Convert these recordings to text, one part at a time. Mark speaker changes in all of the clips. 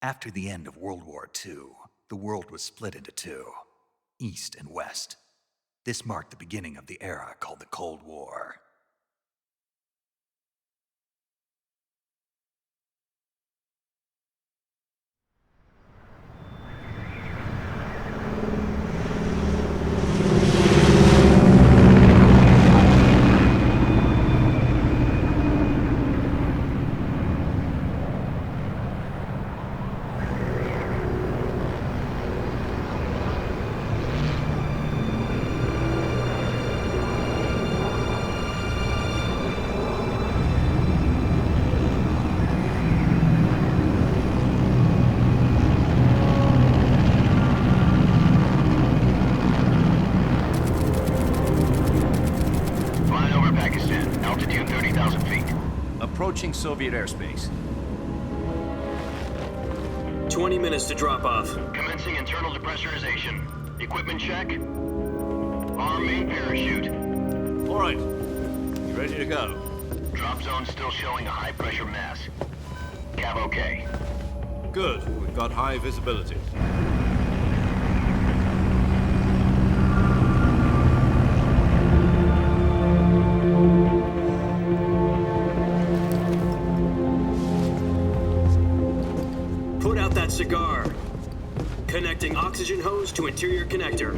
Speaker 1: After the end of World War II, the world was split into two, East and West. This marked the beginning of the era called the Cold War.
Speaker 2: Approaching Soviet airspace.
Speaker 3: 20 minutes to drop off.
Speaker 4: Commencing internal depressurization. Equipment check. Arm main parachute.
Speaker 2: All right. You ready to go?
Speaker 4: Drop zone still showing a high pressure mass. Cav okay.
Speaker 2: Good. We've got high visibility.
Speaker 3: Put out that cigar. Connecting oxygen hose to interior connector.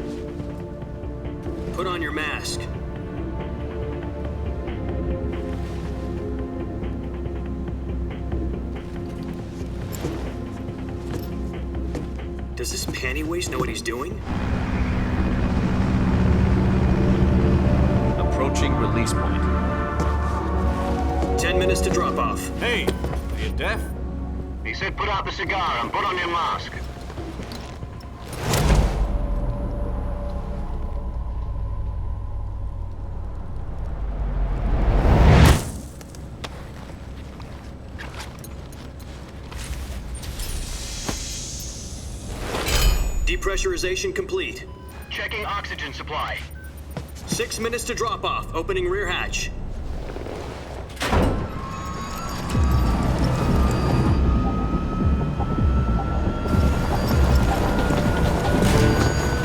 Speaker 3: Put on your mask. Does this panty waste know what he's doing?
Speaker 2: Approaching release point.
Speaker 3: 10 minutes to drop off.
Speaker 2: Hey, are you deaf?
Speaker 4: He said put out the cigar and put on your mask.
Speaker 3: Depressurization complete.
Speaker 4: Checking oxygen supply.
Speaker 3: 6 minutes to drop off. Opening rear hatch.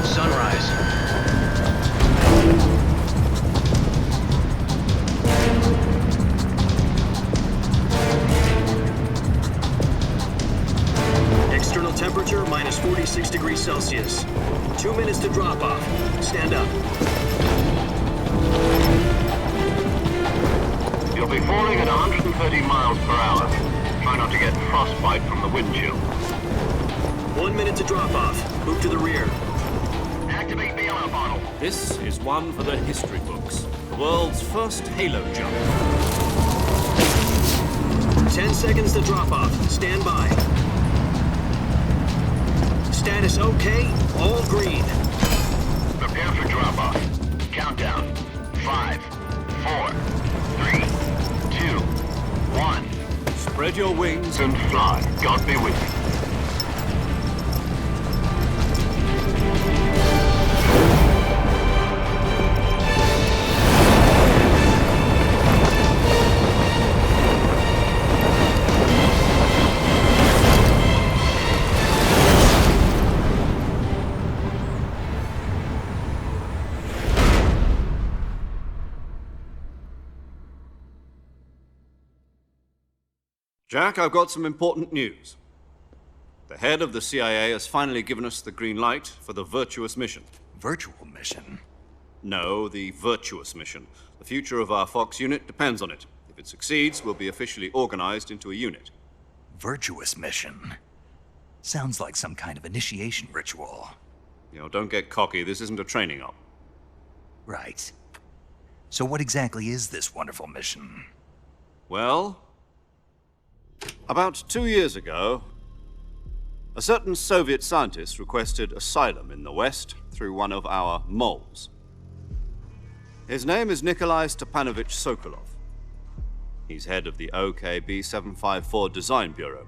Speaker 4: Sunrise.
Speaker 3: External temperature minus 46 degrees Celsius. 2 minutes to drop off. Stand up.
Speaker 4: You'll be falling at 130 miles per hour. Try not to get frostbite from the wind chill.
Speaker 3: 1 minute to drop off. Move to the rear.
Speaker 4: Activate the air bottle.
Speaker 2: This is one for the history books. The world's first halo jump.
Speaker 3: 10 seconds to drop off. Stand by. Status okay. All green.
Speaker 4: Prepare for drop-off. Countdown. 5, 4, 3, 2, 1.
Speaker 2: Spread your wings
Speaker 4: And fly. God be with you.
Speaker 2: Jack, I've got some important news. The head of the CIA has finally given us the green light for the virtuous mission.
Speaker 1: Virtual mission?
Speaker 2: No, the virtuous mission. The future of our Fox unit depends on it. If it succeeds, we'll be officially organized into a unit.
Speaker 1: Virtuous mission? Sounds like some kind of initiation ritual.
Speaker 2: Don't get cocky. This isn't a training op.
Speaker 1: Right. So what exactly is this wonderful mission?
Speaker 2: Well, about 2 years ago, a certain Soviet scientist requested asylum in the West through one of our moles. His name is Nikolai Stepanovich Sokolov. He's head of the OKB 754 Design Bureau,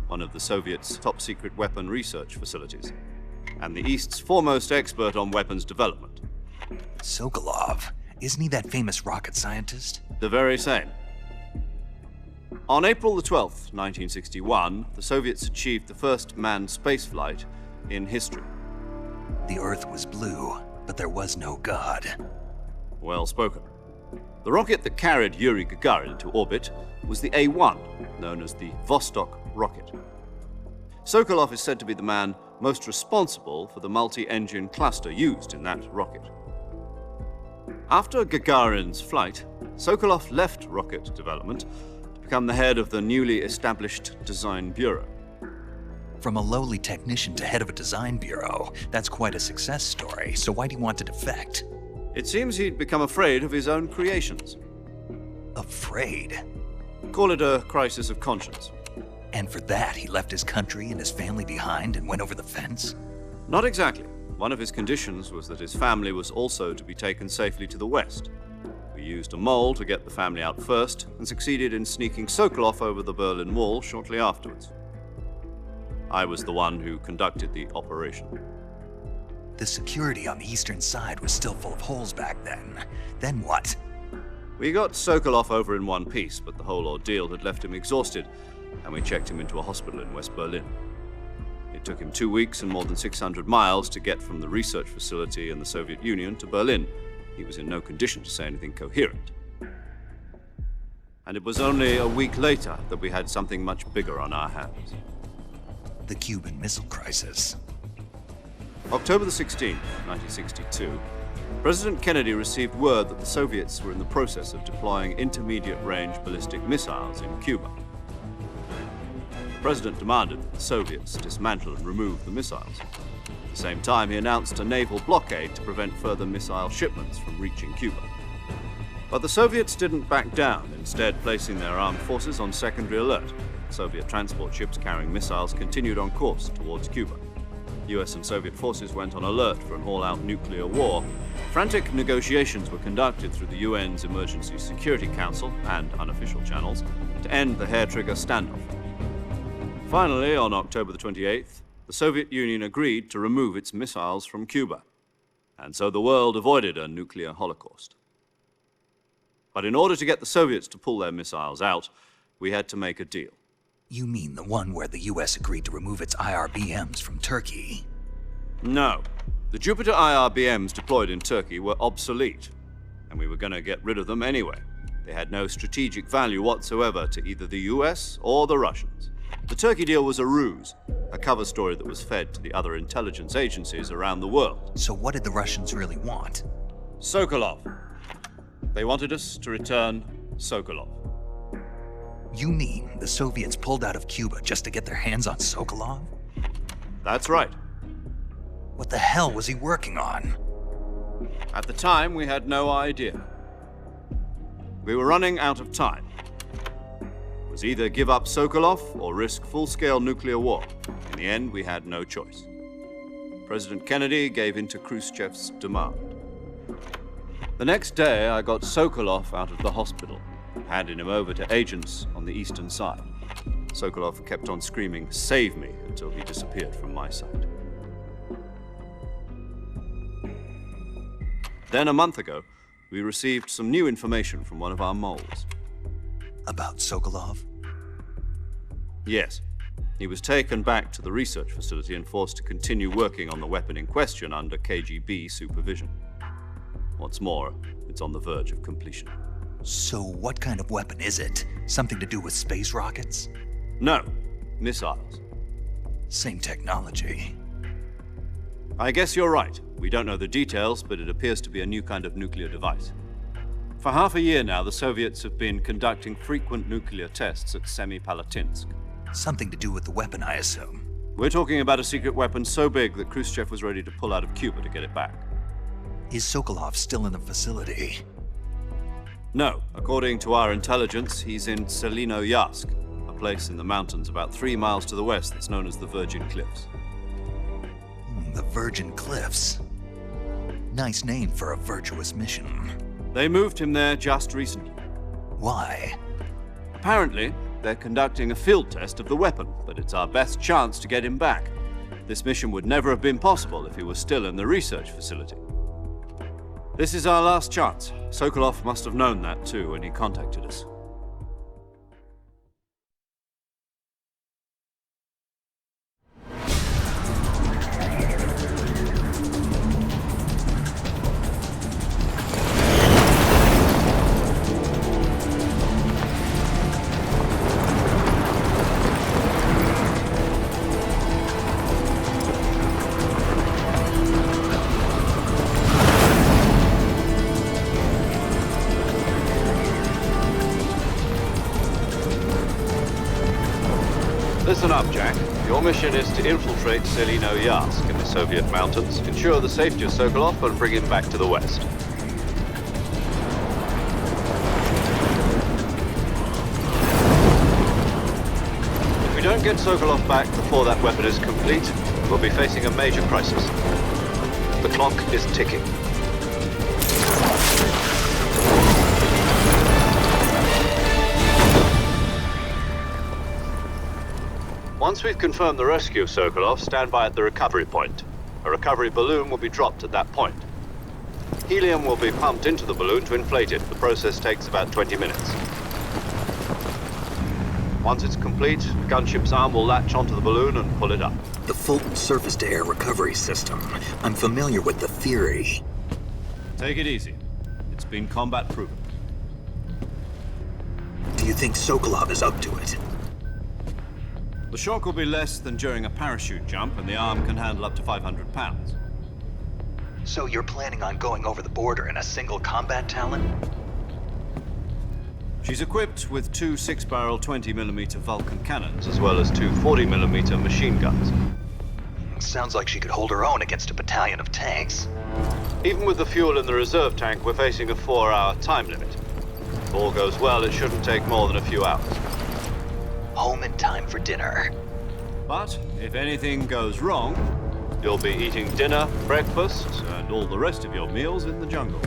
Speaker 2: one of the Soviets' top-secret weapon research facilities, and the East's foremost expert on weapons development.
Speaker 1: Sokolov? Isn't he that famous rocket scientist?
Speaker 2: The very same. On April the 12th, 1961, the Soviets achieved the first manned spaceflight in history.
Speaker 1: The Earth was blue, but there was no God.
Speaker 2: Well spoken. The rocket that carried Yuri Gagarin to orbit was the A-1, known as the Vostok rocket. Sokolov is said to be the man most responsible for the multi-engine cluster used in that rocket. After Gagarin's flight, Sokolov left rocket development to become the head of the newly established Design Bureau.
Speaker 1: From a lowly technician to head of a design bureau, that's quite a success story, so why'd he want to defect?
Speaker 2: It seems he'd become afraid of his own creations.
Speaker 1: Afraid?
Speaker 2: Call it a crisis of conscience.
Speaker 1: And for that, he left his country and his family behind and went over the fence?
Speaker 2: Not exactly. One of his conditions was that his family was also to be taken safely to the west. We used a mole to get the family out first and succeeded in sneaking Sokolov over the Berlin Wall shortly afterwards. I was the one who conducted the operation.
Speaker 1: The security on the eastern side was still full of holes back then. Then what?
Speaker 2: We got Sokolov over in one piece, but the whole ordeal had left him exhausted, and we checked him into a hospital in West Berlin. It took him 2 weeks and more than 600 miles to get from the research facility in the Soviet Union to Berlin. He was in no condition to say anything coherent. And it was only a week later that we had something much bigger on our hands.
Speaker 1: The Cuban Missile Crisis.
Speaker 2: October the 16th, 1962, President Kennedy received word that the Soviets were in the process of deploying intermediate-range ballistic missiles in Cuba. The President demanded that the Soviets dismantle and remove the missiles. At the same time, he announced a naval blockade to prevent further missile shipments from reaching Cuba. But the Soviets didn't back down, instead placing their armed forces on secondary alert. Soviet transport ships carrying missiles continued on course towards Cuba. US and Soviet forces went on alert for an all-out nuclear war. Frantic negotiations were conducted through the UN's Emergency Security Council and unofficial channels to end the hair-trigger standoff. Finally, on October the 28th, the Soviet Union agreed to remove its missiles from Cuba, and so the world avoided a nuclear holocaust. But in order to get the Soviets to pull their missiles out, we had to make a deal.
Speaker 1: You mean the one where the US agreed to remove its IRBMs from Turkey?
Speaker 2: No. The Jupiter IRBMs deployed in Turkey were obsolete, and we were going to get rid of them anyway. They had no strategic value whatsoever to either the US or the Russians. The Turkey deal was a ruse, a cover story that was fed to the other intelligence agencies around the world.
Speaker 1: So what did the Russians really want?
Speaker 2: Sokolov. They wanted us to return Sokolov.
Speaker 1: You mean the Soviets pulled out of Cuba just to get their hands on Sokolov?
Speaker 2: That's right.
Speaker 1: What the hell was he working on?
Speaker 2: At the time, we had no idea. We were running out of time. It was either give up Sokolov or risk full-scale nuclear war. In the end, we had no choice. President Kennedy gave in to Khrushchev's demand. The next day, I got Sokolov out of the hospital, handing him over to agents on the eastern side. Sokolov kept on screaming, "Save me," until he disappeared from my sight. Then a month ago, we received some new information from one of our moles.
Speaker 1: About Sokolov?
Speaker 2: Yes. He was taken back to the research facility and forced to continue working on the weapon in question under KGB supervision. What's more, it's on the verge of completion.
Speaker 1: So what kind of weapon is it? Something to do with space rockets?
Speaker 2: No, missiles.
Speaker 1: Same technology.
Speaker 2: I guess you're right. We don't know the details, but it appears to be a new kind of nuclear device. For half a year now, the Soviets have been conducting frequent nuclear tests at Semipalatinsk.
Speaker 1: Something to do with the weapon, I assume.
Speaker 2: We're talking about a secret weapon so big that Khrushchev was ready to pull out of Cuba to get it back.
Speaker 1: Is Sokolov still in the facility?
Speaker 2: No. According to our intelligence, he's in Selinoyarsk, a place in the mountains about 3 miles to the west that's known as the Virgin Cliffs.
Speaker 1: The Virgin Cliffs. Nice name for a virtuous mission.
Speaker 2: They moved him there just recently.
Speaker 1: Why?
Speaker 2: Apparently, they're conducting a field test of the weapon, but it's our best chance to get him back. This mission would never have been possible if he was still in the research facility. This is our last chance. Sokolov must have known that too when he contacted us. Listen up, Jack. Your mission is to infiltrate Selino-Yarsk in the Soviet mountains, ensure the safety of Sokolov, and bring him back to the west. If we don't get Sokolov back before that weapon is complete, we'll be facing a major crisis. The clock is ticking. Once we've confirmed the rescue of Sokolov, stand by at the recovery point. A recovery balloon will be dropped at that point. Helium will be pumped into the balloon to inflate it. The process takes about 20 minutes. Once it's complete, the gunship's arm will latch onto the balloon and pull it up.
Speaker 5: The Fulton surface-to-air recovery system. I'm familiar with the theory.
Speaker 2: Take it easy. It's been combat-proven.
Speaker 5: Do you think Sokolov is up to it?
Speaker 2: The shock will be less than during a parachute jump, and the arm can handle up to 500 pounds.
Speaker 1: So you're planning on going over the border in a single combat Talon?
Speaker 2: She's equipped with two 6-barrel 20mm Vulcan cannons, as well as two 40mm machine guns.
Speaker 1: Sounds like she could hold her own against a battalion of tanks.
Speaker 2: Even with the fuel in the reserve tank, we're facing a 4-hour time limit. If all goes well, it shouldn't take more than a few hours.
Speaker 1: Home in time for dinner.
Speaker 2: But if anything goes wrong, you'll be eating dinner, breakfast, and all the rest of your meals in the jungle.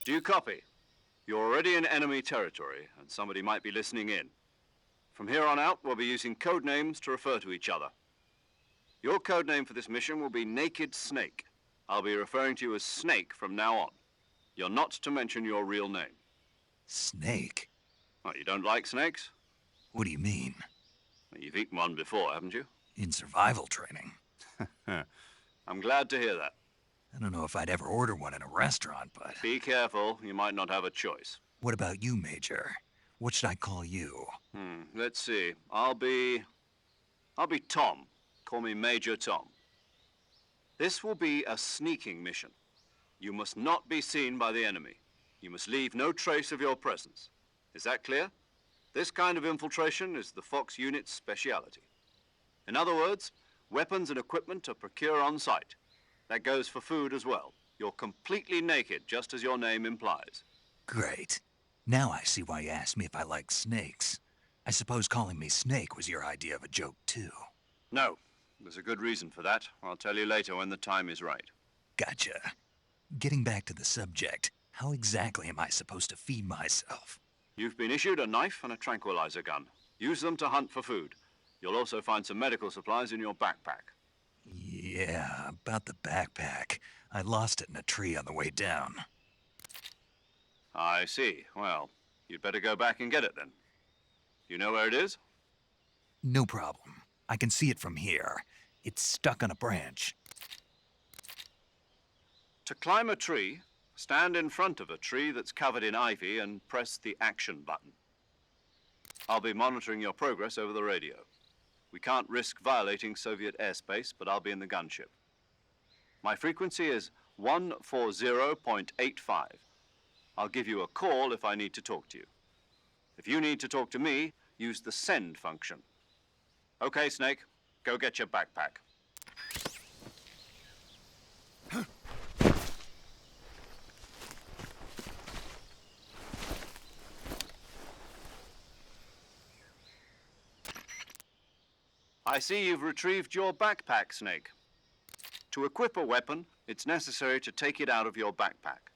Speaker 2: Do you copy? You're already in enemy territory, and somebody might be listening in. From here on out, we'll be using code names to refer to each other. Your code name for this mission will be Naked Snake. I'll be referring to you as Snake from now on. You're not to mention your real name.
Speaker 1: Snake?
Speaker 2: Oh, you don't like snakes?
Speaker 1: What do you mean?
Speaker 2: Well, you've eaten one before, haven't you?
Speaker 1: In survival training.
Speaker 2: I'm glad to hear that.
Speaker 1: I don't know if I'd ever order one in a restaurant, but...
Speaker 2: Be careful, you might not have a choice.
Speaker 1: What about you, Major? What should I call you?
Speaker 2: Let's see. I'll be Tom. Call me Major Tom. This will be a sneaking mission. You must not be seen by the enemy. You must leave no trace of your presence. Is that clear? This kind of infiltration is the Fox unit's speciality. In other words, weapons and equipment are procured on site. That goes for food as well. You're completely naked, just as your name implies.
Speaker 1: Great. Now I see why you asked me if I like snakes. I suppose calling me Snake was your idea of a joke, too.
Speaker 2: No. There's a good reason for that. I'll tell you later when the time is right.
Speaker 1: Gotcha. Getting back to the subject, how exactly am I supposed to feed myself?
Speaker 2: You've been issued a knife and a tranquilizer gun. Use them to hunt for food. You'll also find some medical supplies in your backpack.
Speaker 1: Yeah, about the backpack. I lost it in a tree on the way down.
Speaker 2: I see. Well, you'd better go back and get it then. You know where it is?
Speaker 1: No problem. I can see it from here. It's stuck on a branch.
Speaker 2: To climb a tree, stand in front of a tree that's covered in ivy and press the action button. I'll be monitoring your progress over the radio. We can't risk violating Soviet airspace, but I'll be in the gunship. My frequency is 140.85. I'll give you a call if I need to talk to you. If you need to talk to me, use the send function. Okay, Snake, go get your backpack. I see you've retrieved your backpack, Snake. To equip a weapon, it's necessary to take it out of your backpack.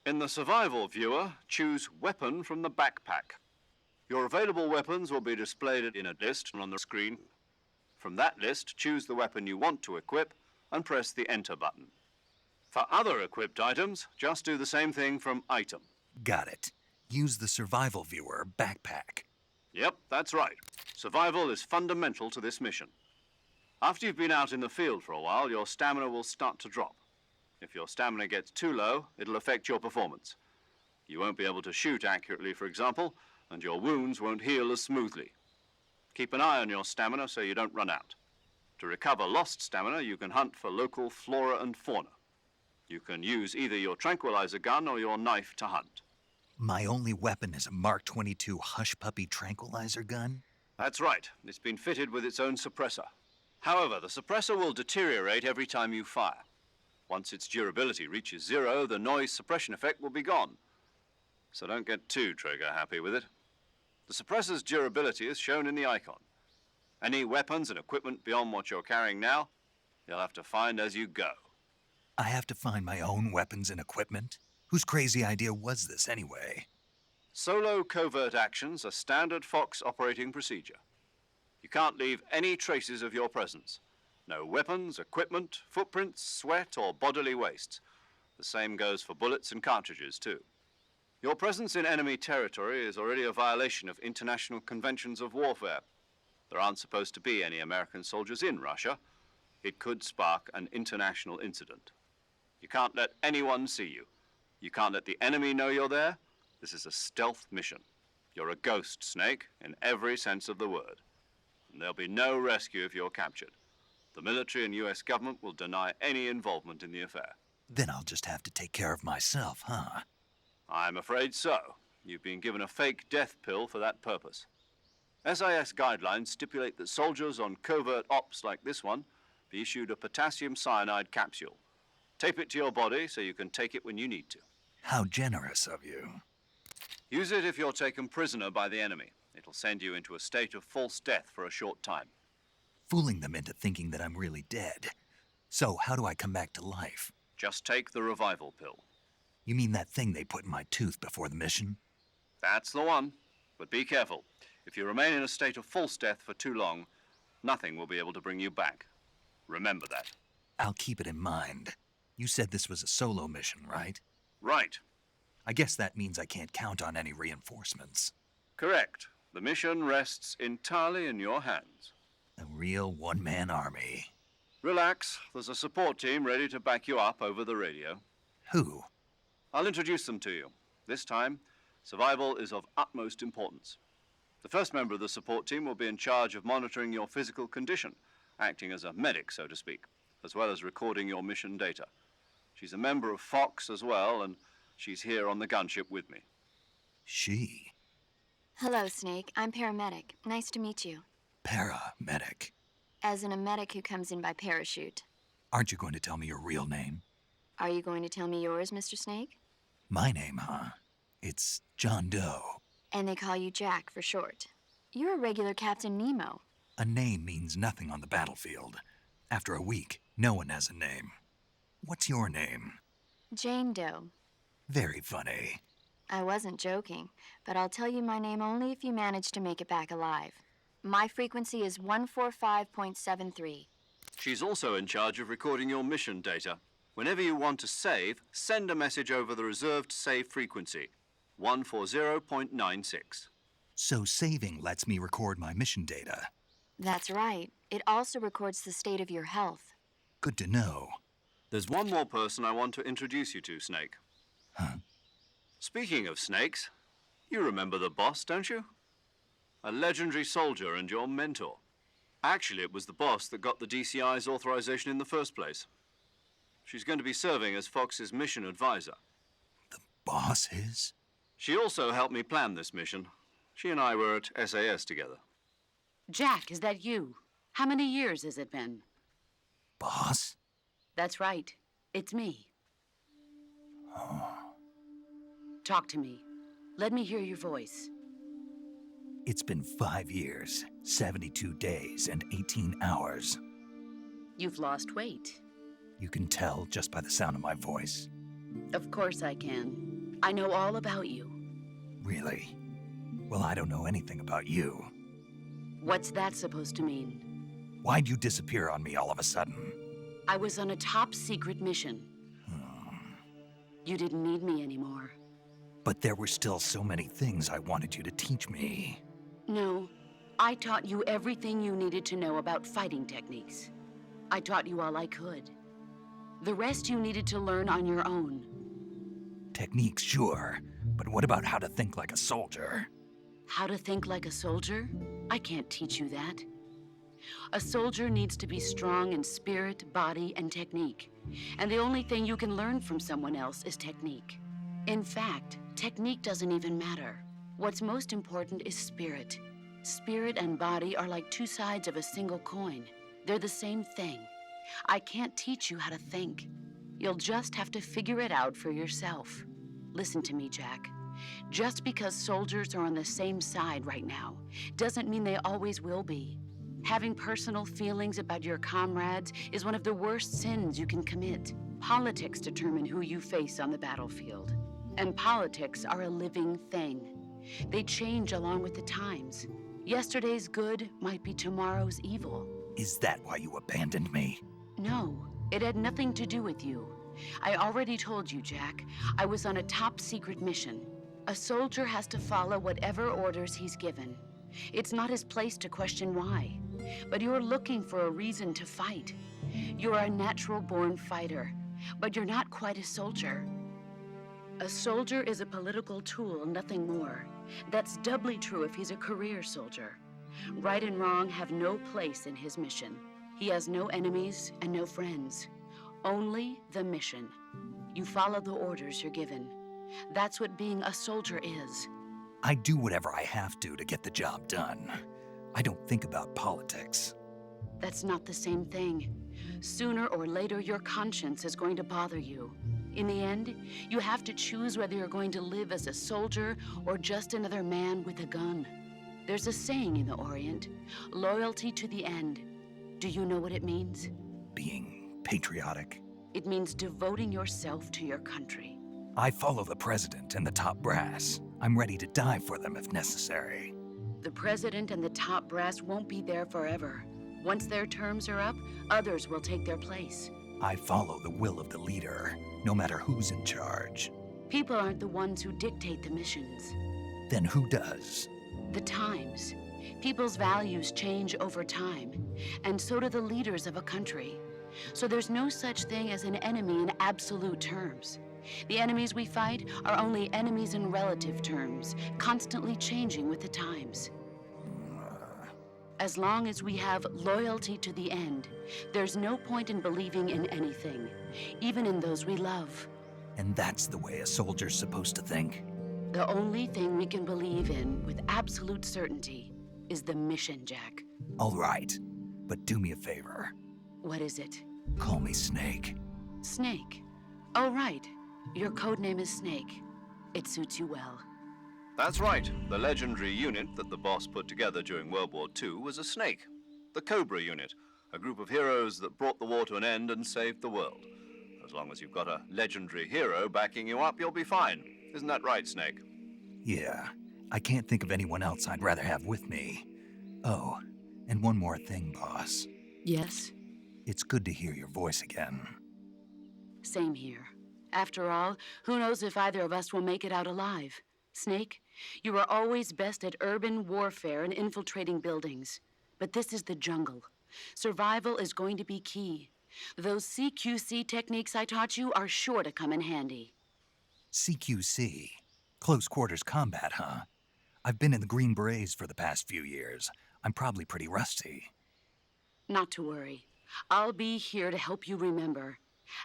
Speaker 2: In the survival viewer, choose Weapon from the backpack. Your available weapons will be displayed in a list on the screen. From that list, choose the weapon you want to equip and press the Enter button. For other equipped items, just do the same thing from Item.
Speaker 1: Got it. Use the survival viewer backpack.
Speaker 2: Yep, that's right. Survival is fundamental to this mission. After you've been out in the field for a while, your stamina will start to drop. If your stamina gets too low, it'll affect your performance. You won't be able to shoot accurately, for example, and your wounds won't heal as smoothly. Keep an eye on your stamina so you don't run out. To recover lost stamina, you can hunt for local flora and fauna. You can use either your tranquilizer gun or your knife to hunt.
Speaker 1: My only weapon is a Mark 22 Hush Puppy tranquilizer gun?
Speaker 2: That's right. It's been fitted with its own suppressor. However, the suppressor will deteriorate every time you fire. Once its durability reaches 0, the noise suppression effect will be gone. So don't get too trigger-happy with it. The suppressor's durability is shown in the icon. Any weapons and equipment beyond what you're carrying now, you'll have to find as you go.
Speaker 1: I have to find my own weapons and equipment? Whose crazy idea was this anyway?
Speaker 2: Solo covert actions are standard Fox operating procedure. You can't leave any traces of your presence. No weapons, equipment, footprints, sweat, or bodily wastes. The same goes for bullets and cartridges, too. Your presence in enemy territory is already a violation of international conventions of warfare. There aren't supposed to be any American soldiers in Russia. It could spark an international incident. You can't let anyone see you. You can't let the enemy know you're there. This is a stealth mission. You're a ghost, Snake, in every sense of the word. And there'll be no rescue if you're captured. The military and US government will deny any involvement in the affair.
Speaker 1: Then I'll just have to take care of myself, huh?
Speaker 2: I'm afraid so. You've been given a fake death pill for that purpose. SIS guidelines stipulate that soldiers on covert ops like this one be issued a potassium cyanide capsule. Tape it to your body so you can take it when you need to.
Speaker 1: How generous of you.
Speaker 2: Use it if you're taken prisoner by the enemy. It'll send you into a state of false death for a short time.
Speaker 1: Fooling them into thinking that I'm really dead. So how do I come back to life?
Speaker 2: Just take the revival pill.
Speaker 1: You mean that thing they put in my tooth before the mission?
Speaker 2: That's the one. But be careful. If you remain in a state of false death for too long, nothing will be able to bring you back. Remember that.
Speaker 1: I'll keep it in mind. You said this was a solo mission, right?
Speaker 2: Right.
Speaker 1: I guess that means I can't count on any reinforcements.
Speaker 2: Correct. The mission rests entirely in your hands.
Speaker 1: A real one-man army.
Speaker 2: Relax. There's a support team ready to back you up over the radio.
Speaker 1: Who?
Speaker 2: I'll introduce them to you. This time, survival is of utmost importance. The first member of the support team will be in charge of monitoring your physical condition, acting as a medic, so to speak, as well as recording your mission data. She's a member of Fox as well, and she's here on the gunship with me.
Speaker 1: She?
Speaker 6: Hello, Snake. I'm paramedic. Nice to meet you.
Speaker 1: Paramedic.
Speaker 6: As in a medic who comes in by parachute.
Speaker 1: Aren't you going to tell me your real name?
Speaker 6: Are you going to tell me yours, Mr. Snake?
Speaker 1: My name, huh? It's John Doe.
Speaker 6: And they call you Jack for short. You're a regular Captain Nemo.
Speaker 1: A name means nothing on the battlefield. After a week, no one has a name. What's your name?
Speaker 6: Jane Doe.
Speaker 1: Very funny.
Speaker 6: I wasn't joking, but I'll tell you my name only if you manage to make it back alive. My frequency is 145.73.
Speaker 2: She's also in charge of recording your mission data. Whenever you want to save, send a message over the reserved save frequency, 140.96.
Speaker 1: So saving lets me record my mission data.
Speaker 6: That's right. It also records the state of your health.
Speaker 1: Good to know.
Speaker 2: There's one more person I want to introduce you to, Snake.
Speaker 1: Huh?
Speaker 2: Speaking of snakes, you remember the boss, don't you? A legendary soldier and your mentor. Actually, it was the boss that got the DCI's authorization in the first place. She's going to be serving as Fox's mission advisor.
Speaker 1: The boss is?
Speaker 2: She also helped me plan this mission. She and I were at SAS together.
Speaker 7: Jack, is that you? How many years has it been?
Speaker 1: Boss?
Speaker 7: That's right. It's me.
Speaker 1: Oh.
Speaker 7: Talk to me. Let me hear your voice.
Speaker 1: It's been 5 years, 72 days, and 18 hours.
Speaker 7: You've lost weight.
Speaker 1: You can tell just by the sound of my voice.
Speaker 7: Of course I can. I know all about you.
Speaker 1: Really? Well, I don't know anything about you.
Speaker 7: What's that supposed to mean?
Speaker 1: Why'd you disappear on me all of a sudden?
Speaker 7: I was on a top-secret mission. You didn't need me anymore.
Speaker 1: But there were still so many things I wanted you to teach me.
Speaker 7: No, I taught you everything you needed to know about fighting techniques. I taught you all I could. The rest you needed to learn on your own.
Speaker 1: Techniques, sure, but what about how to think like a soldier?
Speaker 7: How to think like a soldier? I can't teach you that. A soldier needs to be strong in spirit, body, and technique. And the only thing you can learn from someone else is technique. In fact, technique doesn't even matter. What's most important is spirit. Spirit and body are like two sides of a single coin. They're the same thing. I can't teach you how to think. You'll just have to figure it out for yourself. Listen to me, Jack. Just because soldiers are on the same side right now doesn't mean they always will be. Having personal feelings about your comrades is one of the worst sins you can commit. Politics determine who you face on the battlefield. And politics are a living thing. They change along with the times. Yesterday's good might be tomorrow's evil.
Speaker 1: Is that why you abandoned me?
Speaker 7: No, it had nothing to do with you. I already told you, Jack. I was on a top-secret mission. A soldier has to follow whatever orders he's given. It's not his place to question why. But you're looking for a reason to fight. You're a natural-born fighter, but you're not quite a soldier. A soldier is a political tool, nothing more. That's doubly true if he's a career soldier. Right and wrong have no place in his mission. He has no enemies and no friends. Only the mission. You follow the orders you're given. That's what being a soldier is.
Speaker 1: I do whatever I have to get the job done. I don't think about politics.
Speaker 7: That's not the same thing. Sooner or later, your conscience is going to bother you. In the end, you have to choose whether you're going to live as a soldier or just another man with a gun. There's a saying in the Orient, loyalty to the end. Do you know what it means?
Speaker 1: Being patriotic.
Speaker 7: It means devoting yourself to your country.
Speaker 1: I follow the president and the top brass. I'm ready to die for them if necessary.
Speaker 7: The president and the top brass won't be there forever. Once their terms are up, others will take their place.
Speaker 1: I follow the will of the leader, no matter who's in charge.
Speaker 7: People aren't the ones who dictate the missions.
Speaker 1: Then who does?
Speaker 7: The times. People's values change over time, and so do the leaders of a country. So there's no such thing as an enemy in absolute terms. The enemies we fight are only enemies in relative terms, constantly changing with the times. As long as we have loyalty to the end, there's no point in believing in anything, even in those we love.
Speaker 1: And that's the way a soldier's supposed to think?
Speaker 7: The only thing we can believe in with absolute certainty is the mission, Jack.
Speaker 1: All right, but do me a favor.
Speaker 7: What is it?
Speaker 1: Call me Snake.
Speaker 7: Snake. Oh, right. Your codename is Snake. It suits you well.
Speaker 2: That's right. The legendary unit that the boss put together during World War II was a snake. The Cobra unit, a group of heroes that brought the war to an end and saved the world. As long as you've got a legendary hero backing you up, you'll be fine. Isn't that right, Snake?
Speaker 1: Yeah, I can't think of anyone else I'd rather have with me. Oh, and one more thing, boss.
Speaker 7: Yes?
Speaker 1: It's good to hear your voice again.
Speaker 7: Same here. After all, who knows if either of us will make it out alive? Snake, you are always best at urban warfare and infiltrating buildings. But this is the jungle. Survival is going to be key. Those CQC techniques I taught you are sure to come in handy.
Speaker 1: CQC. Close quarters combat, huh? I've been in the Green Berets for the past few years. I'm probably pretty rusty.
Speaker 7: Not to worry. I'll be here to help you remember.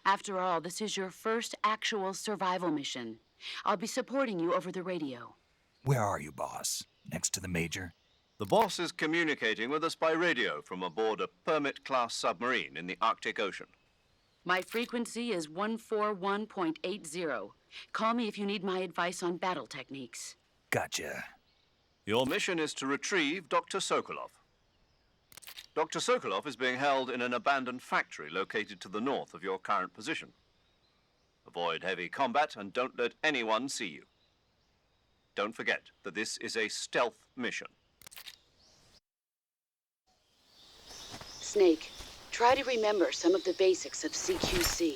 Speaker 7: After all, this is your first actual survival mission. I'll be supporting you over the radio.
Speaker 1: Where are you, boss? Next to the Major?
Speaker 2: The boss is communicating with us by radio from aboard a Permit-class submarine in the Arctic Ocean.
Speaker 7: My frequency is 141.80. Call me if you need my advice on battle techniques.
Speaker 1: Gotcha.
Speaker 2: Your mission is to retrieve Dr. Sokolov. Dr. Sokolov is being held in an abandoned factory located to the north of your current position. Avoid heavy combat and don't let anyone see you. Don't forget that this is a stealth mission.
Speaker 7: Snake, try to remember some of the basics of CQC.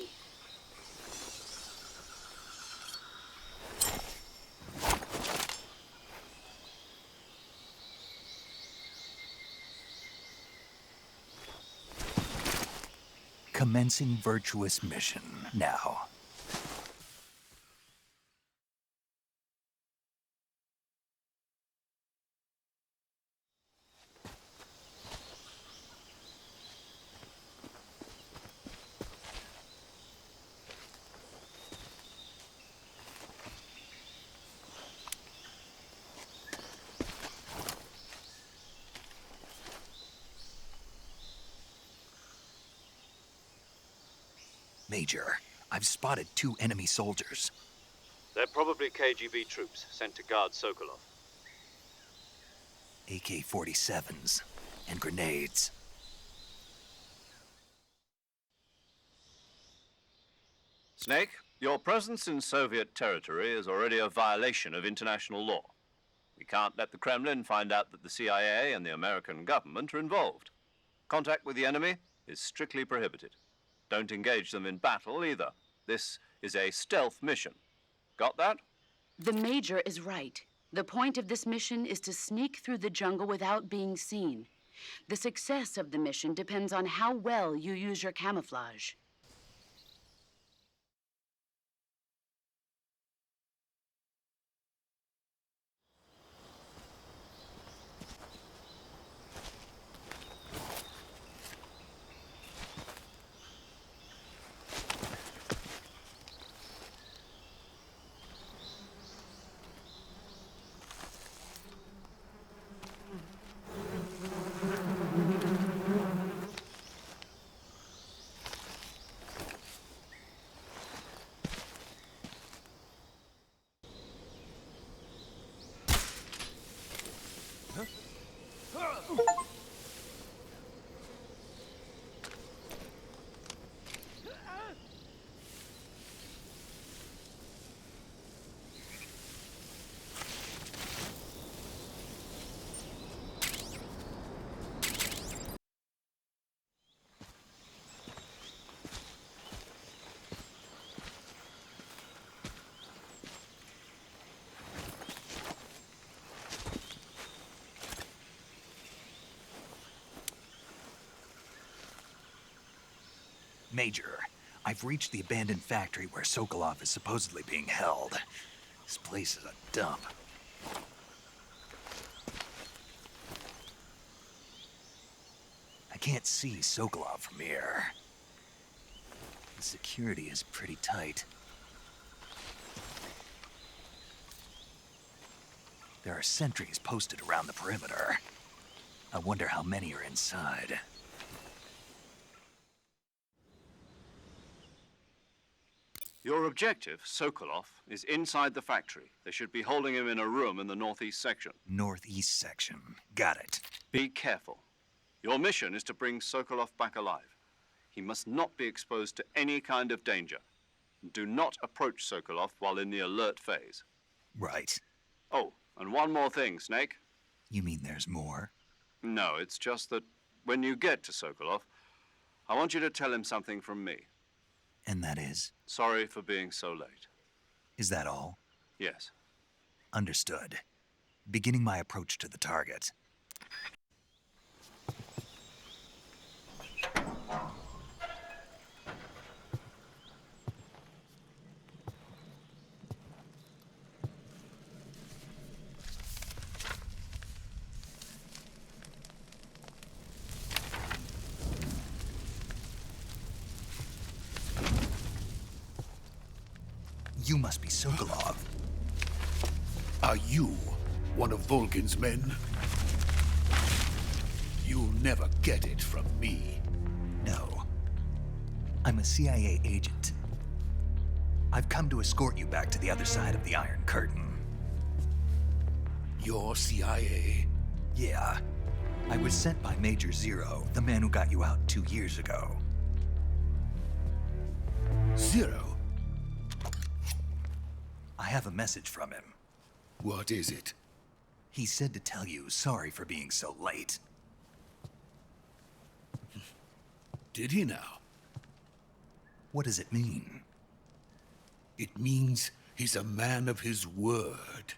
Speaker 1: Commencing virtuous mission now. Major, I've spotted 2 enemy soldiers.
Speaker 2: They're probably KGB troops sent to guard Sokolov.
Speaker 1: AK-47s and grenades.
Speaker 2: Snake, your presence in Soviet territory is already a violation of international law. We can't let the Kremlin find out that the CIA and the American government are involved. Contact with the enemy is strictly prohibited. Don't engage them in battle either. This is a stealth mission. Got that?
Speaker 7: The Major is right. The point of this mission is to sneak through the jungle without being seen. The success of the mission depends on how well you use your camouflage.
Speaker 1: Major, I've reached the abandoned factory where Sokolov is supposedly being held. This place is a dump. I can't see Sokolov from here. The security is pretty tight. There are sentries posted around the perimeter. I wonder how many are inside.
Speaker 2: Your objective, Sokolov, is inside the factory. They should be holding him in a room in the northeast section.
Speaker 1: Northeast section. Got it.
Speaker 2: Be careful. Your mission is to bring Sokolov back alive. He must not be exposed to any kind of danger. Do not approach Sokolov while in the alert phase.
Speaker 1: Right.
Speaker 2: Oh, and one more thing, Snake.
Speaker 1: You mean there's more?
Speaker 2: No, it's just that when you get to Sokolov, I want you to tell him something from me.
Speaker 1: And that is?
Speaker 2: Sorry for being so late.
Speaker 1: Is that all?
Speaker 2: Yes.
Speaker 1: Understood. Beginning my approach to the target. You must be Sokolov.
Speaker 8: Are you one of Volgin's men? You'll never get it from me.
Speaker 1: No. I'm a CIA agent. I've come to escort you back to the other side of the Iron Curtain.
Speaker 8: You're CIA?
Speaker 1: Yeah. I was sent by Major Zero, the man who got you out 2 years ago.
Speaker 8: Zero?
Speaker 1: I have a message from him.
Speaker 8: What is it?
Speaker 1: He said to tell you sorry for being so late.
Speaker 8: Did he now?
Speaker 1: What does it mean?
Speaker 8: It means he's a man of his word.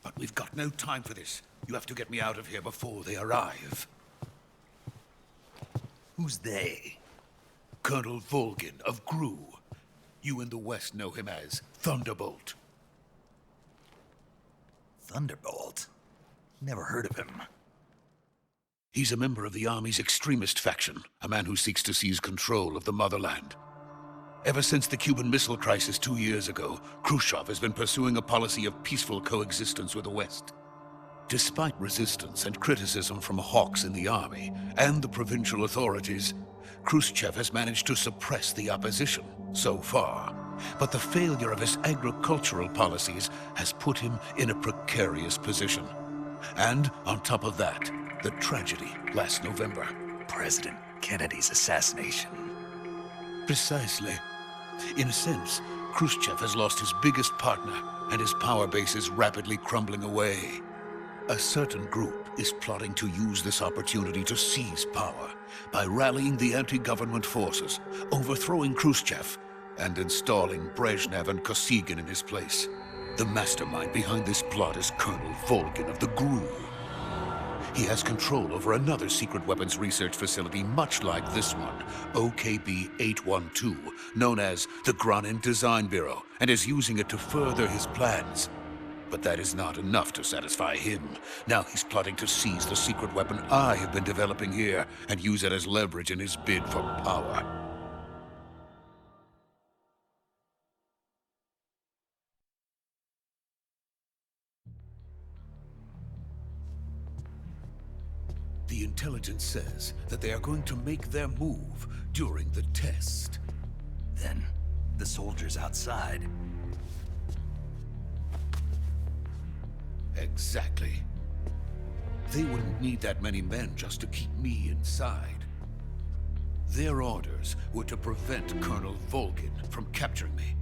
Speaker 8: But we've got no time for this. You have to get me out of here before they arrive.
Speaker 1: Who's they?
Speaker 8: Colonel Volgin of GRU. You in the West know him as Thunderbolt.
Speaker 1: Thunderbolt? Never heard of him.
Speaker 8: He's a member of the Army's extremist faction, a man who seeks to seize control of the motherland. Ever since the Cuban Missile Crisis 2 years ago, Khrushchev has been pursuing a policy of peaceful coexistence with the West. Despite resistance and criticism from hawks in the army and the provincial authorities, Khrushchev has managed to suppress the opposition so far. But the failure of his agricultural policies has put him in a precarious position. And on top of that, the tragedy last November.
Speaker 1: President Kennedy's assassination.
Speaker 8: Precisely. In a sense, Khrushchev has lost his biggest partner, and his power base is rapidly crumbling away. A certain group is plotting to use this opportunity to seize power by rallying the anti-government forces, overthrowing Khrushchev, and installing Brezhnev and Kosygin in his place. The mastermind behind this plot is Colonel Volgin of the GRU. He has control over another secret weapons research facility much like this one, OKB-812, known as the Granin Design Bureau, and is using it to further his plans. But that is not enough to satisfy him. Now he's plotting to seize the secret weapon I have been developing here and use it as leverage in his bid for power. The intelligence says that they are going to make their move during the test.
Speaker 1: Then, the soldiers outside.
Speaker 8: Exactly. They wouldn't need that many men just to keep me inside. Their orders were to prevent Colonel Volgin from capturing me.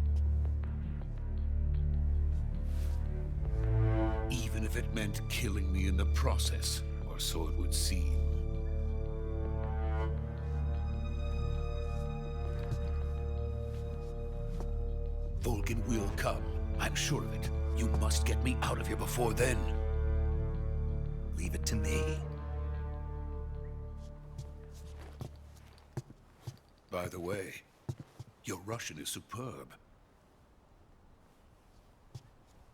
Speaker 8: Even if it meant killing me in the process, or so it would seem. Volgin will come. I'm sure of it. You must get me out of here before then.
Speaker 1: Leave it to me.
Speaker 8: By the way, your Russian is superb.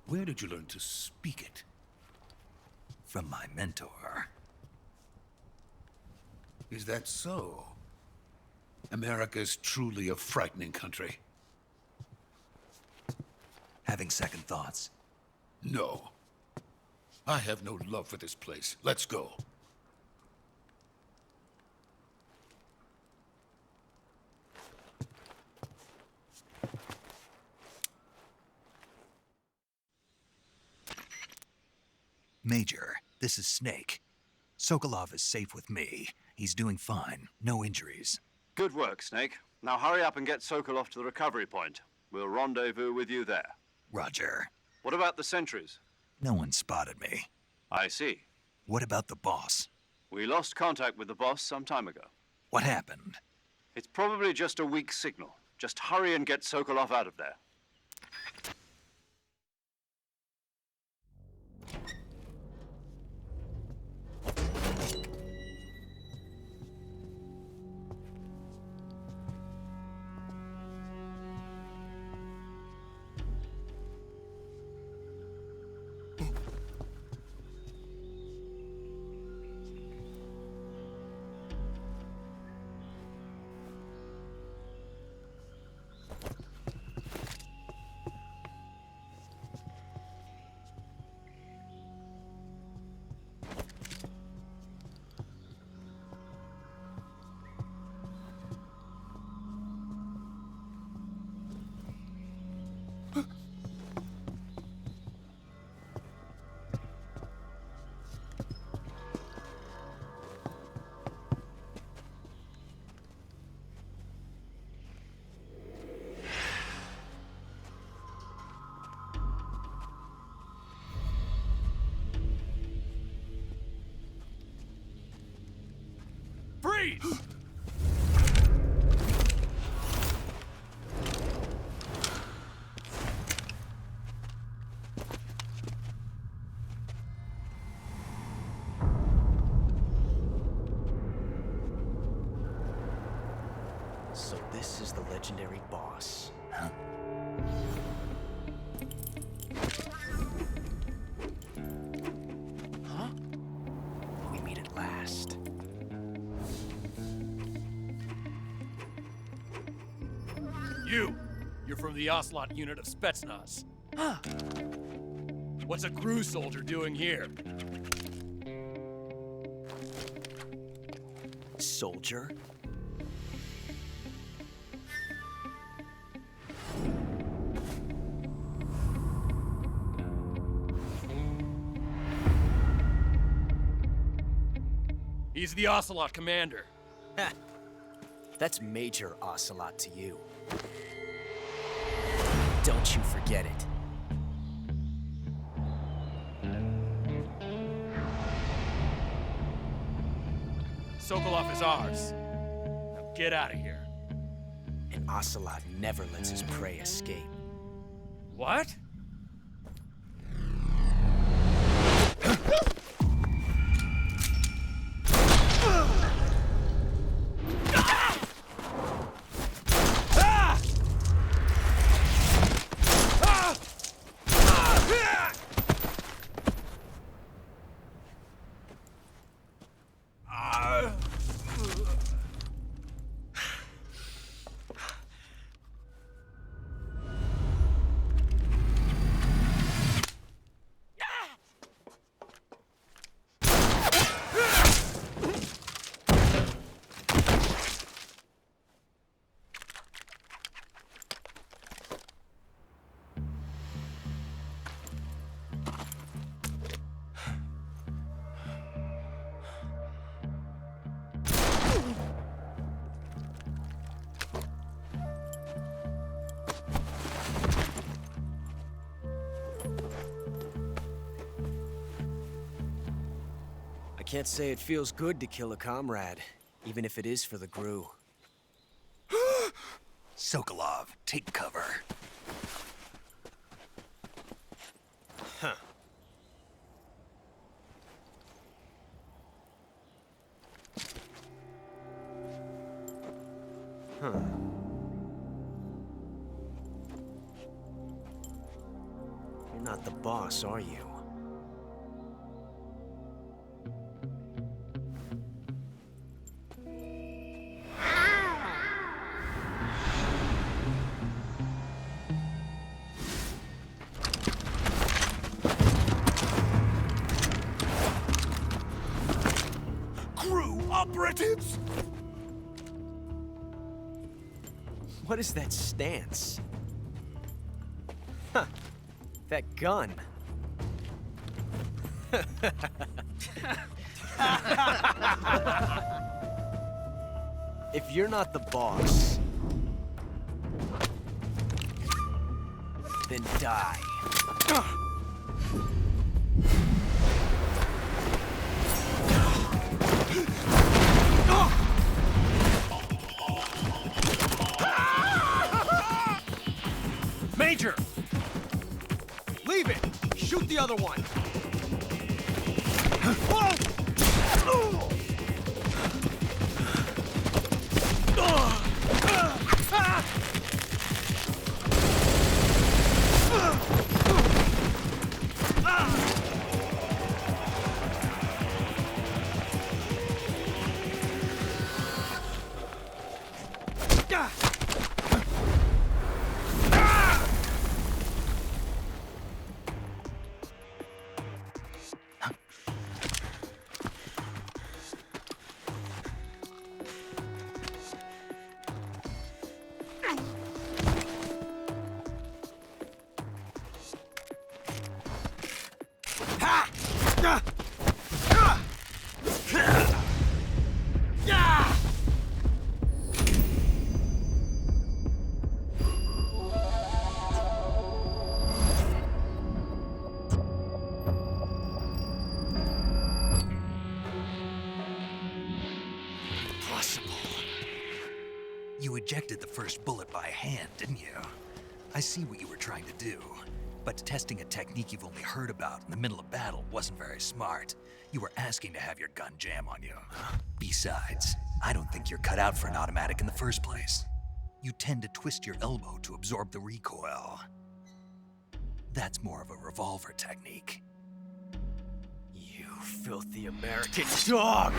Speaker 8: Where did you learn to speak it?
Speaker 1: From my mentor.
Speaker 8: Is that so? America's truly a frightening country.
Speaker 1: Having second thoughts.
Speaker 8: No. I have no love for this place. Let's go.
Speaker 1: Major, this is Snake. Sokolov is safe with me. He's doing fine. No injuries.
Speaker 2: Good work, Snake. Now hurry up and get Sokolov to the recovery point. We'll rendezvous with you there.
Speaker 1: Roger.
Speaker 2: What about the sentries?
Speaker 1: No one spotted me.
Speaker 2: I see.
Speaker 1: What about the boss?
Speaker 2: We lost contact with the boss some time ago.
Speaker 1: What happened?
Speaker 2: It's probably just a weak signal. Just hurry and get Sokolov out of there.
Speaker 9: please.
Speaker 10: So this is the legendary boss.
Speaker 1: Huh?
Speaker 10: Huh? We meet at last.
Speaker 9: You're from the Ocelot unit of Spetsnaz. What's a crew soldier doing here?
Speaker 10: Soldier?
Speaker 9: He's the Ocelot commander.
Speaker 10: Ha! That's Major Ocelot to you. Don't you forget it.
Speaker 9: Sokolov is ours. Now get out of here.
Speaker 10: And Ocelot never lets his prey escape.
Speaker 9: What?
Speaker 10: I can't say it feels good to kill a comrade, even if it is for the GRU.
Speaker 1: Sokolov, take cover.
Speaker 10: Huh. Huh. You're not the boss, are you?
Speaker 1: Operatives!
Speaker 10: What is that stance? Huh. That gun. If you're not the boss, then die.
Speaker 3: Major! Leave it! Shoot the other one!
Speaker 1: You ejected the first bullet by hand, didn't you? I see what you were trying to do, but testing a technique you've only heard about in the middle of battle wasn't very smart. You were asking to have your gun jam on you. Besides, I don't think you're cut out for an automatic in the first place. You tend to twist your elbow to absorb the recoil. That's more of a revolver technique.
Speaker 10: You filthy American dog!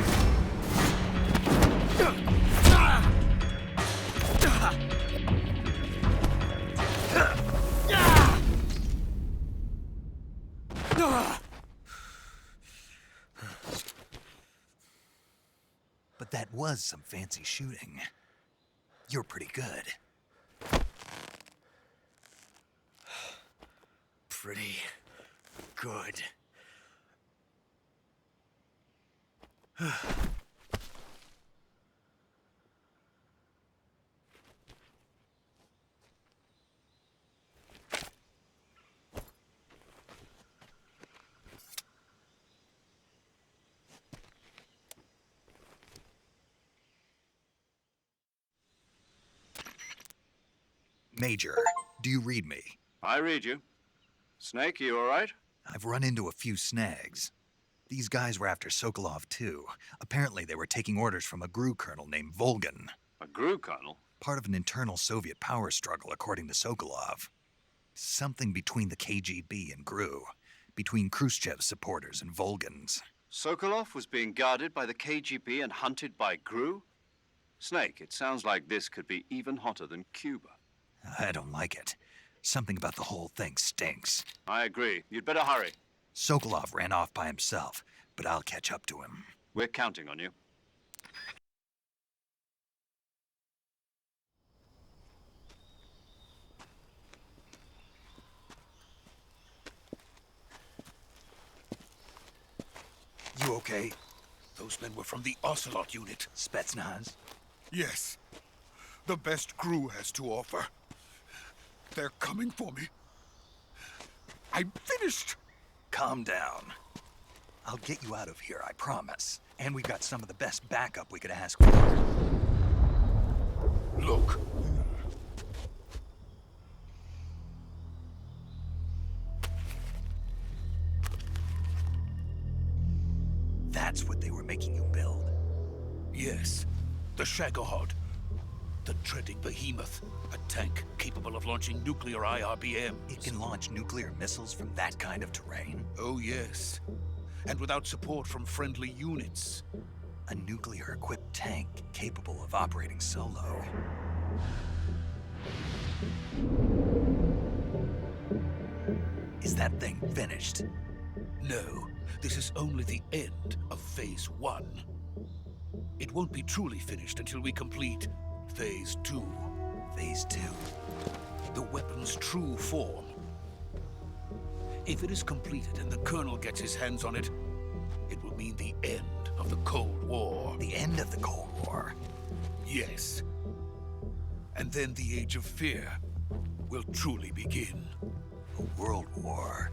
Speaker 1: But that was some fancy shooting. You're pretty good.
Speaker 10: Pretty good.
Speaker 1: Major, do you read me?
Speaker 2: I read you. Snake, you all right?
Speaker 1: I've run into a few snags. These guys were after Sokolov too. Apparently they were taking orders from a GRU colonel named Volgan.
Speaker 2: A GRU colonel?
Speaker 1: Part of an internal Soviet power struggle, according to Sokolov. Something between the KGB and GRU. Between Khrushchev's supporters and Volgan's.
Speaker 2: Sokolov was being guarded by the KGB and hunted by GRU? Snake, it sounds like this could be even hotter than Cuba.
Speaker 1: I don't like it. Something about the whole thing stinks.
Speaker 2: I agree. You'd better hurry.
Speaker 1: Sokolov ran off by himself, but I'll catch up to him.
Speaker 2: We're counting on you.
Speaker 1: You okay?
Speaker 8: Those men were from the Ocelot unit.
Speaker 1: Spetsnaz?
Speaker 8: Yes. The best GRU has to offer. They're coming for me. I'm finished.
Speaker 1: Calm down. I'll get you out of here, I promise. And we got some of the best backup we could ask for.
Speaker 8: Look.
Speaker 1: That's what they were making you build?
Speaker 8: Yes. The Shagohod. The treading behemoth. A tank capable of launching nuclear IRBMs.
Speaker 1: It can launch nuclear missiles from that kind of terrain?
Speaker 8: Oh, yes. And without support from friendly units.
Speaker 1: A nuclear-equipped tank capable of operating solo. Is that thing finished?
Speaker 8: No. This is only the end of Phase 1. It won't be truly finished until we complete Phase 2.
Speaker 1: Phase 2?
Speaker 8: The weapon's true form. If it is completed and the Colonel gets his hands on it, it will mean the end of the Cold War.
Speaker 1: The end of the Cold War?
Speaker 8: Yes. And then the Age of Fear will truly begin.
Speaker 1: A world war?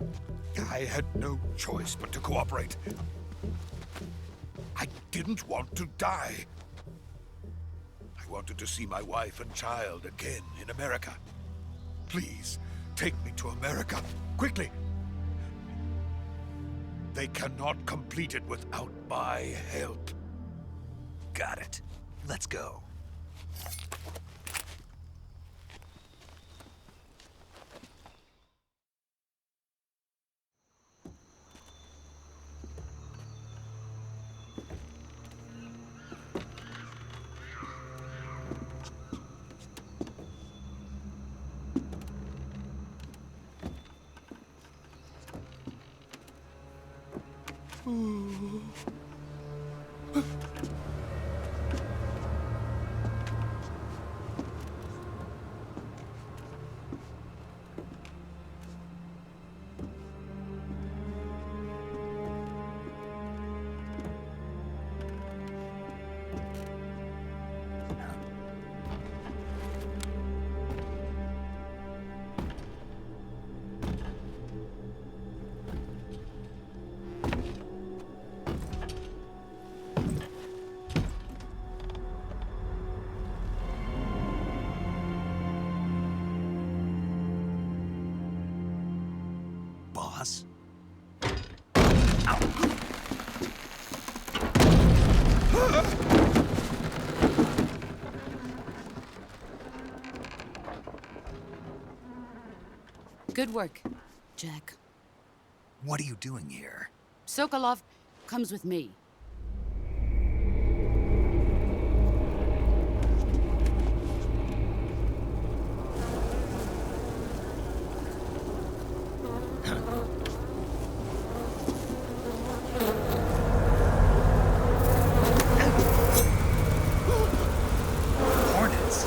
Speaker 8: I had no choice but to cooperate. I didn't want to die. I wanted to see my wife and child again in America. Please, take me to America, quickly. They cannot complete it without my help.
Speaker 1: Got it. Let's go.
Speaker 7: Good work, Jack.
Speaker 1: What are you doing here?
Speaker 7: Sokolov comes with me.
Speaker 1: Hornets?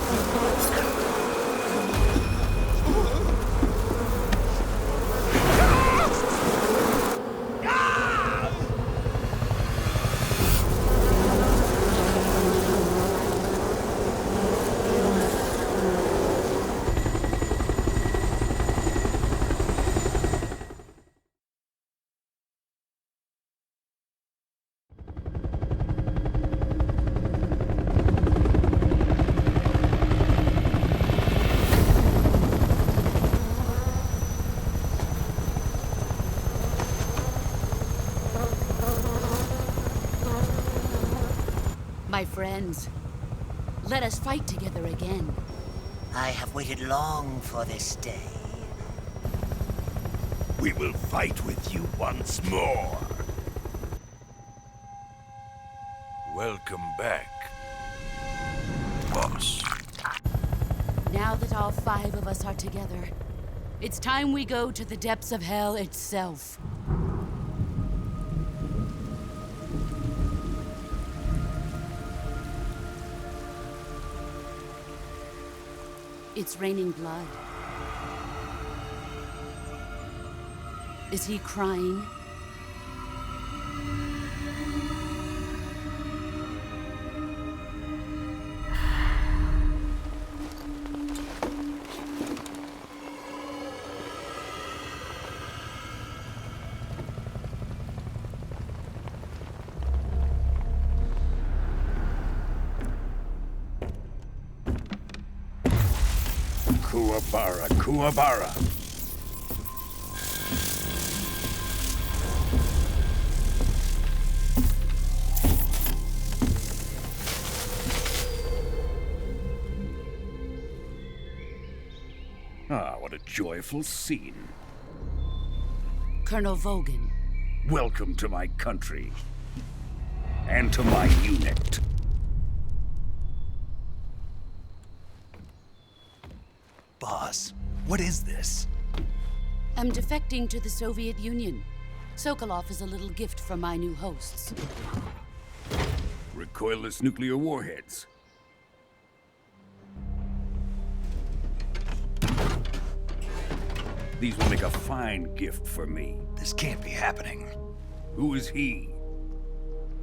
Speaker 7: My friends, let us fight together again.
Speaker 11: I have waited long for this day.
Speaker 12: We will fight with you once more. Welcome back, boss.
Speaker 7: Now that all 5 of us are together, it's time we go to the depths of hell itself. It's raining blood. Is he crying?
Speaker 12: Kuwabara, Kuwabara. Ah, what a joyful scene.
Speaker 7: Colonel Vogan.
Speaker 12: Welcome to my country. And to my unit.
Speaker 1: Boss, what is this?
Speaker 7: I'm defecting to the Soviet Union. Sokolov is a little gift from my new hosts.
Speaker 12: Recoilless nuclear warheads. These will make a fine gift for me.
Speaker 1: This can't be happening.
Speaker 12: Who is he?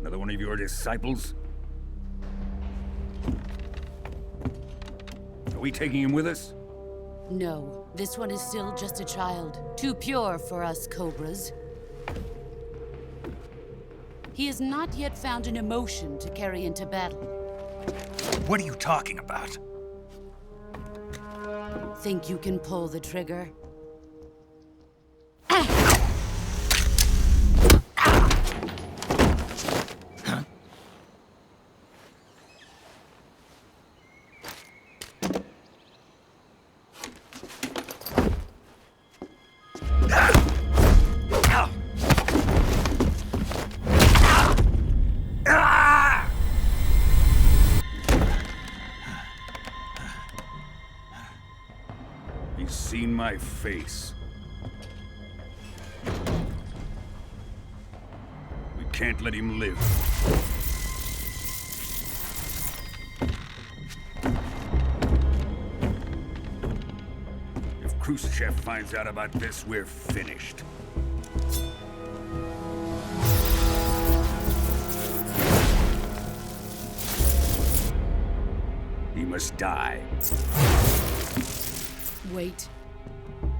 Speaker 12: Another one of your disciples? Are we taking him with us?
Speaker 7: No, this one is still just a child. Too pure for us Cobras. He has not yet found an emotion to carry into battle.
Speaker 1: What are you talking about?
Speaker 7: Think you can pull the trigger?
Speaker 12: He's seen my face. We can't let him live. If Khrushchev finds out about this, we're finished. He must die.
Speaker 7: Wait.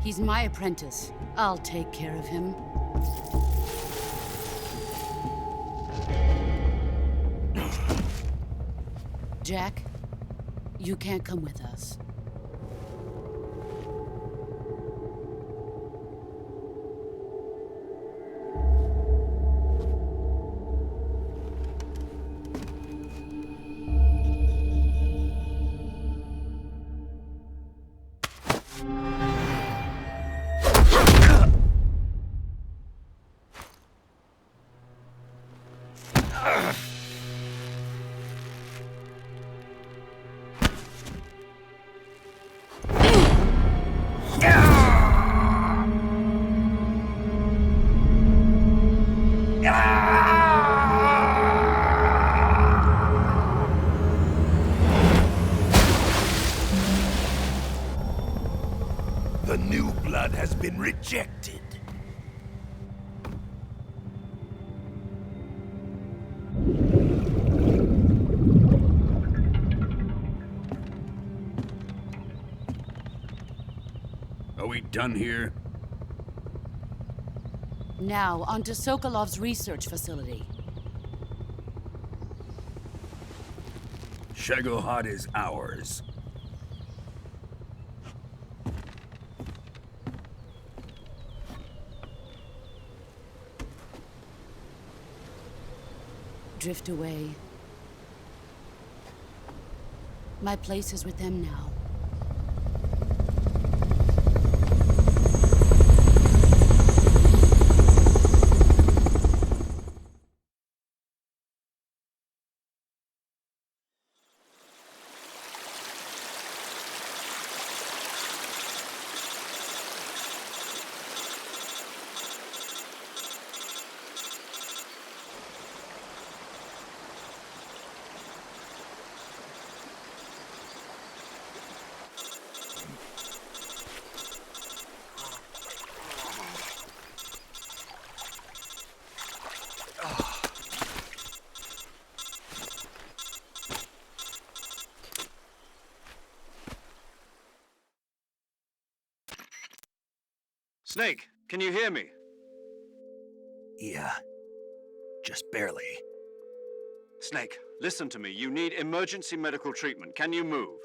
Speaker 7: He's my apprentice. I'll take care of him. Jack, you can't come with us.
Speaker 8: The new blood has been rejected.
Speaker 12: Are we done here?
Speaker 7: Now, onto Sokolov's research facility.
Speaker 12: Shagohod is ours.
Speaker 7: Drift away. My place is with them now.
Speaker 2: Snake, can you hear me?
Speaker 1: Yeah. Just barely.
Speaker 2: Snake, listen to me. You need emergency medical treatment. Can you move?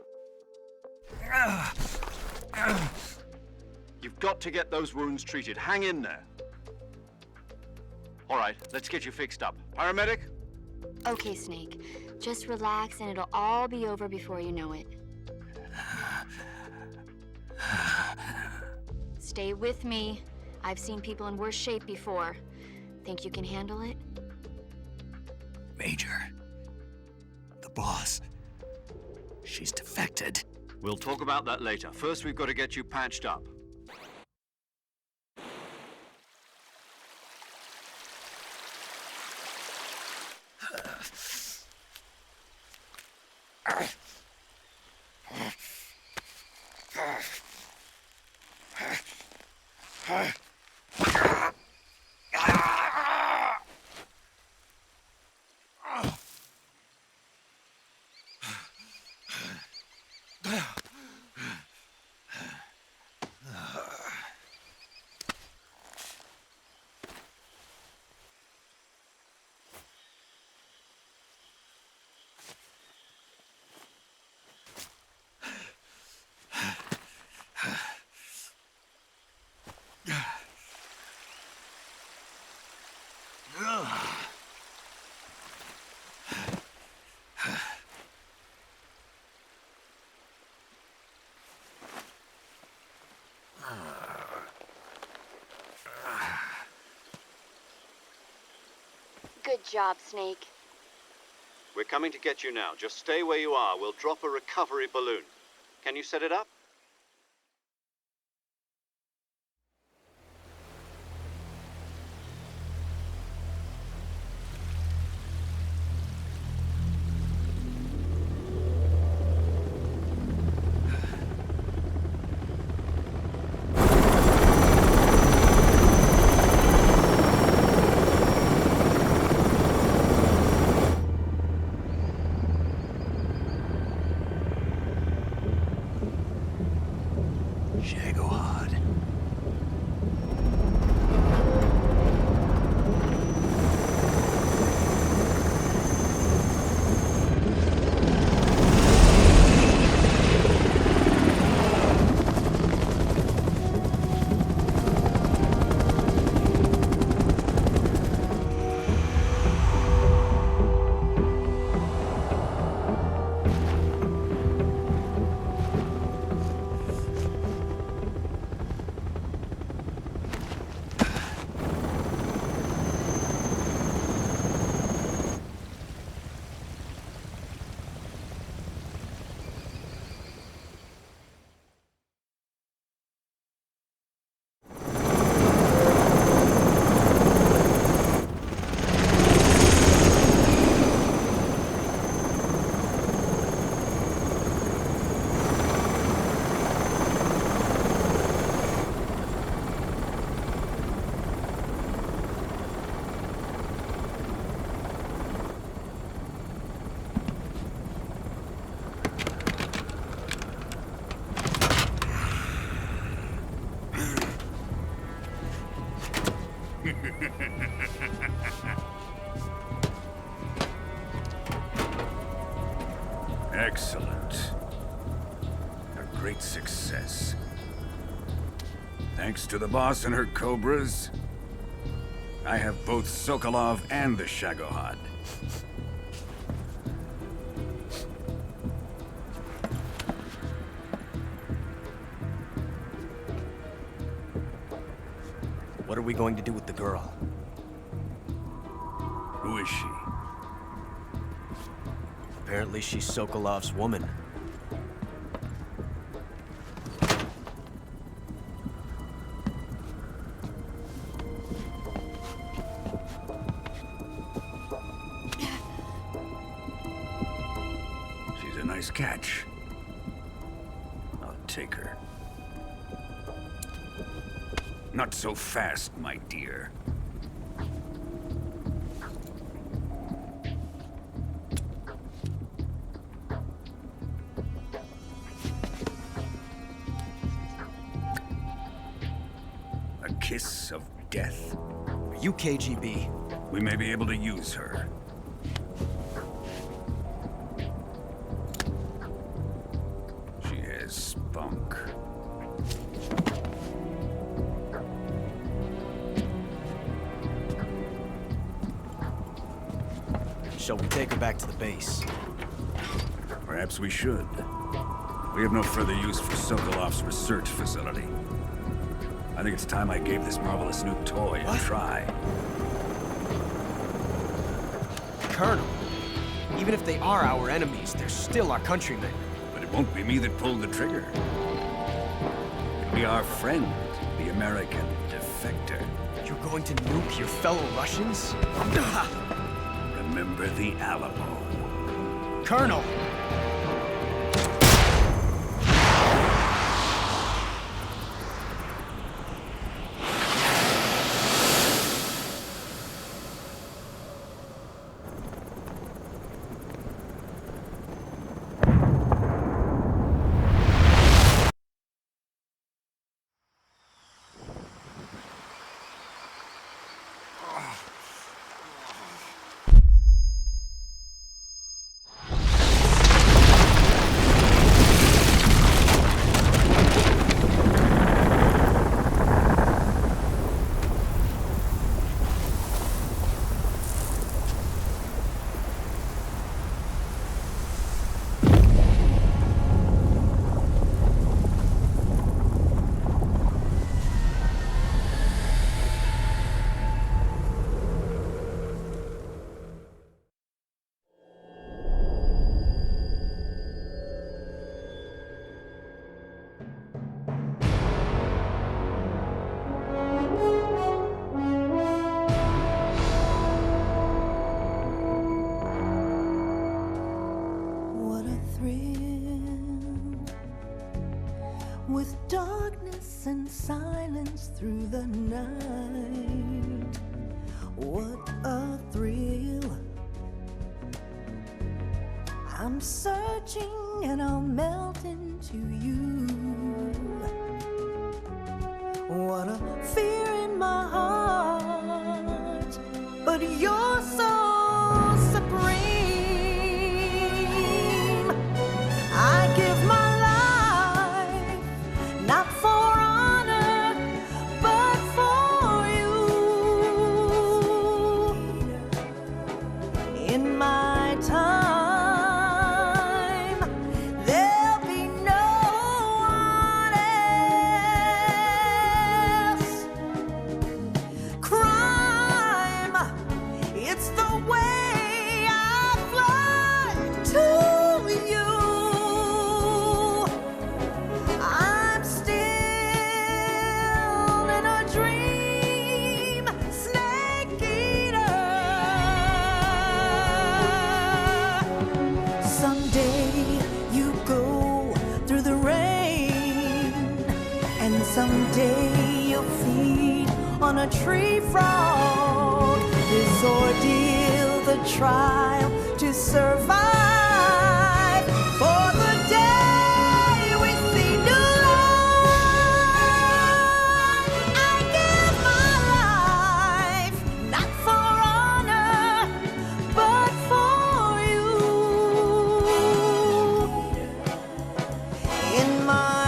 Speaker 2: You've got to get those wounds treated. Hang in there. All right, let's get you fixed up. Paramedic?
Speaker 6: Okay, Snake. Just relax and it'll all be over before you know it. Stay with me. I've seen people in worse shape before. Think you can handle it?
Speaker 1: Major. The boss. She's defected.
Speaker 2: We'll talk about that later. First, we've got to get you patched up.
Speaker 6: Good job, Snake.
Speaker 2: We're coming to get you now. Just stay where you are. We'll drop a recovery balloon. Can you set it up?
Speaker 12: great success. Thanks to the boss and her cobras, I have both Sokolov and the Shagohod.
Speaker 10: What are we going to do with the girl?
Speaker 12: Who is she?
Speaker 10: Apparently she's Sokolov's woman.
Speaker 12: She's a nice catch. I'll take her. Not so fast, my dear. A kiss of death?
Speaker 10: Are you KGB?
Speaker 12: We may be able to use her. She has spunk.
Speaker 10: Shall we take her back to the base?
Speaker 12: Perhaps we should. We have no further use for Sokolov's research facility. I think it's time I gave this marvelous new toy a try.
Speaker 10: Colonel, even if they are our enemies, they're still our countrymen.
Speaker 12: But it won't be me that pulled the trigger. It'll be our friend, the American defector.
Speaker 10: You're going to nuke your fellow Russians?
Speaker 12: Remember the Alamo.
Speaker 10: Colonel!
Speaker 13: With darkness and silence through the night, what a thrill. I'm searching and I'll melt into you. What a fear in my heart, but you're so supreme. I give my not for honor, but for you. In my time, there'll be no one else. Crime, it's the way I fly to you. Someday you'll feed on a tree frog. This ordeal, the trial to survive. For the day we see new life, I give my life, not for honor, but for you. In my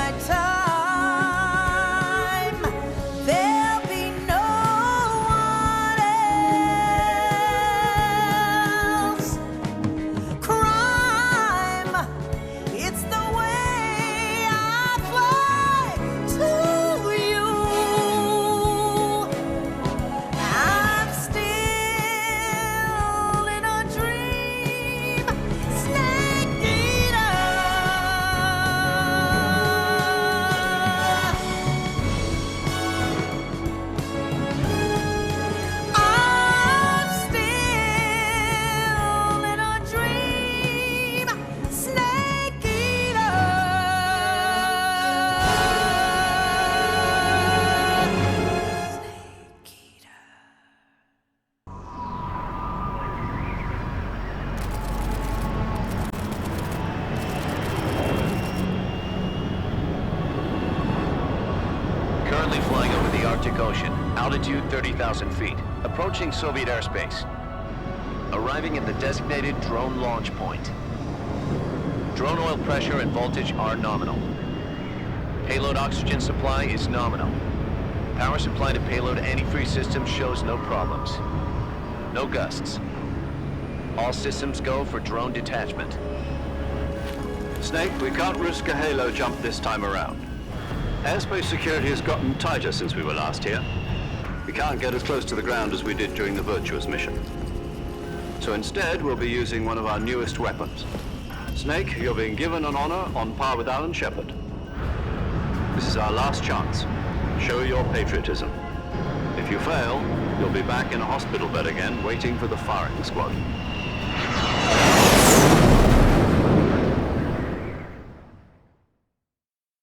Speaker 4: Currently flying over the Arctic Ocean. Altitude 30,000 feet. Approaching Soviet airspace. Arriving at the designated drone launch point. Drone oil pressure and voltage are nominal. Payload oxygen supply is nominal. Power supply to payload antifreeze system shows no problems. No gusts. All systems go for drone detachment.
Speaker 2: Snake, we can't risk a halo jump this time around. Airspace security has gotten tighter since we were last here. We can't get as close to the ground as we did during the Virtuous mission. So instead, we'll be using one of our newest weapons. Snake, you're being given an honor on par with Alan Shepard. This is our last chance. Show your patriotism. If you fail, you'll be back in a hospital bed again, waiting for the firing squad.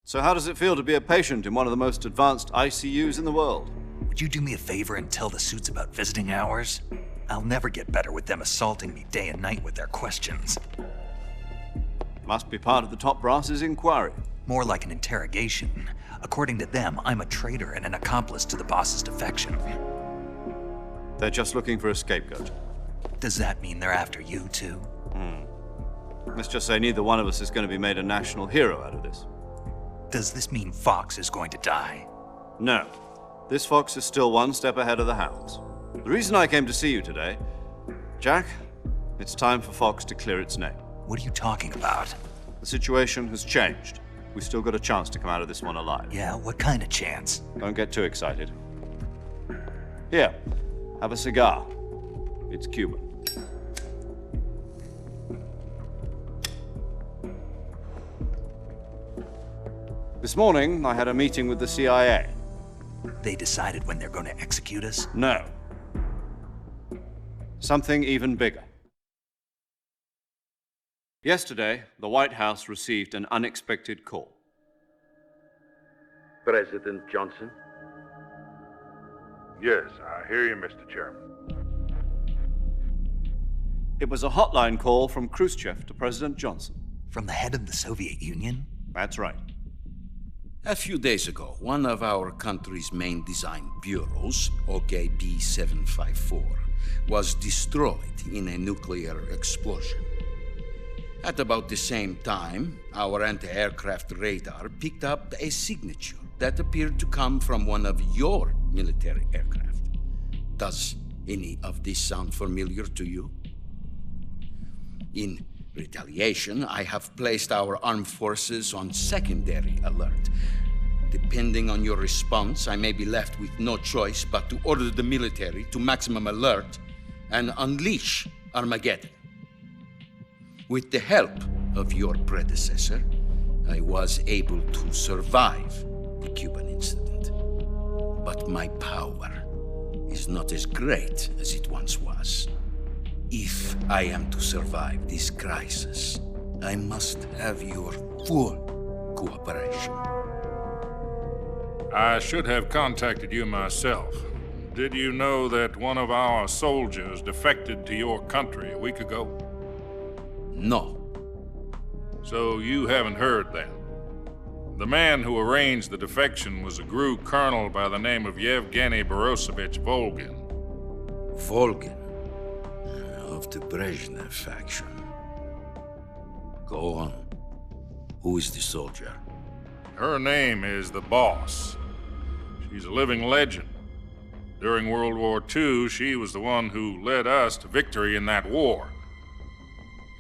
Speaker 2: So how does it feel to be a patient in one of the most advanced ICUs in the world?
Speaker 1: Would you do me a favor and tell the suits about visiting hours? I'll never get better with them assaulting me day and night with their questions.
Speaker 2: Must be part of the top brass's inquiry.
Speaker 1: More like an interrogation. According to them, I'm a traitor and an accomplice to the boss's defection.
Speaker 2: They're just looking for a scapegoat.
Speaker 1: Does that mean they're after you, too?
Speaker 2: Let's just say neither one of us is going to be made a national hero out of this.
Speaker 1: Does this mean Fox is going to die?
Speaker 2: No. This fox is still one step ahead of the hounds. The reason I came to see you today, Jack, it's time for Fox to clear its name.
Speaker 1: What are you talking about?
Speaker 2: The situation has changed. We've still got a chance to come out of this one alive.
Speaker 1: Yeah, what kind of chance?
Speaker 2: Don't get too excited. Here, have a cigar. It's Cuban. This morning, I had a meeting with the CIA.
Speaker 1: They decided when they're going to execute us?
Speaker 2: No. Something even bigger. Yesterday, the White House received an unexpected call.
Speaker 14: President Johnson?
Speaker 15: Yes, I hear you, Mr. Chairman.
Speaker 2: It was a hotline call from Khrushchev to President Johnson.
Speaker 1: From the head of the Soviet Union?
Speaker 2: That's right.
Speaker 8: A few days ago, one of our country's main design bureaus, OKB 754, was destroyed in a nuclear explosion. At about the same time, our anti-aircraft radar picked up a signature that appeared to come from one of your military aircraft. Does any of this sound familiar to you? In retaliation, I have placed our armed forces on secondary alert. Depending on your response, I may be left with no choice but to order the military to maximum alert and unleash Armageddon. With the help of your predecessor, I was able to survive the Cuban incident. But my power is not as great as it once was. If I am to survive this crisis, I must have your full cooperation.
Speaker 15: I should have contacted you myself. Did you know that one of our soldiers defected to your country a week ago?
Speaker 8: No.
Speaker 15: So you haven't heard then. The man who arranged the defection was a GRU colonel by the name of Yevgeny Borosovich Volgin.
Speaker 8: Volgin? Of the Brezhnev faction. Go on. Who is the soldier?
Speaker 15: Her name is the Boss. She's a living legend. During World War II, she was the one who led us to victory in that war.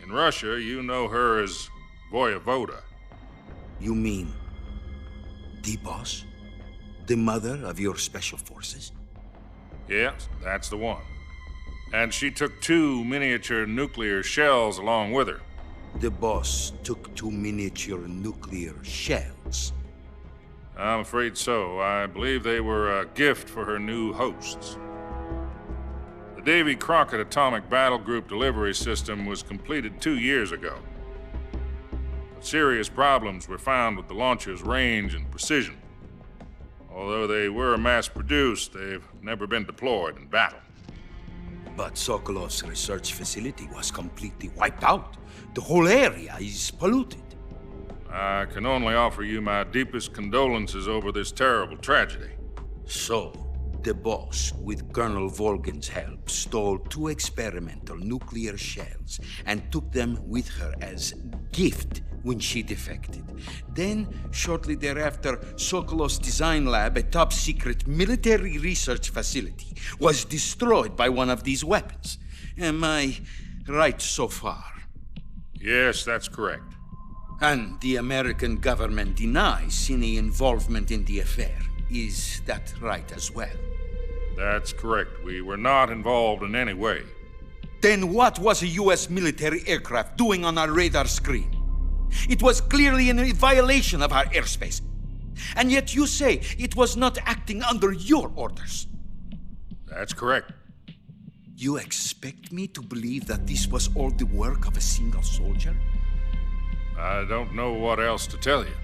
Speaker 15: In Russia, you know her as Voyevoda.
Speaker 8: You mean the Boss? The mother of your special forces?
Speaker 15: Yes, that's the one. And she took 2 miniature nuclear shells along with her.
Speaker 8: The Boss took 2 miniature nuclear shells?
Speaker 15: I'm afraid so. I believe they were a gift for her new hosts. The Davy Crockett Atomic Battle Group delivery system was completed 2 years ago. But serious problems were found with the launcher's range and precision. Although they were mass-produced, they've never been deployed in battle.
Speaker 8: But Sokolov's research facility was completely wiped out. The whole area is polluted.
Speaker 15: I can only offer you my deepest condolences over this terrible tragedy.
Speaker 8: So, the boss, with Colonel Volgin's help, stole 2 experimental nuclear shells and took them with her as gift when she defected. Then, shortly thereafter, Sokolov's design lab, a top-secret military research facility, was destroyed by one of these weapons. Am I right so far?
Speaker 15: Yes, that's correct.
Speaker 8: And the American government denies any involvement in the affair. Is that right as well?
Speaker 15: That's correct. We were not involved in any way.
Speaker 8: Then what was a U.S. military aircraft doing on our radar screen? It was clearly in violation of our airspace. And yet you say it was not acting under your orders.
Speaker 15: That's correct.
Speaker 8: You expect me to believe that this was all the work of a single soldier?
Speaker 15: I don't know what else to tell you.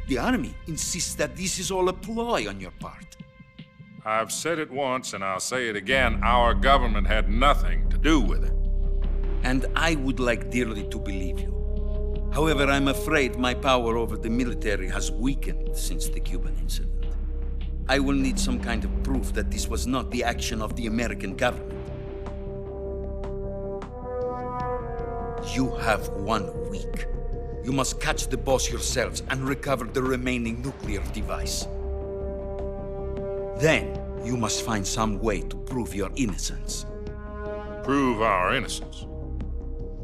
Speaker 8: The Army insists that this is all a ploy on your part.
Speaker 15: I've said it once and I'll say it again. Our government had nothing to do with it.
Speaker 8: And I would like dearly to believe you. However, I'm afraid my power over the military has weakened since the Cuban incident. I will need some kind of proof that this was not the action of the American government. You have 1 week. You must catch the boss yourselves and recover the remaining nuclear device. Then, you must find some way to prove your innocence.
Speaker 15: Prove our innocence?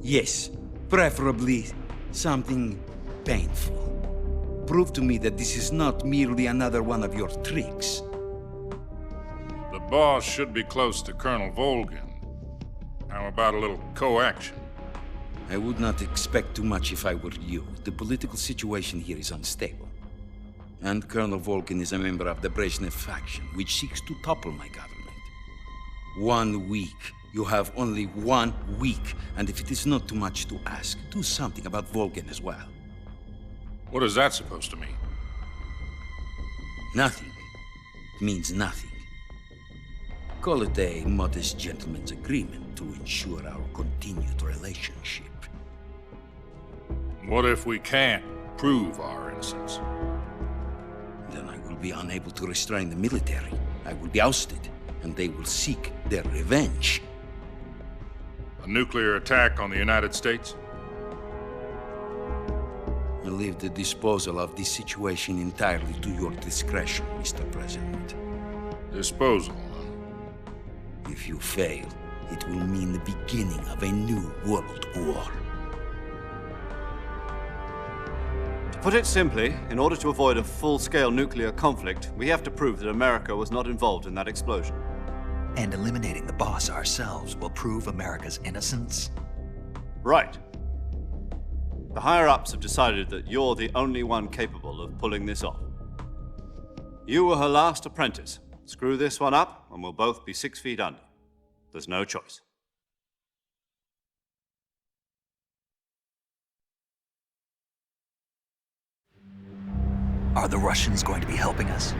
Speaker 8: Yes, preferably something painful. Prove to me that this is not merely another one of your tricks.
Speaker 15: The boss should be close to Colonel Volgin. How about a little co-action?
Speaker 8: I would not expect too much if I were you. The political situation here is unstable. And Colonel Volgin is a member of the Brezhnev faction, which seeks to topple my government. 1 week. You have only 1 week, and if it is not too much to ask, do something about Volgin as well.
Speaker 15: What is that supposed to mean?
Speaker 8: Nothing. It means nothing. Call it a modest gentleman's agreement to ensure our continued relationship.
Speaker 15: What if we can't prove our innocence?
Speaker 8: Then I will be unable to restrain the military. I will be ousted, and they will seek their revenge.
Speaker 15: A nuclear attack on the United States?
Speaker 8: I leave the disposal of this situation entirely to your discretion, Mr. President.
Speaker 15: Disposal?
Speaker 8: If you fail, it will mean the beginning of a new world war.
Speaker 2: To put it simply, in order to avoid a full-scale nuclear conflict, we have to prove that America was not involved in that explosion.
Speaker 1: And eliminating the boss ourselves will prove America's innocence?
Speaker 2: Right. The higher-ups have decided that you're the only one capable of pulling this off. You were her last apprentice. Screw this one up, and we'll both be 6 feet under. There's no choice.
Speaker 1: Are the Russians going to be helping us?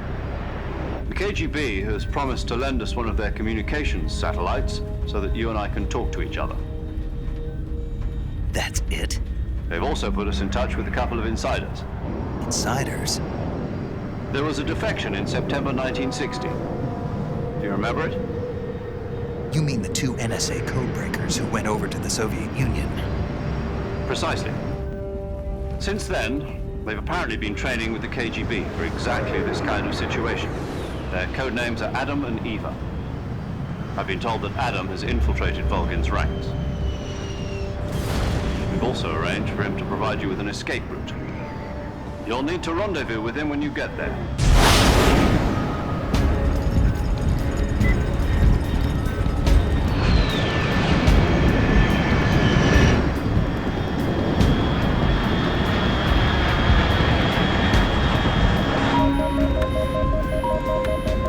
Speaker 2: The KGB has promised to lend us one of their communications satellites so that you and I can talk to each other.
Speaker 1: That's it?
Speaker 2: They've also put us in touch with a couple of insiders.
Speaker 1: Insiders?
Speaker 2: There was a defection in September 1960. Do you remember it?
Speaker 1: You mean the 2 NSA codebreakers who went over to the Soviet Union?
Speaker 2: Precisely. Since then, they've apparently been training with the KGB for exactly this kind of situation. Their code names are Adam and Eva. I've been told that Adam has infiltrated Volgin's ranks. We've also arranged for him to provide you with an escape route. You'll need to rendezvous with him when you get there.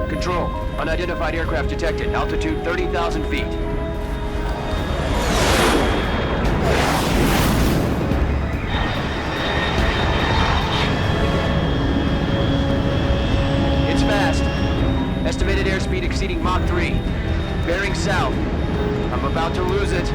Speaker 3: Control, unidentified aircraft detected. Altitude 30,000 feet. It's fast. Estimated airspeed exceeding Mach 3. Bearing south. I'm about to lose it.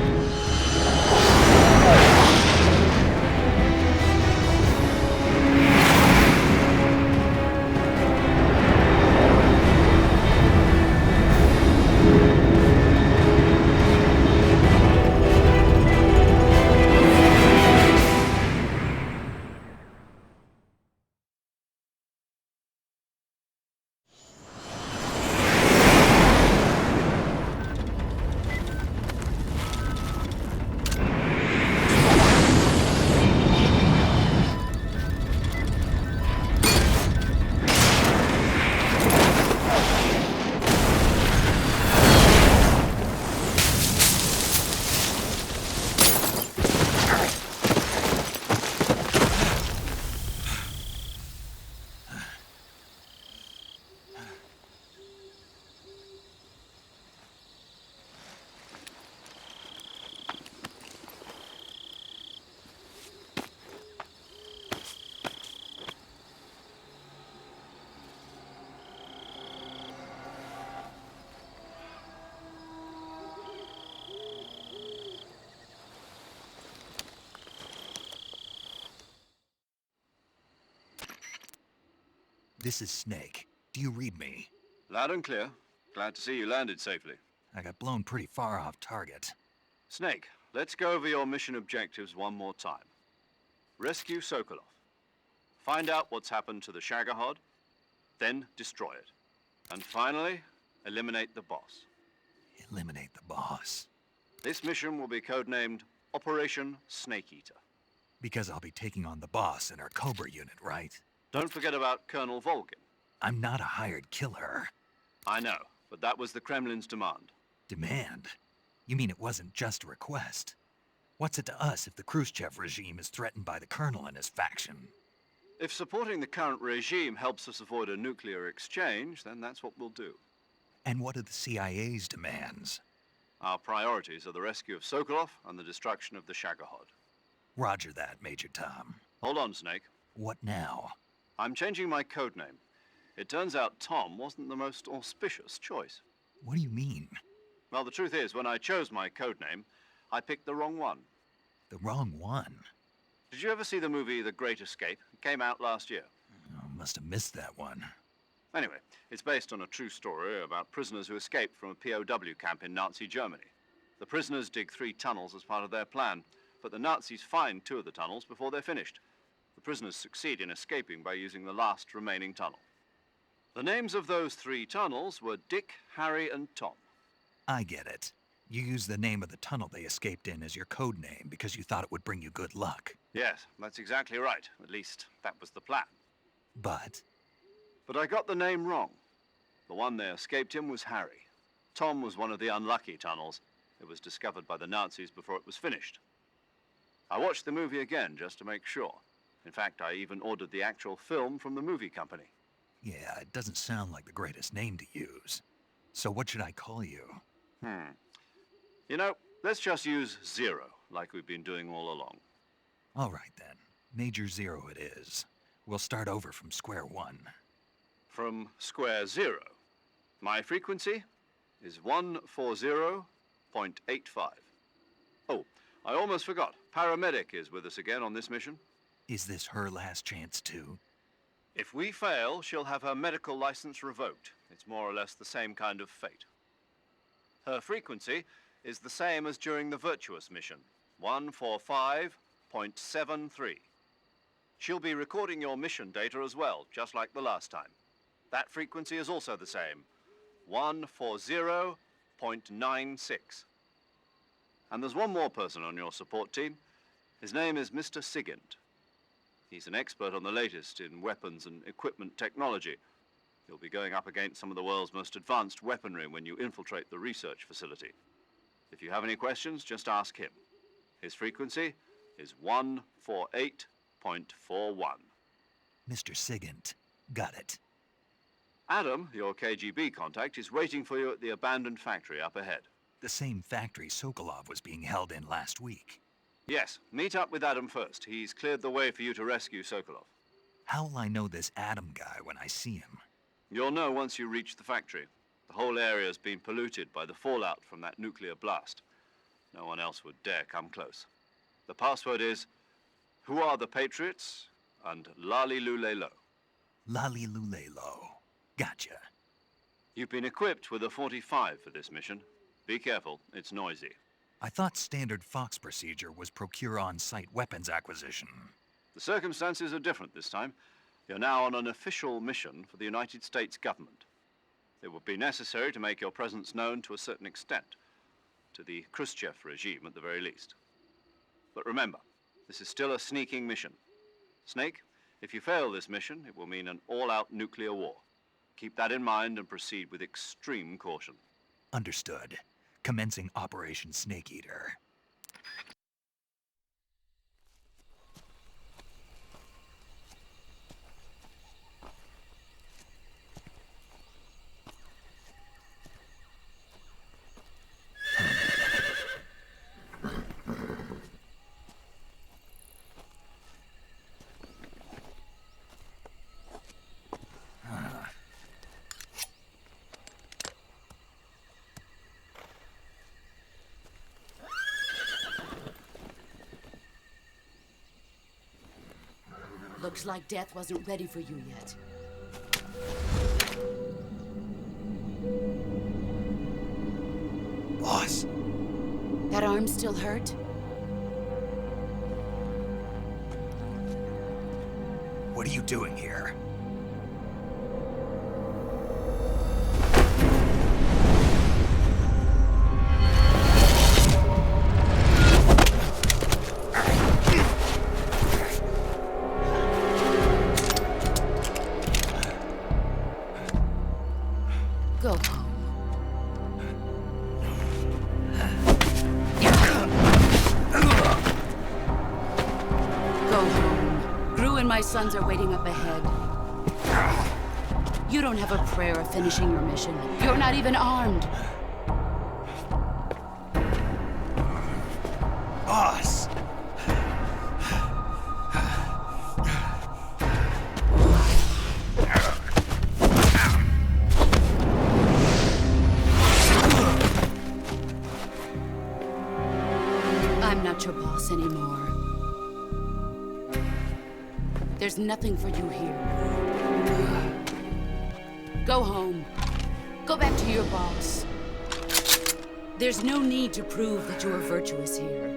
Speaker 1: This is Snake. Do you read me?
Speaker 2: Loud and clear. Glad to see you landed safely.
Speaker 1: I got blown pretty far off target.
Speaker 2: Snake, let's go over your mission objectives one more time. Rescue Sokolov. Find out what's happened to the Shagohod, then destroy it. And finally, eliminate the boss.
Speaker 1: Eliminate the boss.
Speaker 2: This mission will be codenamed Operation Snake Eater.
Speaker 1: Because I'll be taking on the boss in our Cobra unit, right?
Speaker 2: Don't forget about Colonel Volgin.
Speaker 1: I'm not a hired killer.
Speaker 2: I know, but that was the Kremlin's demand.
Speaker 1: Demand? You mean it wasn't just a request? What's it to us if the Khrushchev regime is threatened by the Colonel and his faction?
Speaker 2: If supporting the current regime helps us avoid a nuclear exchange, then that's what we'll do.
Speaker 1: And what are the CIA's demands?
Speaker 2: Our priorities are the rescue of Sokolov and the destruction of the Shagohod.
Speaker 1: Roger that, Major Tom.
Speaker 2: Hold on, Snake.
Speaker 1: What now?
Speaker 2: I'm changing my codename. It turns out Tom wasn't the most auspicious choice.
Speaker 1: What do you mean?
Speaker 2: Well, the truth is, when I chose my codename, I picked the wrong one.
Speaker 1: The wrong one?
Speaker 2: Did you ever see the movie The Great Escape? It came out last year.
Speaker 1: Oh, must have missed that one.
Speaker 2: Anyway, it's based on a true story about prisoners who escaped from a POW camp in Nazi Germany. The prisoners dig 3 tunnels as part of their plan, but the Nazis find 2 of the tunnels before they're finished. The prisoners succeed in escaping by using the last remaining tunnel. The names of those 3 tunnels were Dick, Harry, and Tom.
Speaker 1: I get it. You used the name of the tunnel they escaped in as your code name because you thought it would bring you good luck.
Speaker 2: Yes, that's exactly right. At least, that was the plan.
Speaker 1: But
Speaker 2: I got the name wrong. The one they escaped in was Harry. Tom was one of the unlucky tunnels. It was discovered by the Nazis before it was finished. I watched the movie again just to make sure. In fact, I even ordered the actual film from the movie company.
Speaker 1: yeah, it doesn't sound like the greatest name to use. So what should I call you?
Speaker 2: You know, let's just use Zero, like we've been doing all along.
Speaker 1: All right then. Major Zero it is. We'll start over from square one.
Speaker 2: From square 0. My frequency is 140.85. Oh, I almost forgot. Paramedic is with us again on this mission.
Speaker 1: Is this her last chance too?
Speaker 2: If we fail, she'll have her medical license revoked. It's more or less the same kind of fate. Her frequency is the same as during the Virtuous mission, 145.73. She'll be recording your mission data as well, just like the last time. That frequency is also the same, 140.96. And there's one more person on your support team. His name is Mr. Sigint. He's an expert on the latest in weapons and equipment technology. You'll be going up against some of the world's most advanced weaponry when you infiltrate the research facility. If you have any questions, just ask him. His frequency is 148.41.
Speaker 1: Mr. Sigint. Got it.
Speaker 2: Adam, your KGB contact, is waiting for you at the abandoned factory up ahead.
Speaker 1: The same factory Sokolov was being held in last week.
Speaker 2: Yes, meet up with Adam first. He's cleared the way for you to rescue Sokolov.
Speaker 1: How will I know this Adam guy when I see him?
Speaker 2: You'll know once you reach the factory. The whole area's been polluted by the fallout from that nuclear blast. No one else would dare come close. The password is, "Who are the Patriots?" and Lali Lule Lo.
Speaker 1: Lali Lule Lo. Gotcha.
Speaker 2: You've been equipped with a 45 for this mission. Be careful, it's noisy.
Speaker 1: I thought standard Fox procedure was procure on-site weapons acquisition.
Speaker 2: The circumstances are different this time. You're now on an official mission for the United States government. It would be necessary to make your presence known to a certain extent, to the Khrushchev regime at the very least. But remember, this is still a sneaking mission. Snake, if you fail this mission, it will mean an all-out nuclear war. Keep that in mind and proceed with extreme caution.
Speaker 1: Understood. Commencing Operation Snake Eater.
Speaker 7: Looks like death wasn't ready for you yet. That arm still hurt?
Speaker 1: What are you doing here?
Speaker 7: Go home. Go home. Gru and my sons are waiting up ahead. You don't have a prayer of finishing your mission. You're not even armed.
Speaker 1: Boss!
Speaker 7: I'm not your boss anymore. There's nothing for you here. Go home. Go back to your boss. There's no need to prove that you are virtuous here.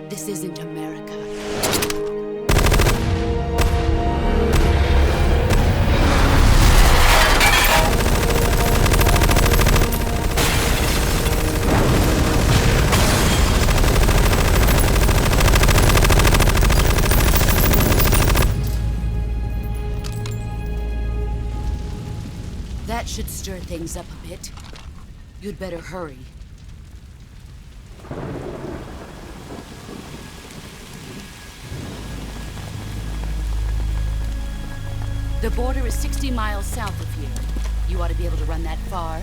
Speaker 7: This isn't America. That should stir things up a bit. You'd better hurry. The border is 60 miles south of here. You ought to be able to run that far.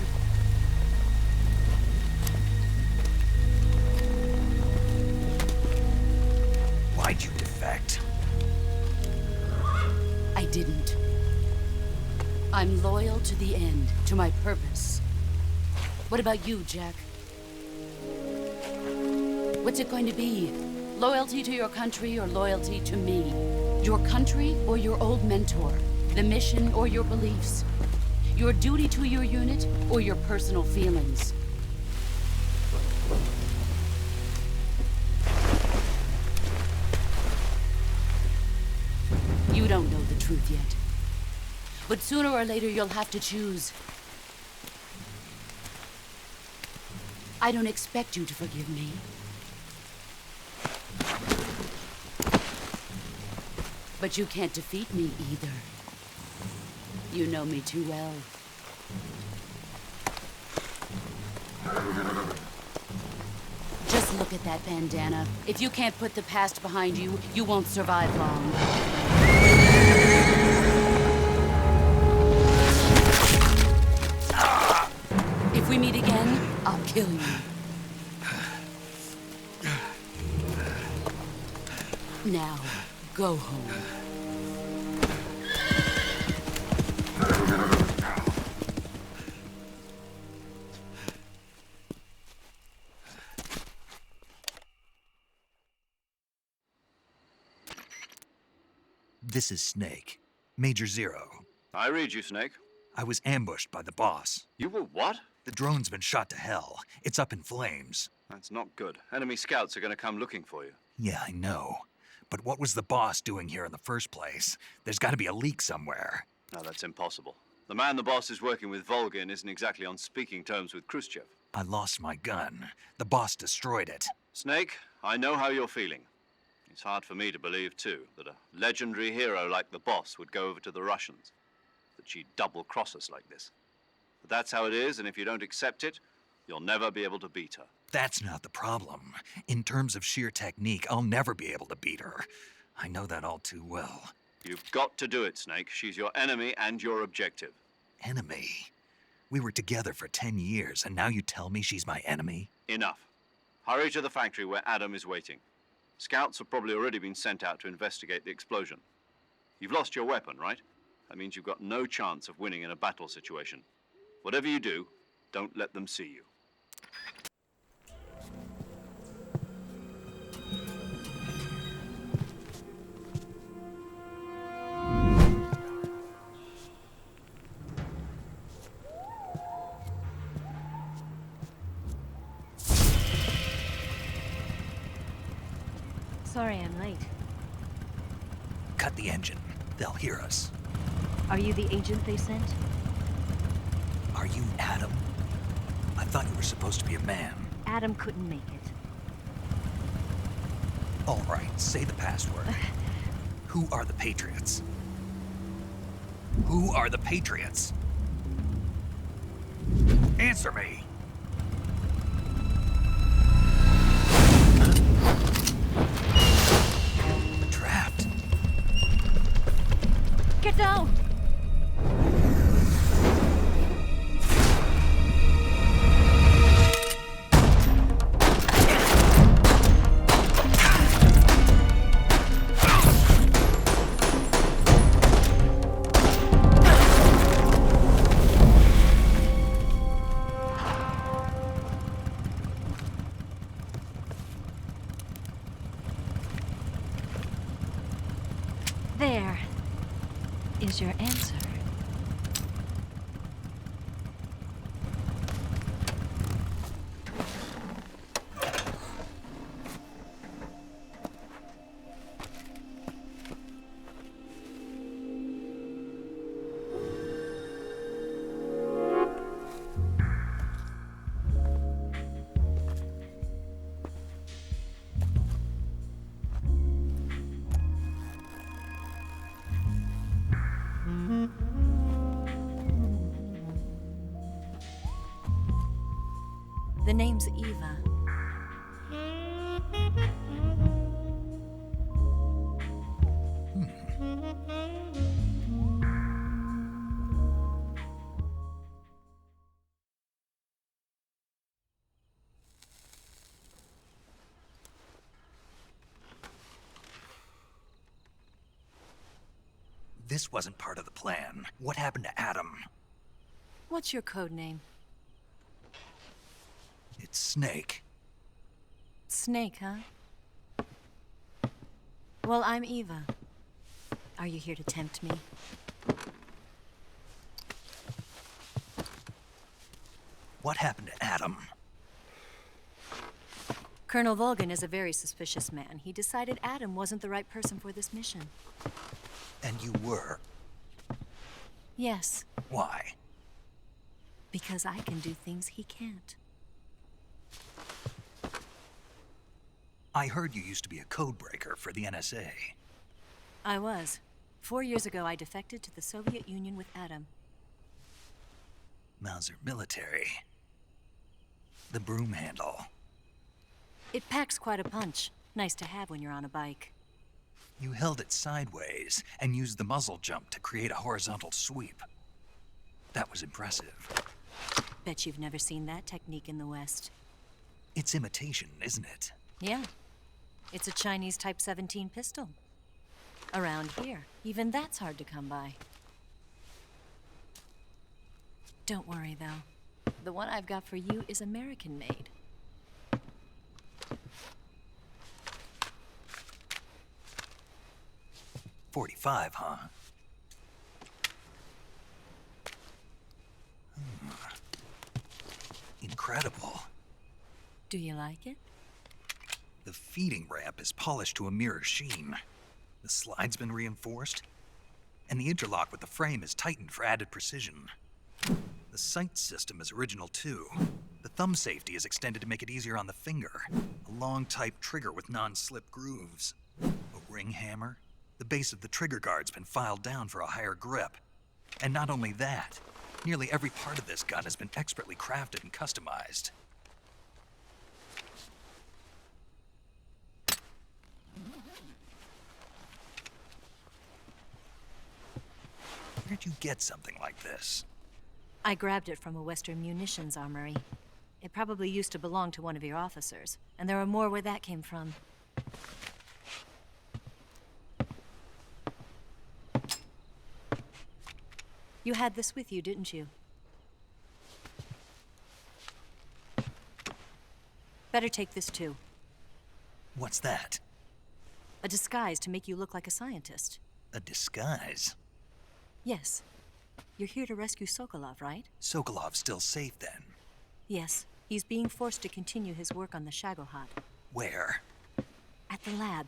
Speaker 1: Why'd you defect?
Speaker 7: I didn't. I'm loyal to the end, to my purpose. What about you, Jack? What's it going to be? Loyalty to your country or loyalty to me? Your country or your old mentor? The mission or your beliefs? Your duty to your unit or your personal feelings? You don't know the truth yet. But sooner or later, you'll have to choose. I don't expect you to forgive me. But you can't defeat me either. You know me too well. Just look at that bandana. If you can't put the past behind you, you won't survive long. If we meet again, I'll kill you. Now, go home.
Speaker 1: This is Snake. Major Zero.
Speaker 2: I read you, Snake.
Speaker 1: I was ambushed by the boss.
Speaker 2: You were what?
Speaker 1: The drone's been shot to hell. It's up in flames.
Speaker 2: That's not good. Enemy scouts are going to come looking for you.
Speaker 1: Yeah, I know. But what was the boss doing here in the first place? There's got to be a leak somewhere.
Speaker 2: No, that's impossible. The man the boss is working with, Volgin, isn't exactly on speaking terms with Khrushchev.
Speaker 1: I lost my gun. The boss destroyed it.
Speaker 2: Snake, I know how you're feeling. It's hard for me to believe, too, that a legendary hero like the boss would go over to the Russians. That she'd double-cross us like this. But that's how it is, and if you don't accept it, you'll never be able to beat her.
Speaker 1: That's not the problem. In terms of sheer technique, I'll never be able to beat her. I know that all too well.
Speaker 2: You've got to do it, Snake. She's your enemy and your objective.
Speaker 1: Enemy? We were together for 10 years, and now you tell me she's my enemy?
Speaker 2: Enough. Hurry to the factory where Adam is waiting. Scouts have probably already been sent out to investigate the explosion. You've lost your weapon, right? That means you've got no chance of winning in a battle situation. Whatever you do, don't let them see you.
Speaker 1: cut the engine. They'll hear us.
Speaker 14: Are you the agent they sent?
Speaker 1: Are you Adam? I thought you were supposed to be a man.
Speaker 14: Adam couldn't make it.
Speaker 1: All right, say the password. Who are the Patriots? Who are the Patriots? Answer me! Trapped.
Speaker 14: Get down! There is your answer. The name's Eva.
Speaker 1: This wasn't part of the plan. What happened to Adam?
Speaker 14: What's your code name?
Speaker 1: It's Snake.
Speaker 14: Snake, huh? Well, I'm Eva. Are you here to tempt me?
Speaker 1: What happened to Adam?
Speaker 14: Colonel Volgan is a very suspicious man. He decided Adam wasn't the right person for this mission.
Speaker 1: And you were?
Speaker 14: Yes.
Speaker 1: Why?
Speaker 14: Because I can do things he can't.
Speaker 1: I heard you used to be a codebreaker for the NSA.
Speaker 14: I was. 4 years ago, I defected to the Soviet Union with Adam.
Speaker 1: Mauser military. The broom handle.
Speaker 14: It packs quite a punch. Nice to have when you're on a bike.
Speaker 1: You held it sideways and used the muzzle jump to create a horizontal sweep. That was impressive.
Speaker 14: Bet you've never seen that technique in the West.
Speaker 1: It's imitation, isn't it?
Speaker 14: Yeah. It's a Chinese Type 17 pistol. Around here, even that's hard to come by. Don't worry, though. The one I've got for you is American-made.
Speaker 1: .45, huh? Incredible.
Speaker 14: Do you like it?
Speaker 1: The feeding ramp is polished to a mirror sheen. The slide's been reinforced, and the interlock with the frame is tightened for added precision. The sight system is original too. The thumb safety is extended to make it easier on the finger. A long type trigger with non-slip grooves. A ring hammer. The base of the trigger guard's been filed down for a higher grip. And not only that, nearly every part of this gun has been expertly crafted and customized. Where'd you get something like this?
Speaker 14: I grabbed it from a Western munitions armory. It probably used to belong to one of your officers, and there are more where that came from. You had this with you, didn't you? Better take this too.
Speaker 1: What's that?
Speaker 14: A disguise to make you look like a scientist.
Speaker 1: A disguise?
Speaker 14: Yes. You're here to rescue Sokolov, right?
Speaker 1: Sokolov's still safe then?
Speaker 14: Yes. He's being forced to continue his work on the Shagohod.
Speaker 1: Where?
Speaker 14: At the lab.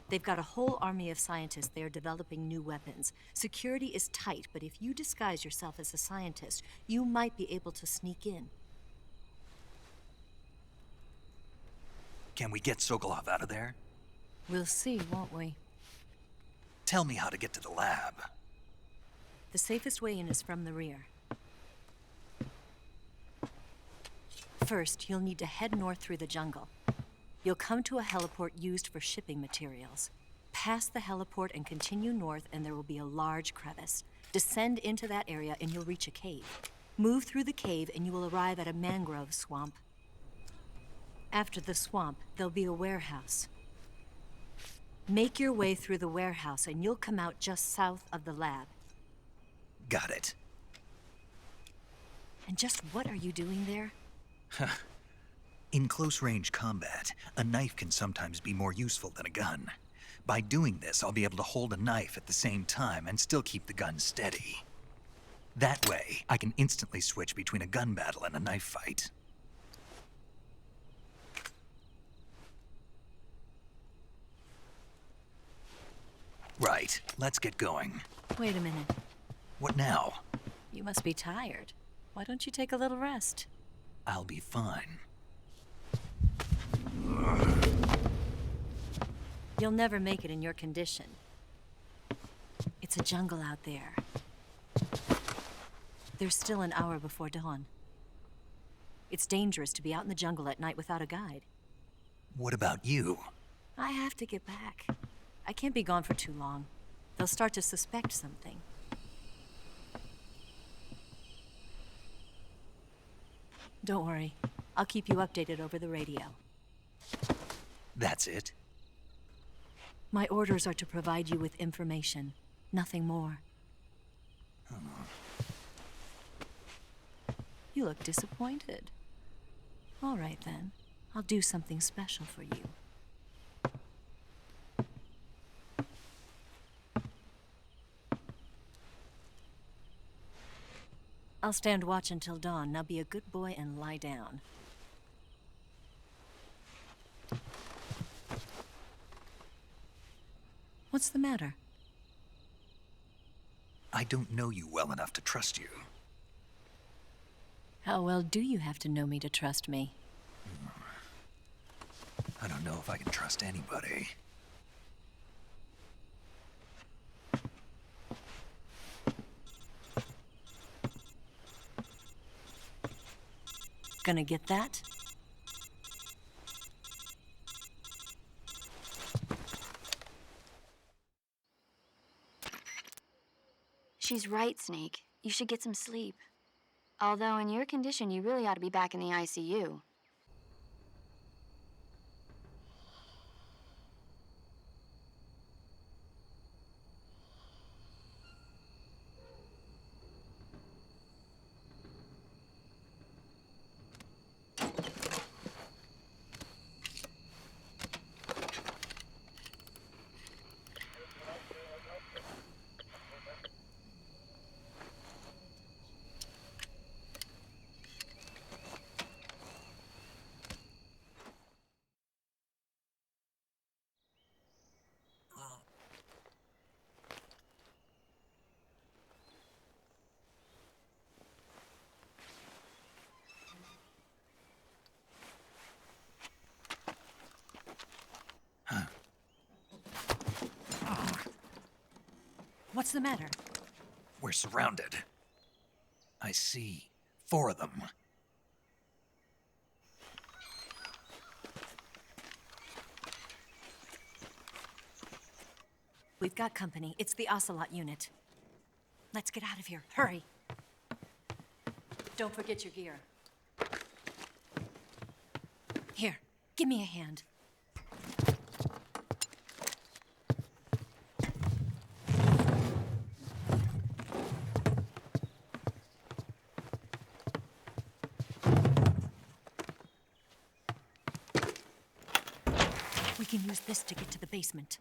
Speaker 14: They've got a whole army of scientists there developing new weapons. Security is tight, but if you disguise yourself as a scientist, you might be able to sneak in.
Speaker 1: Can we get Sokolov out of there?
Speaker 14: We'll see, won't we?
Speaker 1: Tell me how to get to the lab.
Speaker 14: The safest way in is from the rear. First, you'll need to head north through the jungle. You'll come to a heliport used for shipping materials. Pass the heliport and continue north, and there will be a large crevice. Descend into that area and you'll reach a cave. Move through the cave and you will arrive at a mangrove swamp. After the swamp, there'll be a warehouse. Make your way through the warehouse and you'll come out just south of the lab.
Speaker 1: Got it.
Speaker 14: And just what are you doing there?
Speaker 1: In close-range combat, a knife can sometimes be more useful than a gun. By doing this, I'll be able to hold a knife at the same time and still keep the gun steady. That way, I can instantly switch between a gun battle and a knife fight. Right, let's get going.
Speaker 14: Wait a minute.
Speaker 1: What now?
Speaker 14: You must be tired. Why don't you take a little rest?
Speaker 1: I'll be fine.
Speaker 14: You'll never make it in your condition. It's a jungle out there. There's still an hour before dawn. It's dangerous to be out in the jungle at night without a guide.
Speaker 1: What about you?
Speaker 14: I have to get back. I can't be gone for too long. They'll start to suspect something. Don't worry. I'll keep you updated over the radio.
Speaker 1: That's it?
Speaker 14: My orders are to provide you with information. Nothing more. You look disappointed. All right, then. I'll do something special for you. I'll stand watch until dawn. Now be a good boy and lie down. What's the matter?
Speaker 1: I don't know you well enough to trust you.
Speaker 14: How well do you have to know me to trust me?
Speaker 1: I don't know if I can trust anybody.
Speaker 14: Gonna get that?
Speaker 6: She's right, Snake. You should get some sleep. Although in your condition, you really ought to be back in the ICU.
Speaker 14: What's the matter?
Speaker 1: We're surrounded. I see 4 of them.
Speaker 14: We've got company. It's the Ocelot unit. Let's get out of here. Hurry. Don't forget your gear. Here, give me a hand. We can use this to get to the basement.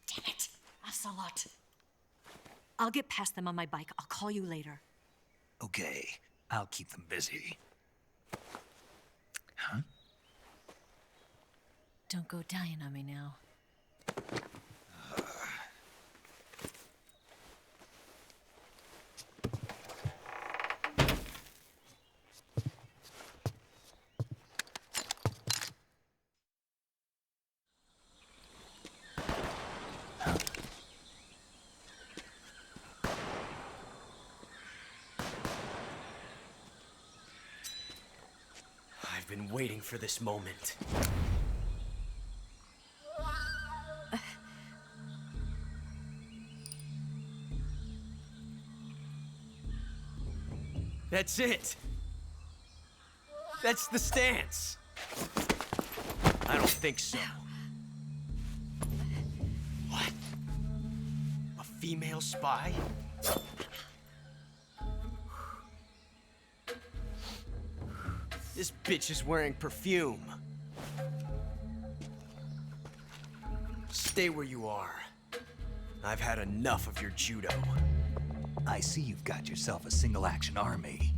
Speaker 14: Damn it! Ocelot. I'll get past them on my bike. I'll call you later.
Speaker 1: Okay. I'll keep them busy. Huh?
Speaker 14: Don't go dying on me now.
Speaker 10: I've been waiting for this moment. That's it. That's the stance. I don't think so. What? A female spy? This bitch is wearing perfume. Stay where you are. I've had enough of your judo.
Speaker 1: I see you've got yourself a single-action army.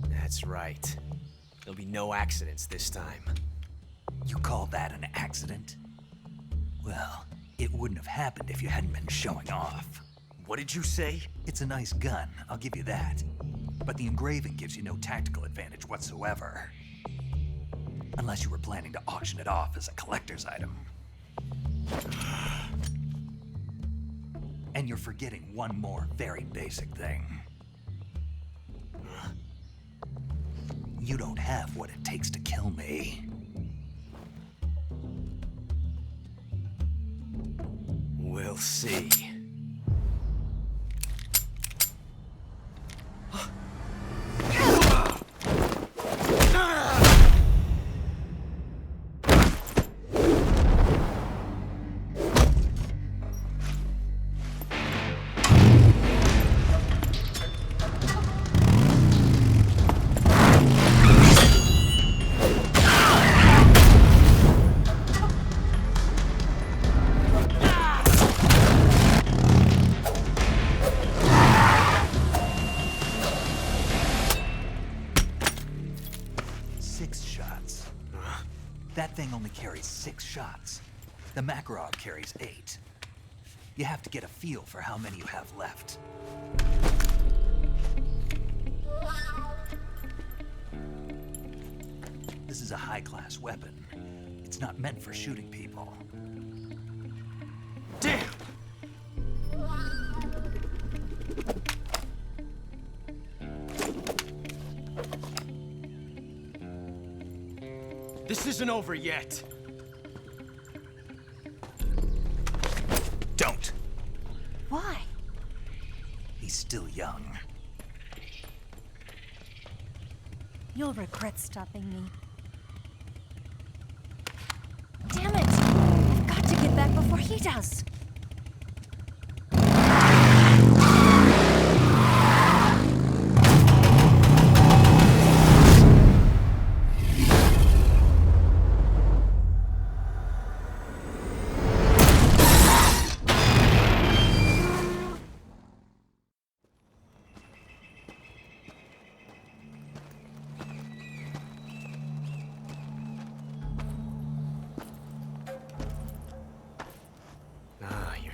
Speaker 10: That's right. There'll be no accidents this time.
Speaker 1: You call that an accident? Well, it wouldn't have happened if you hadn't been showing off.
Speaker 10: What did you say?
Speaker 1: It's a nice gun, I'll give you that. But the engraving gives you no tactical advantage whatsoever. Unless you were planning to auction it off as a collector's item. And you're forgetting one more very basic thing. You don't have what it takes to kill me.
Speaker 10: We'll see.
Speaker 1: That thing only carries 6 shots. The Makarov carries 8. You have to get a feel for how many you have left. This is a high-class weapon. It's not meant for shooting people.
Speaker 10: Damn! This isn't over yet.
Speaker 1: Don't.
Speaker 14: Why?
Speaker 1: He's still young.
Speaker 14: You'll regret stopping me. Damn it! I've got to get back before he does.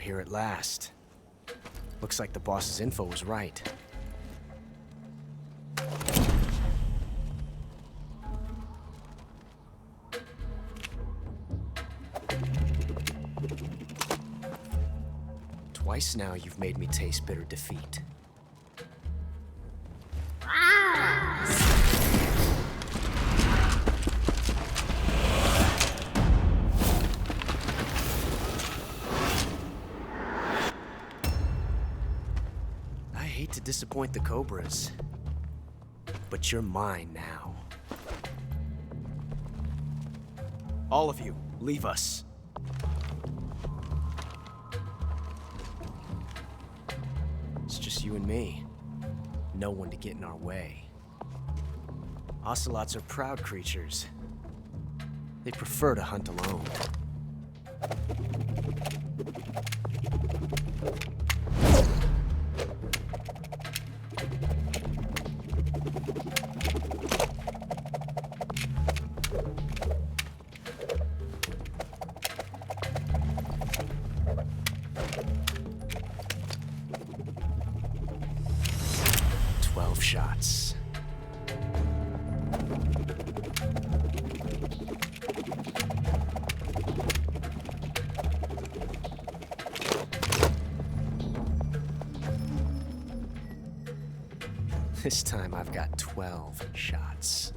Speaker 10: Here at last. Looks like the boss's info was right. Twice now you've made me taste bitter defeat. To disappoint the Cobras, but you're mine now. All of you, leave us. It's just you and me. No one to get in our way. Ocelots are proud creatures. They prefer to hunt alone. Shots. This time I've got 12 shots.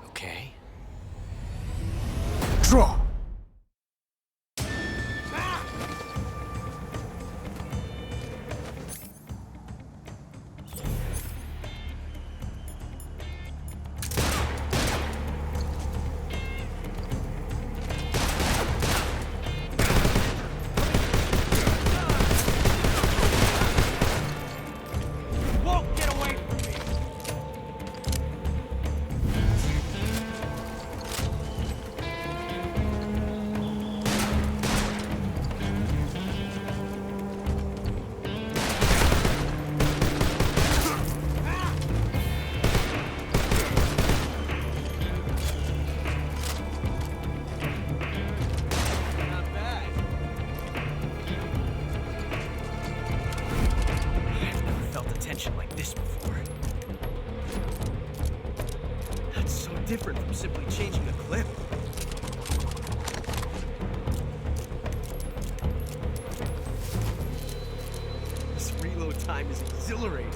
Speaker 10: Okay. Draw! Like this before. That's so different from simply changing a clip. This reload time is exhilarating.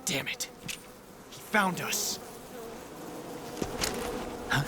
Speaker 10: Damn it. He found us. Huh?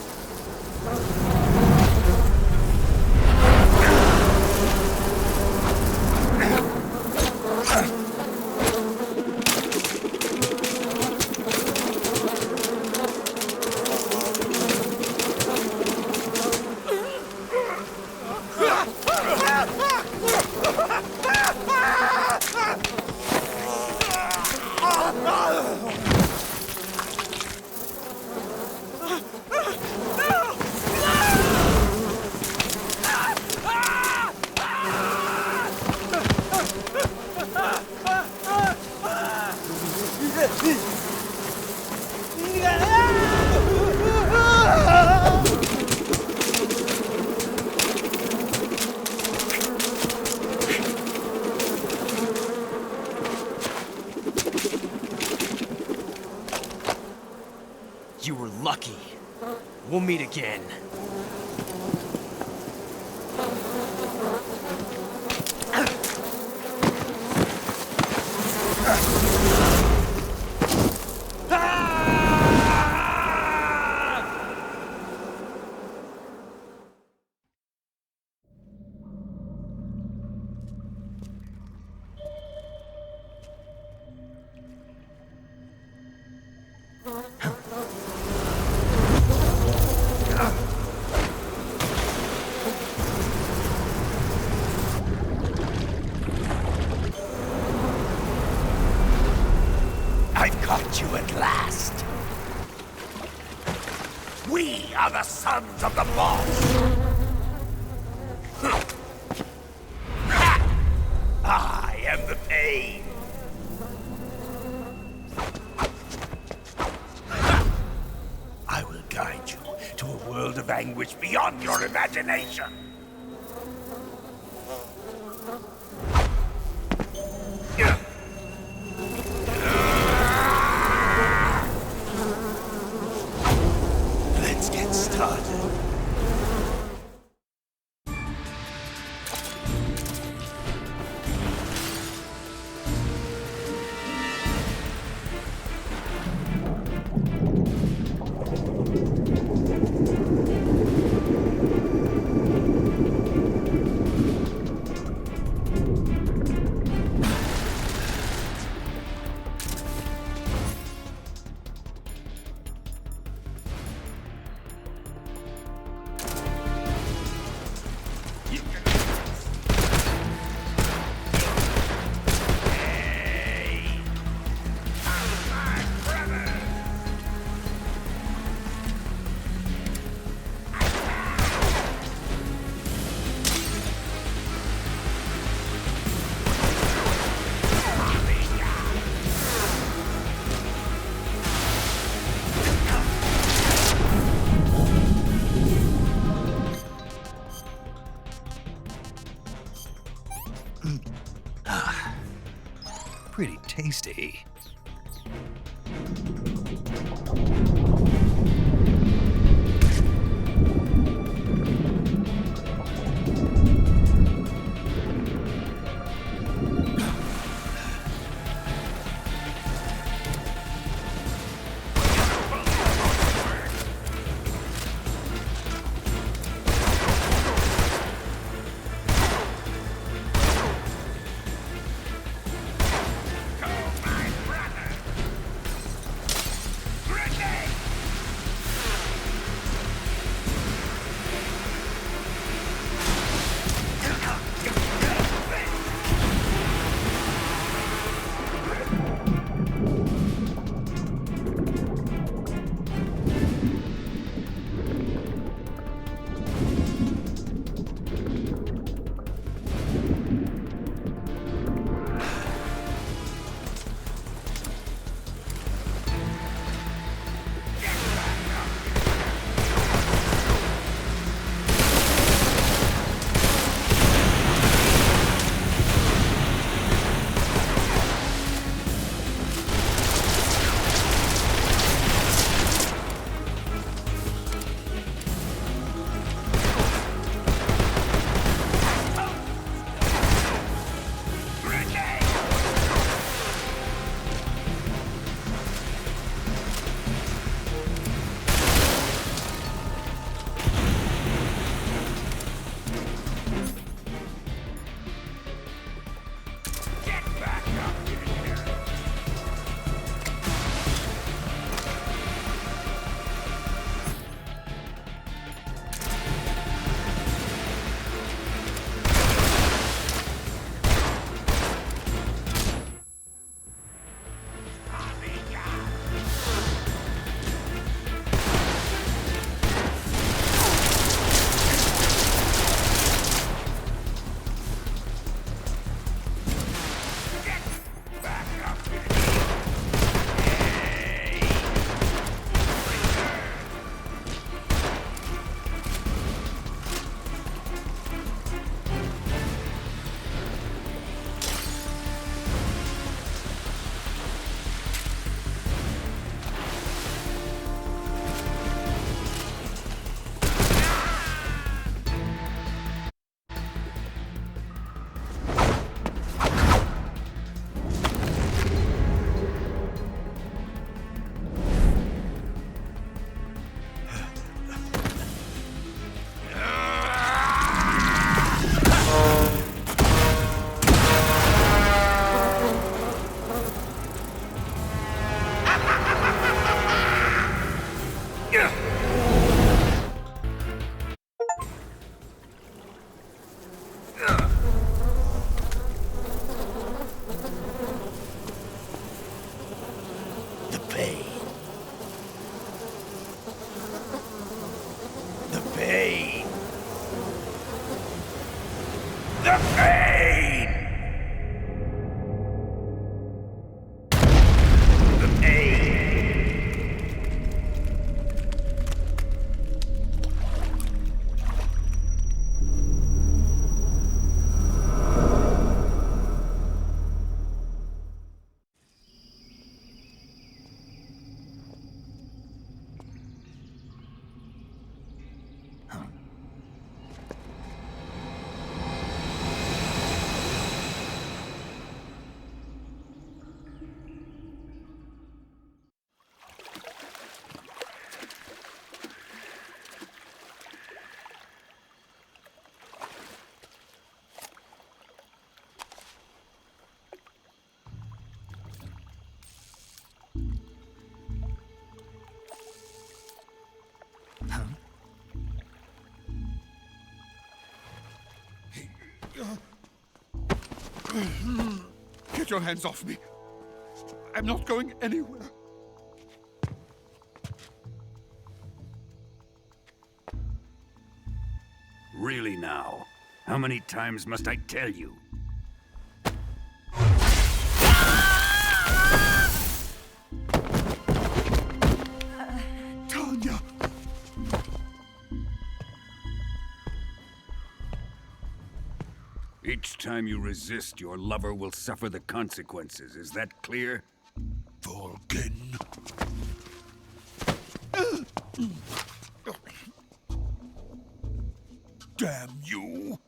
Speaker 10: We'll meet again.
Speaker 16: I've caught you at last. We are the sons of the boss. I am the pain. I will guide you to a world of anguish beyond your imagination. Let's get started.
Speaker 1: Pretty tasty.
Speaker 16: Grenade!
Speaker 8: Get your hands off me. I'm not going anywhere.
Speaker 12: Really now? How many times must I tell you?
Speaker 8: Tanya!
Speaker 12: Each time you resist, your lover will suffer the consequences. Is that clear?
Speaker 8: Volgin. Damn you!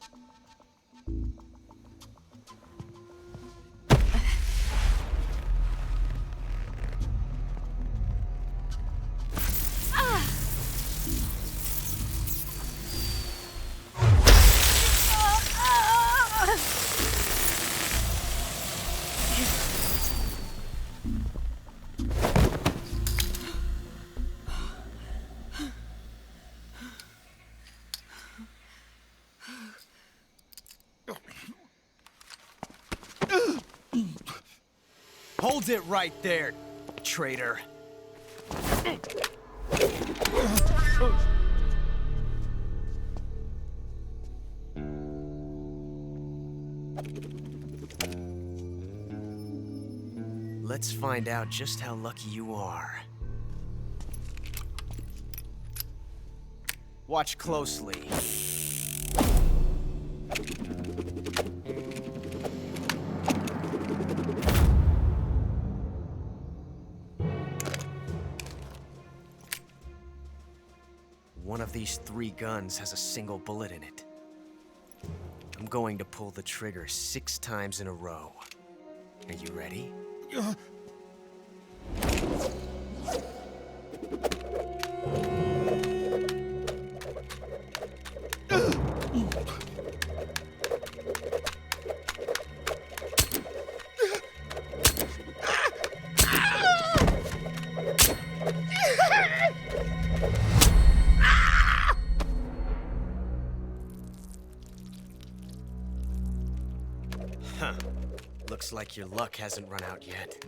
Speaker 10: Hold it right there, traitor. Let's find out just how lucky you are. Watch closely. One of these 3 guns has a single bullet in it. I'm going to pull the trigger 6 times in a row. Are you ready? Huh. Looks like your luck hasn't run out yet.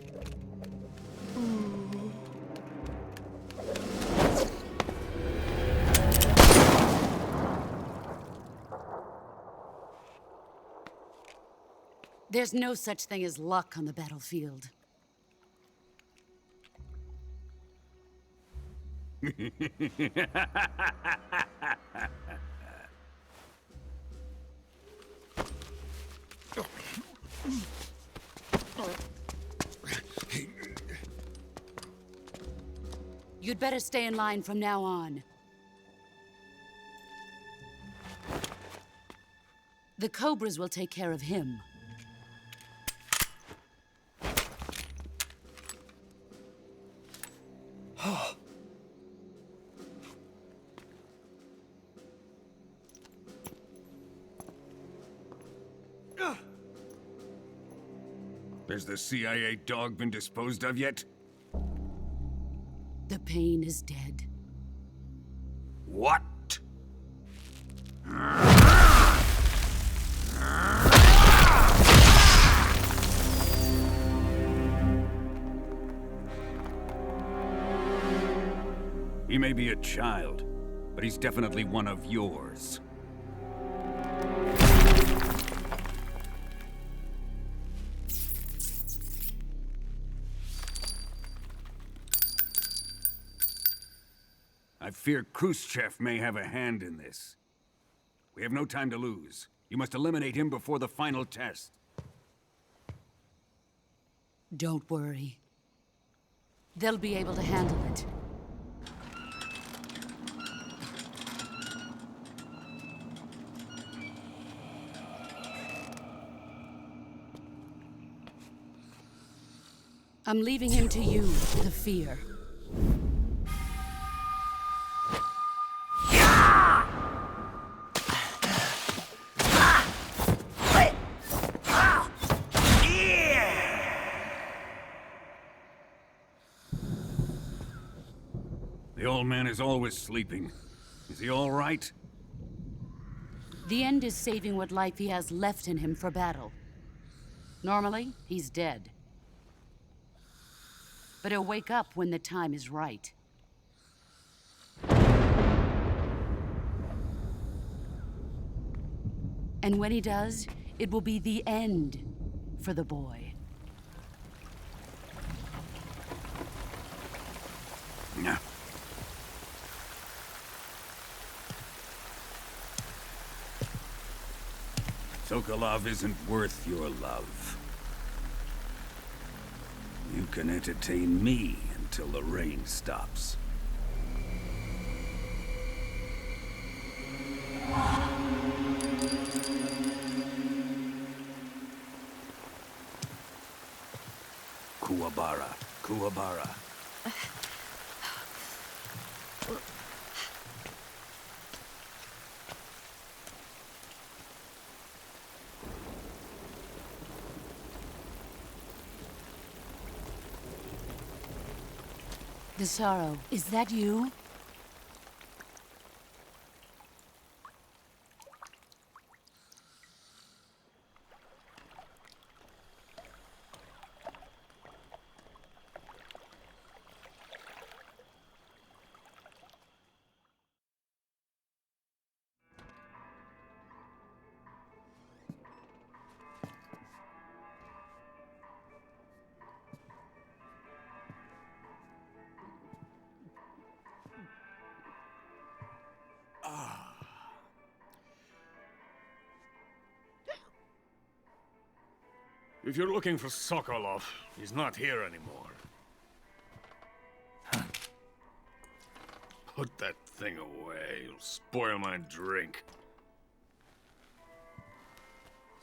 Speaker 7: There's no such thing as luck on the battlefield. You'd better stay in line from now on. The Cobras will take care of him.
Speaker 12: Has the CIA dog been disposed of yet?
Speaker 7: The pain is dead.
Speaker 12: What? He may be a child, but he's definitely one of yours. I fear Khrushchev may have a hand in this. We have no time to lose. You must eliminate him before the final test.
Speaker 7: Don't worry. They'll be able to handle it. I'm leaving him to you, the fear.
Speaker 12: The old man is always sleeping. Is he all right?
Speaker 7: The end is saving what life he has left in him for battle. Normally, he's dead. But he'll wake up when the time is right. And when he does, it will be the end for the boy.
Speaker 12: Yeah. Sokolov isn't worth your love. You can entertain me until the rain stops. Kuwabara, Kuwabara.
Speaker 7: Desaro, is that you?
Speaker 12: If you're looking for Sokolov, he's not here anymore. Put that thing away. You'll spoil my drink.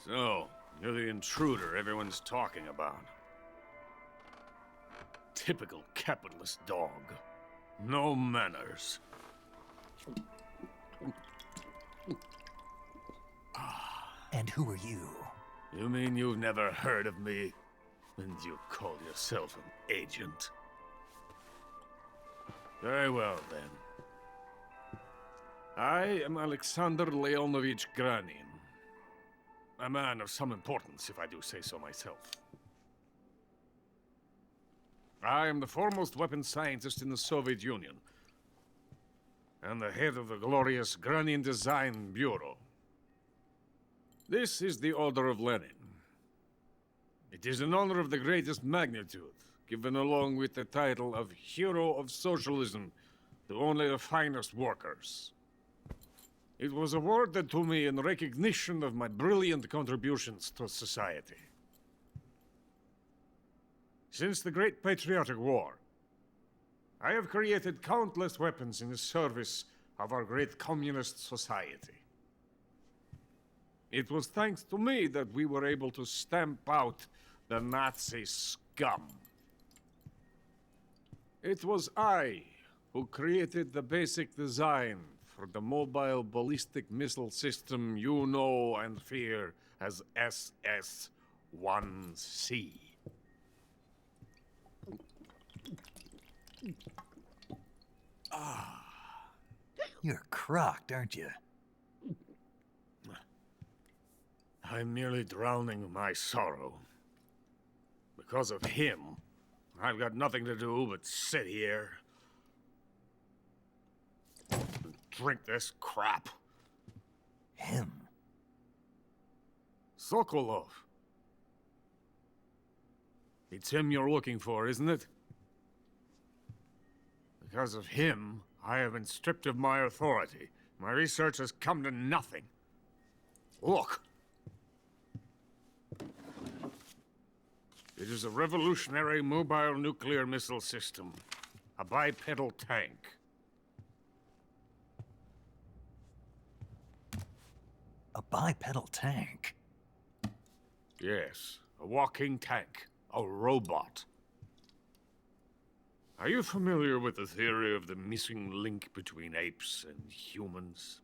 Speaker 12: So, you're the intruder everyone's talking about. Typical capitalist dog. No manners.
Speaker 1: And who are you?
Speaker 12: You mean you've never heard of me? And you call yourself an agent? Very well, then. I am Alexander Leonovich Granin. A man of some importance, if I do say so myself. I am the foremost weapons scientist in the Soviet Union, and the head of the glorious Granin Design Bureau. This is the Order of Lenin. It is an honor of the greatest magnitude, given along with the title of Hero of Socialism to only the finest workers. It was awarded to me in recognition of my brilliant contributions to society. Since the Great Patriotic War, I have created countless weapons in the service of our great communist society. It was thanks to me that we were able to stamp out the Nazi scum. It was I who created the basic design for the mobile ballistic missile system you know and fear as SS-1C.
Speaker 1: You're crocked, aren't you?
Speaker 12: I'm merely drowning my sorrow. Because of him, I've got nothing to do but sit here and drink this crap.
Speaker 1: Him?
Speaker 12: Sokolov. It's him you're looking for, isn't it? Because of him, I have been stripped of my authority. My research has come to nothing. Look. It is a revolutionary mobile nuclear missile system. A bipedal tank.
Speaker 1: A bipedal tank?
Speaker 12: Yes, a walking tank. A robot. Are you familiar with the theory of the missing link between apes and humans?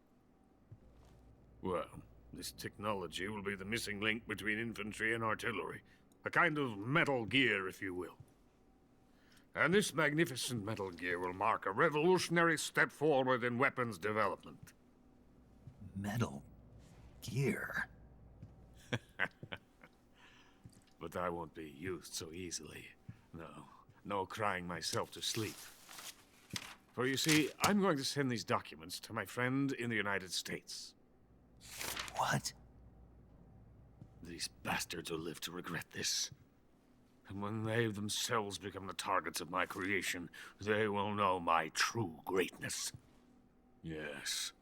Speaker 12: Well, this technology will be the missing link between infantry and artillery. A kind of Metal Gear, if you will. And this magnificent Metal Gear will mark a revolutionary step forward in weapons development.
Speaker 1: Metal Gear?
Speaker 12: But I won't be used so easily. No crying myself to sleep. For you see, I'm going to send these documents to my friend in the United States.
Speaker 1: What?
Speaker 12: These bastards will live to regret this. And when they themselves become the targets of my creation, they will know my true greatness. Yes,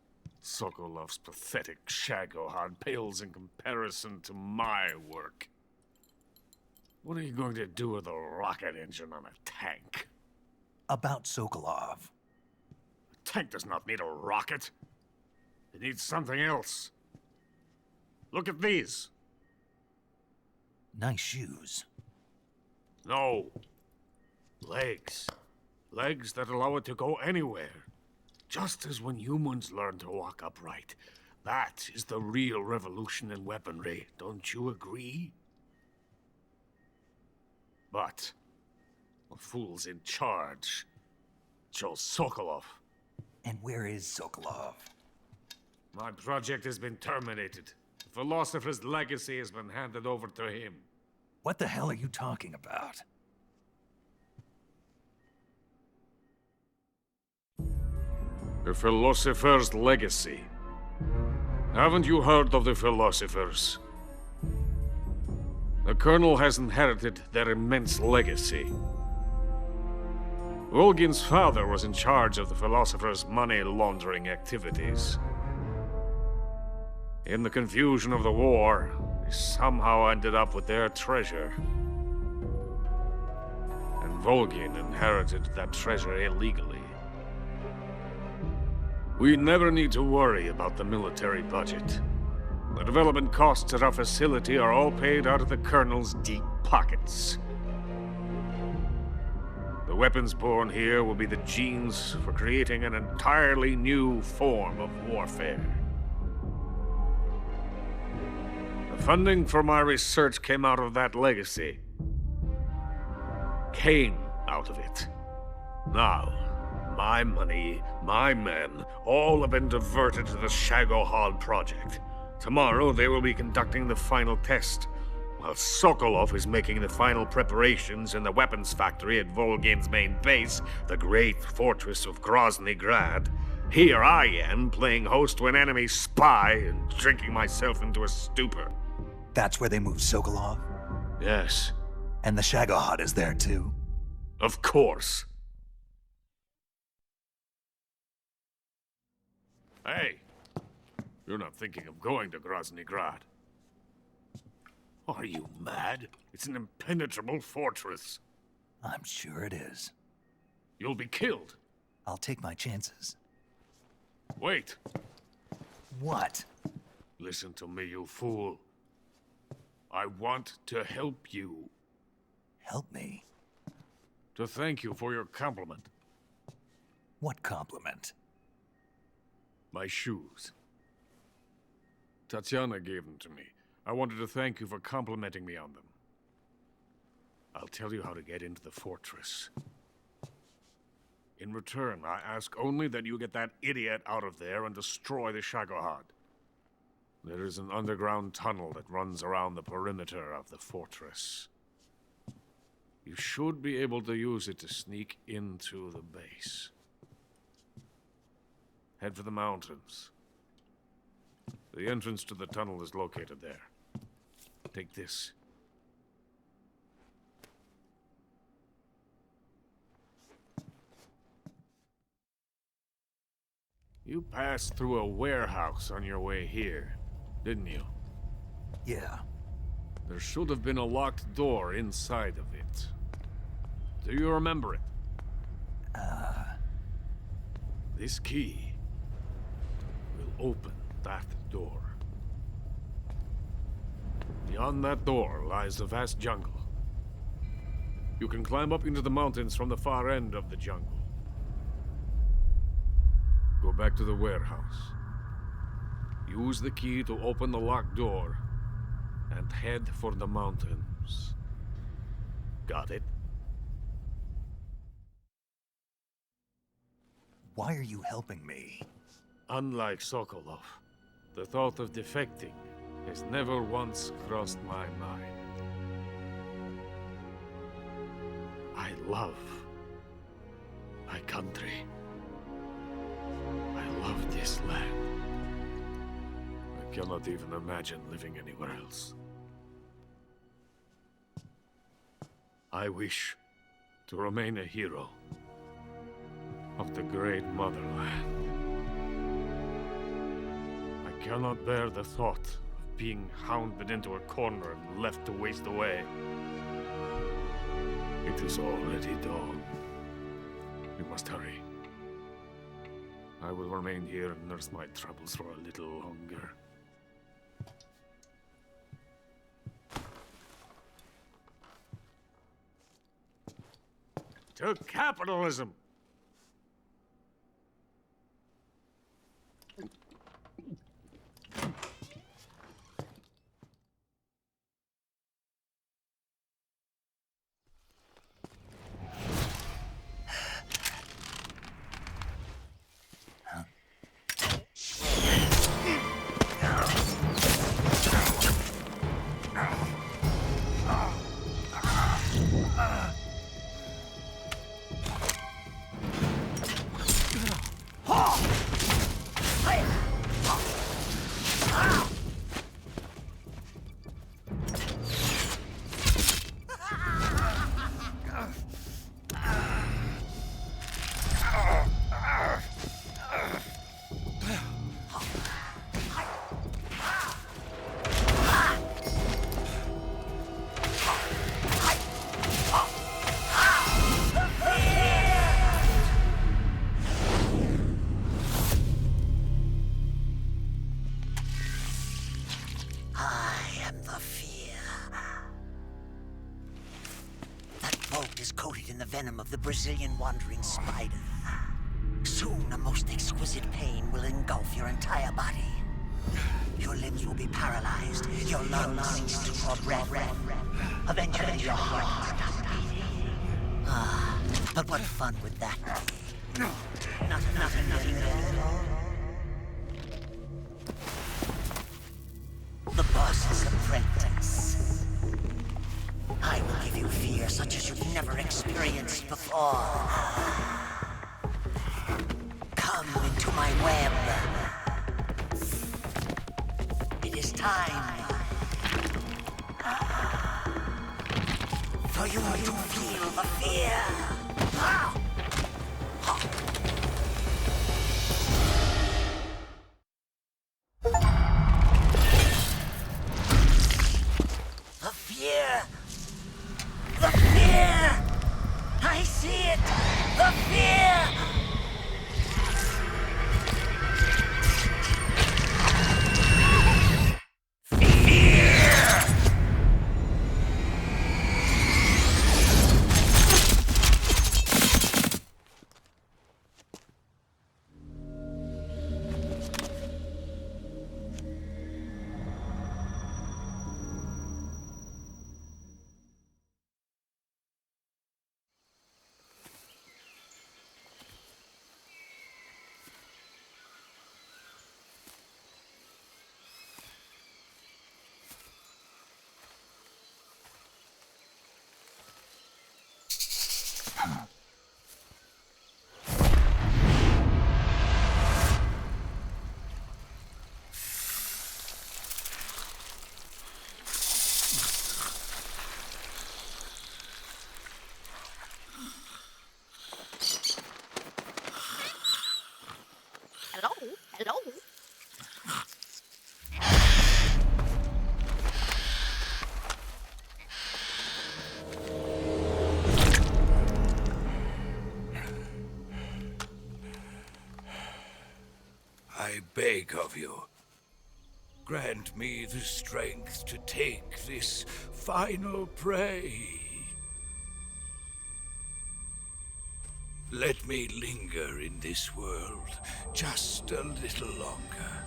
Speaker 12: Sokolov's pathetic Shagohod pales in comparison to my work. What are you going to do with a rocket engine on a tank?
Speaker 1: About Sokolov.
Speaker 12: A tank does not need a rocket. It needs something else. Look at these.
Speaker 1: Nice shoes.
Speaker 12: No. Legs. Legs that allow it to go anywhere. Just as when humans learn to walk upright. That is the real revolution in weaponry. Don't you agree? But the fool's in charge. Chose Sokolov.
Speaker 1: And where is Sokolov?
Speaker 12: My project has been terminated. The philosopher's legacy has been handed over to him.
Speaker 1: What the hell are you talking about?
Speaker 12: The philosopher's legacy. Haven't you heard of the philosophers? The Colonel has inherited their immense legacy. Volgin's father was in charge of the philosophers' money laundering activities. In the confusion of the war, they somehow ended up with their treasure. And Volgin inherited that treasure illegally. We never need to worry about the military budget. The development costs at our facility are all paid out of the Colonel's deep pockets. The weapons born here will be the genes for creating an entirely new form of warfare. The funding for my research came out of that legacy. Came out of it. Now, my money, my men, all have been diverted to the Shagohod project. Tomorrow, they will be conducting the final test, while Sokolov is making the final preparations in the weapons factory at Volgin's main base, the great fortress of Grozny Grad. Here I am, playing host to an enemy spy and drinking myself into a stupor.
Speaker 1: That's where they moved Sokolov?
Speaker 12: Yes.
Speaker 1: And the Shagohod is there too?
Speaker 12: Of course. Hey! You're not thinking of going to Grozny Grad. Are you mad? It's an impenetrable fortress.
Speaker 1: I'm sure it is.
Speaker 12: You'll be killed.
Speaker 1: I'll take my chances.
Speaker 12: Wait.
Speaker 1: What?
Speaker 12: Listen to me, you fool. I want to help you.
Speaker 1: Help me?
Speaker 12: To thank you for your compliment.
Speaker 1: What compliment?
Speaker 12: My shoes. Tatiana gave them to me. I wanted to thank you for complimenting me on them. I'll tell you how to get into the fortress. In return, I ask only that you get that idiot out of there and destroy the Shagohod. There is an underground tunnel that runs around the perimeter of the fortress. You should be able to use it to sneak into the base. Head for the mountains. The entrance to the tunnel is located there. Take this. You passed through a warehouse on your way here, didn't you?
Speaker 1: Yeah.
Speaker 12: There should have been a locked door inside of it. Do you remember it? This key will open that door. Beyond that door lies a vast jungle. You can climb up into the mountains from the far end of the jungle. Go back to the warehouse. Use the key to open the locked door and head for the mountains. Got it?
Speaker 1: Why are you helping me?
Speaker 12: Unlike Sokolov, The thought of defecting has never once crossed my mind. I love my country. I love this land. I cannot even imagine living anywhere else. I wish to remain a hero of the great motherland. I cannot bear the thought of being hounded into a corner and left to waste away. It is already dawn. We must hurry. I will remain here and nurse my troubles for a little longer. To capitalism!
Speaker 11: In the venom of the Brazilian wandering spider. Soon a most exquisite pain will engulf your entire body. Your limbs will be paralyzed, your lungs cease to draw breath. Eventually your heart will stop beating. Ah, but what fun would that be? Nothing at all. The boss's apprentice. I will give you fear such as you've never experienced before. Come into my web. It is time for you to feel the fear. The fear! The fear! I see it! The fear!
Speaker 17: Hello?
Speaker 16: I beg of you, grant me the strength to take this final prey. Let me linger in this world just a little longer.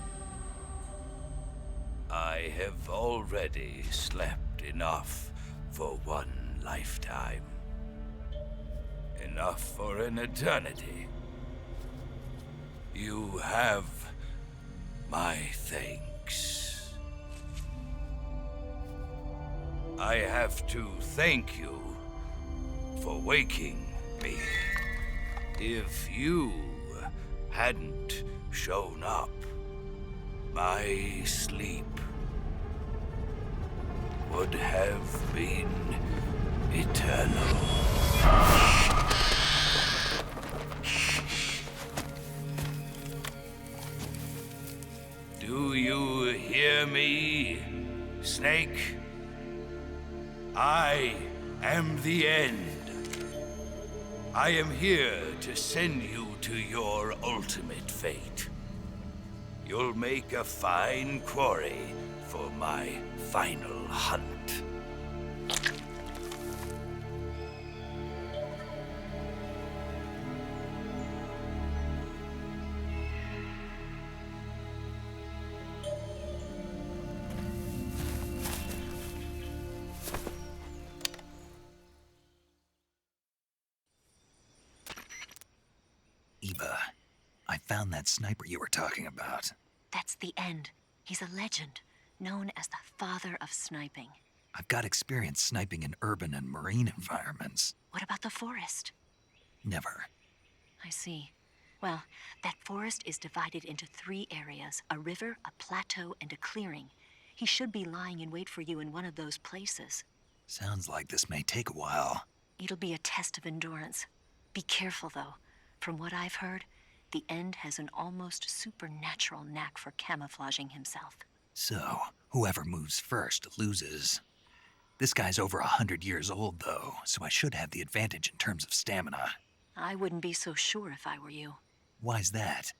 Speaker 16: I have already slept enough for one lifetime. Enough for an eternity. You have my thanks. I have to thank you for waking me. If you hadn't shown up, my sleep would have been eternal. Do you hear me, Snake? I am the end. I am here to send you to your ultimate fate. You'll make a fine quarry for my final hunt.
Speaker 1: Eva, I found that sniper you were talking about.
Speaker 14: That's the end. He's a legend, known as the father of sniping.
Speaker 1: I've got experience sniping in urban and marine environments.
Speaker 14: What about the forest?
Speaker 1: Never.
Speaker 14: I see. Well, that forest is divided into 3 areas, a river, a plateau, and a clearing. He should be lying in wait for you in one of those places.
Speaker 1: Sounds like this may take a while.
Speaker 14: It'll be a test of endurance. Be careful, though. From what I've heard, the End has an almost supernatural knack for camouflaging himself.
Speaker 1: So, whoever moves first loses. This guy's over 100 years old, though, so I should have the advantage in terms of stamina.
Speaker 14: I wouldn't be so sure if I were you.
Speaker 1: Why's that?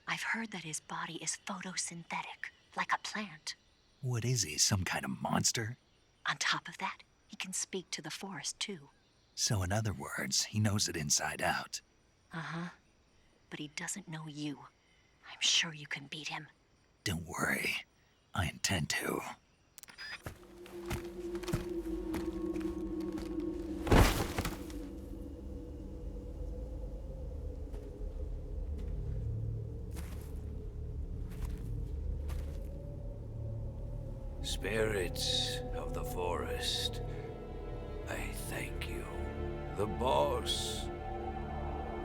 Speaker 14: I've heard that his body is photosynthetic, like a plant.
Speaker 1: What is he, some kind of monster?
Speaker 14: On top of that, he can speak to the forest, too.
Speaker 1: So in other words, he knows it inside out.
Speaker 14: Uh-huh. But he doesn't know you. I'm sure you can beat him.
Speaker 1: Don't worry. I intend to.
Speaker 16: Spirits of the forest, I thank you. The boss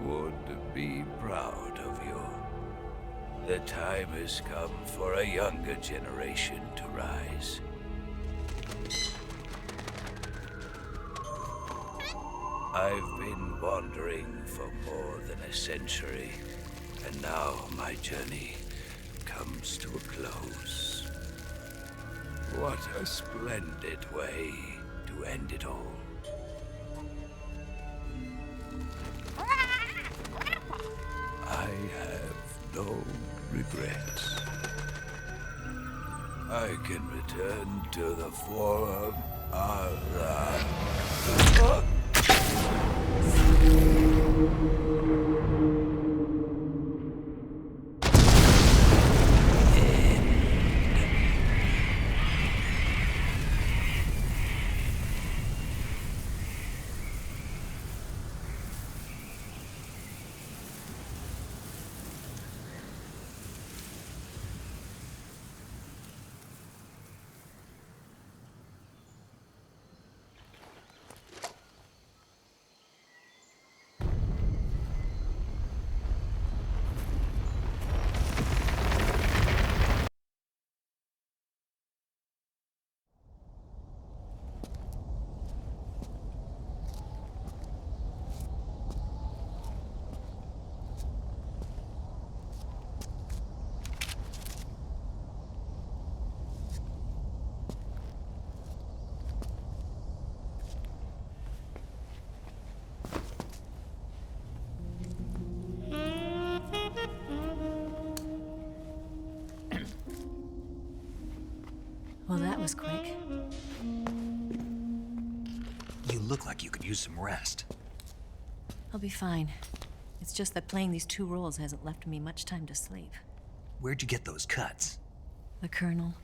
Speaker 16: would be proud of you. The time has come for a younger generation to rise. I've been wandering for more than a century, and now my journey comes to a close. What a splendid way to end it all. I have no regrets. I can return to the Forum Allah.
Speaker 14: Well, that was quick.
Speaker 1: You look like you could use some rest.
Speaker 14: I'll be fine. It's just that playing these 2 roles hasn't left me much time to sleep.
Speaker 1: Where'd you get those cuts?
Speaker 14: The Colonel.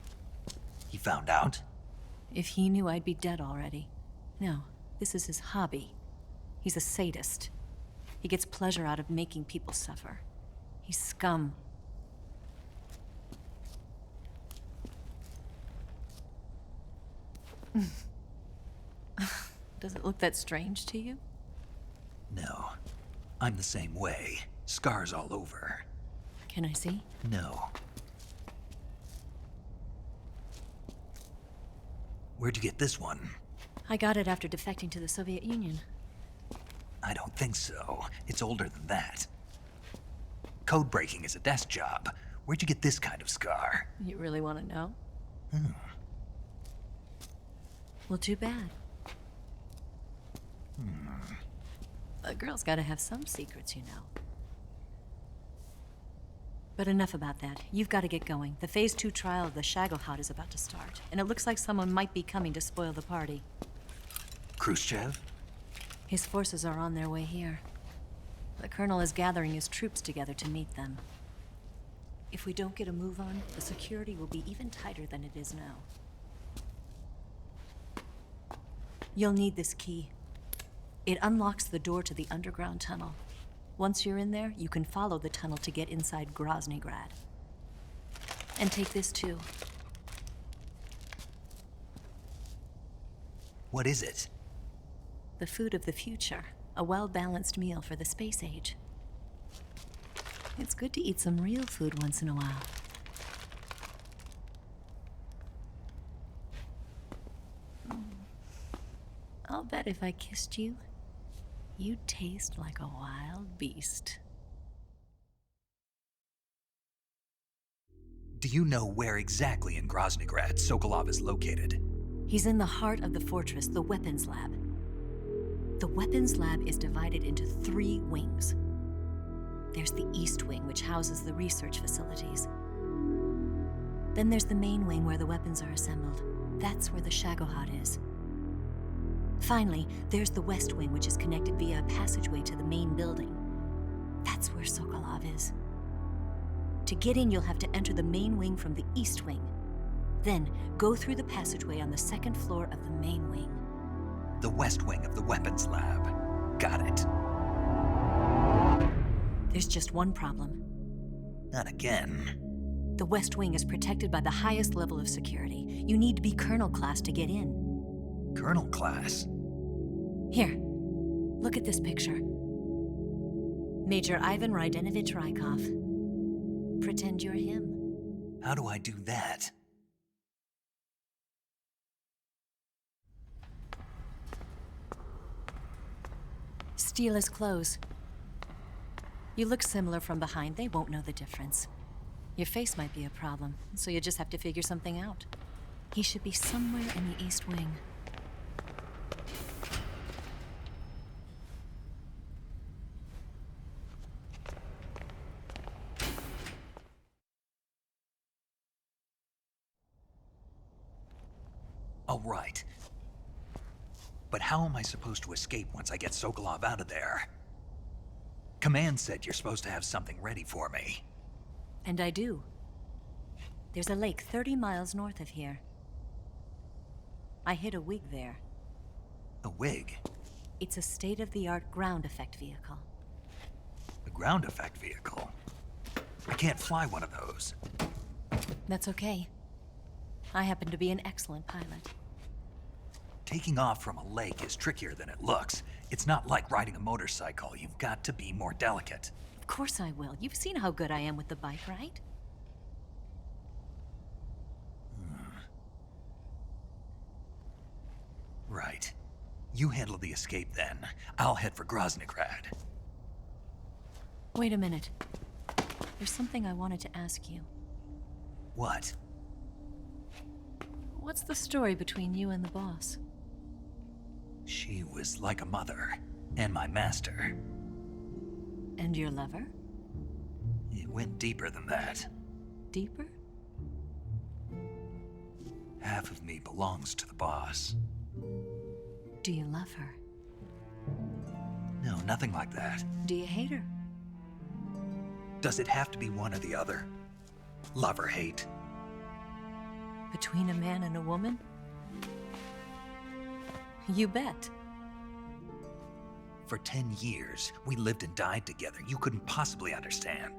Speaker 1: He found out?
Speaker 14: If he knew, I'd be dead already. No, this is his hobby. He's a sadist. He gets pleasure out of making people suffer. He's scum. Does it look that strange to you?
Speaker 1: No. I'm the same way. Scars all over.
Speaker 14: Can I see?
Speaker 1: No. Where'd you get this one?
Speaker 14: I got it after defecting to the Soviet Union.
Speaker 1: I don't think so. It's older than that. Code breaking is a desk job. Where'd you get this kind of scar?
Speaker 14: You really want to know?
Speaker 1: Hmm.
Speaker 14: Well, too bad. A girl's gotta have some secrets, you know. But enough about that. You've got to get going. The Phase 2 trial of the Shagohod is about to start, and it looks like someone might be coming to spoil the party.
Speaker 1: Khrushchev?
Speaker 14: His forces are on their way here. The Colonel is gathering his troops together to meet them. If we don't get a move on, the security will be even tighter than it is now. You'll need this key. It unlocks the door to the underground tunnel. Once you're in there, you can follow the tunnel to get inside Groznygrad. And take this too.
Speaker 1: What is it?
Speaker 14: The food of the future. A well-balanced meal for the space age. It's good to eat some real food once in a while. I'll bet if I kissed you, you'd taste like a wild beast.
Speaker 1: Do you know where exactly in Groznygrad Sokolov is located?
Speaker 14: He's in the heart of the fortress, the weapons lab. The weapons lab is divided into 3 wings. There's the East Wing, which houses the research facilities. Then there's the main wing where the weapons are assembled. That's where the Shagohod is. Finally, there's the West Wing, which is connected via a passageway to the main building. That's where Sokolov is. To get in, you'll have to enter the main wing from the East Wing. Then, go through the passageway on the 2nd floor of the main wing.
Speaker 1: The West Wing of the weapons lab. Got it.
Speaker 14: There's just one problem.
Speaker 1: Not again.
Speaker 14: The West Wing is protected by the highest level of security. You need to be Colonel class to get in.
Speaker 1: Colonel class?
Speaker 14: Here, look at this picture. Major Ivan Rydenovich Rykov. Pretend you're him.
Speaker 1: How do I do that?
Speaker 14: Steal his clothes. You look similar from behind. They won't know the difference. Your face might be a problem, so you just have to figure something out. He should be somewhere in the East Wing.
Speaker 1: All right. But how am I supposed to escape once I get Sokolov out of there? Command said you're supposed to have something ready for me.
Speaker 14: And I do. There's a lake 30 miles north of here. I hid a wig there.
Speaker 1: A wig?
Speaker 14: It's a state-of-the-art ground effect vehicle.
Speaker 1: A ground effect vehicle? I can't fly one of those.
Speaker 14: That's okay. I happen to be an excellent pilot.
Speaker 1: Taking off from a lake is trickier than it looks. It's not like riding a motorcycle. You've got to be more delicate.
Speaker 14: Of course I will. You've seen how good I am with the bike, right?
Speaker 1: Right. You handle the escape then. I'll head for Groznygrad.
Speaker 14: Wait a minute. There's something I wanted to ask you.
Speaker 1: What?
Speaker 14: What's the story between you and the boss?
Speaker 1: She was like a mother, and my master.
Speaker 14: And your lover?
Speaker 1: It went deeper than that.
Speaker 14: Deeper?
Speaker 1: Half of me belongs to the boss.
Speaker 14: Do you love her?
Speaker 1: No, nothing like that.
Speaker 14: Do you hate her?
Speaker 1: Does it have to be one or the other? Love or hate?
Speaker 14: Between a man and a woman? You bet.
Speaker 1: For 10 years, we lived and died together. You couldn't possibly understand.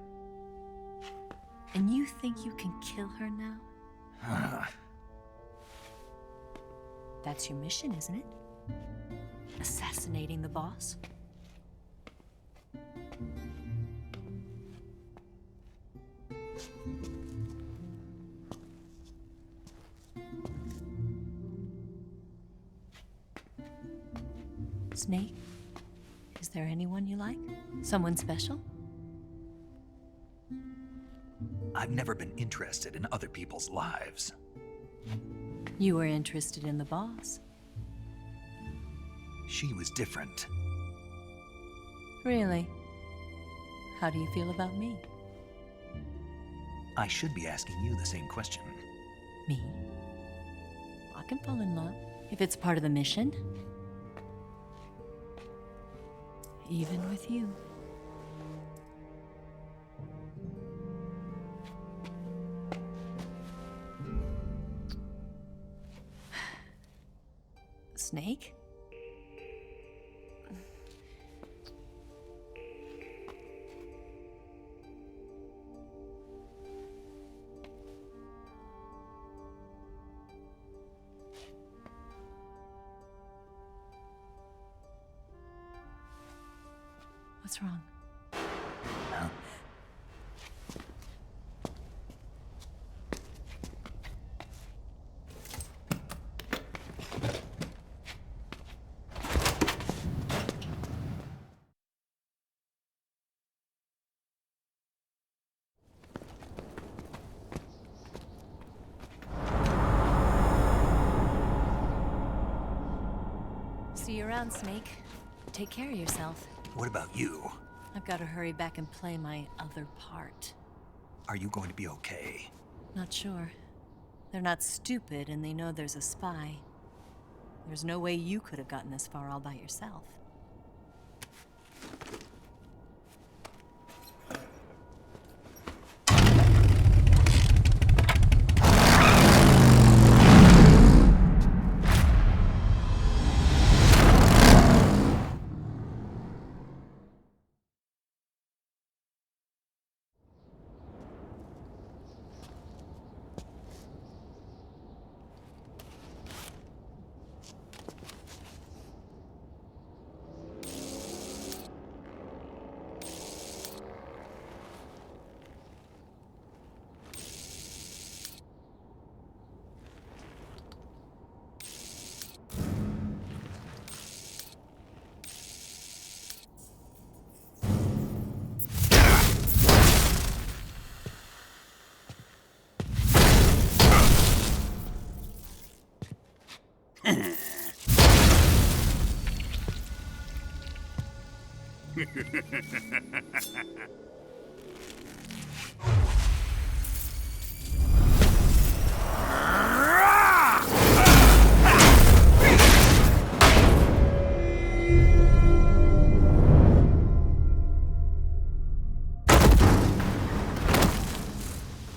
Speaker 14: And you think you can kill her now? That's your mission, isn't it? Assassinating the boss? Snake, is there anyone you like? Someone special?
Speaker 1: I've never been interested in other people's lives.
Speaker 14: You were interested in the boss.
Speaker 1: She was different.
Speaker 14: Really? How do you feel about me?
Speaker 1: I should be asking you the same question.
Speaker 14: Me? I can fall in love if it's part of the mission. Even with you. Snake? What's wrong?
Speaker 1: Huh?
Speaker 14: See you around, Snake. Take care of yourself.
Speaker 1: What about you?
Speaker 14: I've got to hurry back and play my other part.
Speaker 1: Are you going to be okay?
Speaker 14: Not sure. They're not stupid, and they know there's a spy. There's no way you could have gotten this far all by yourself.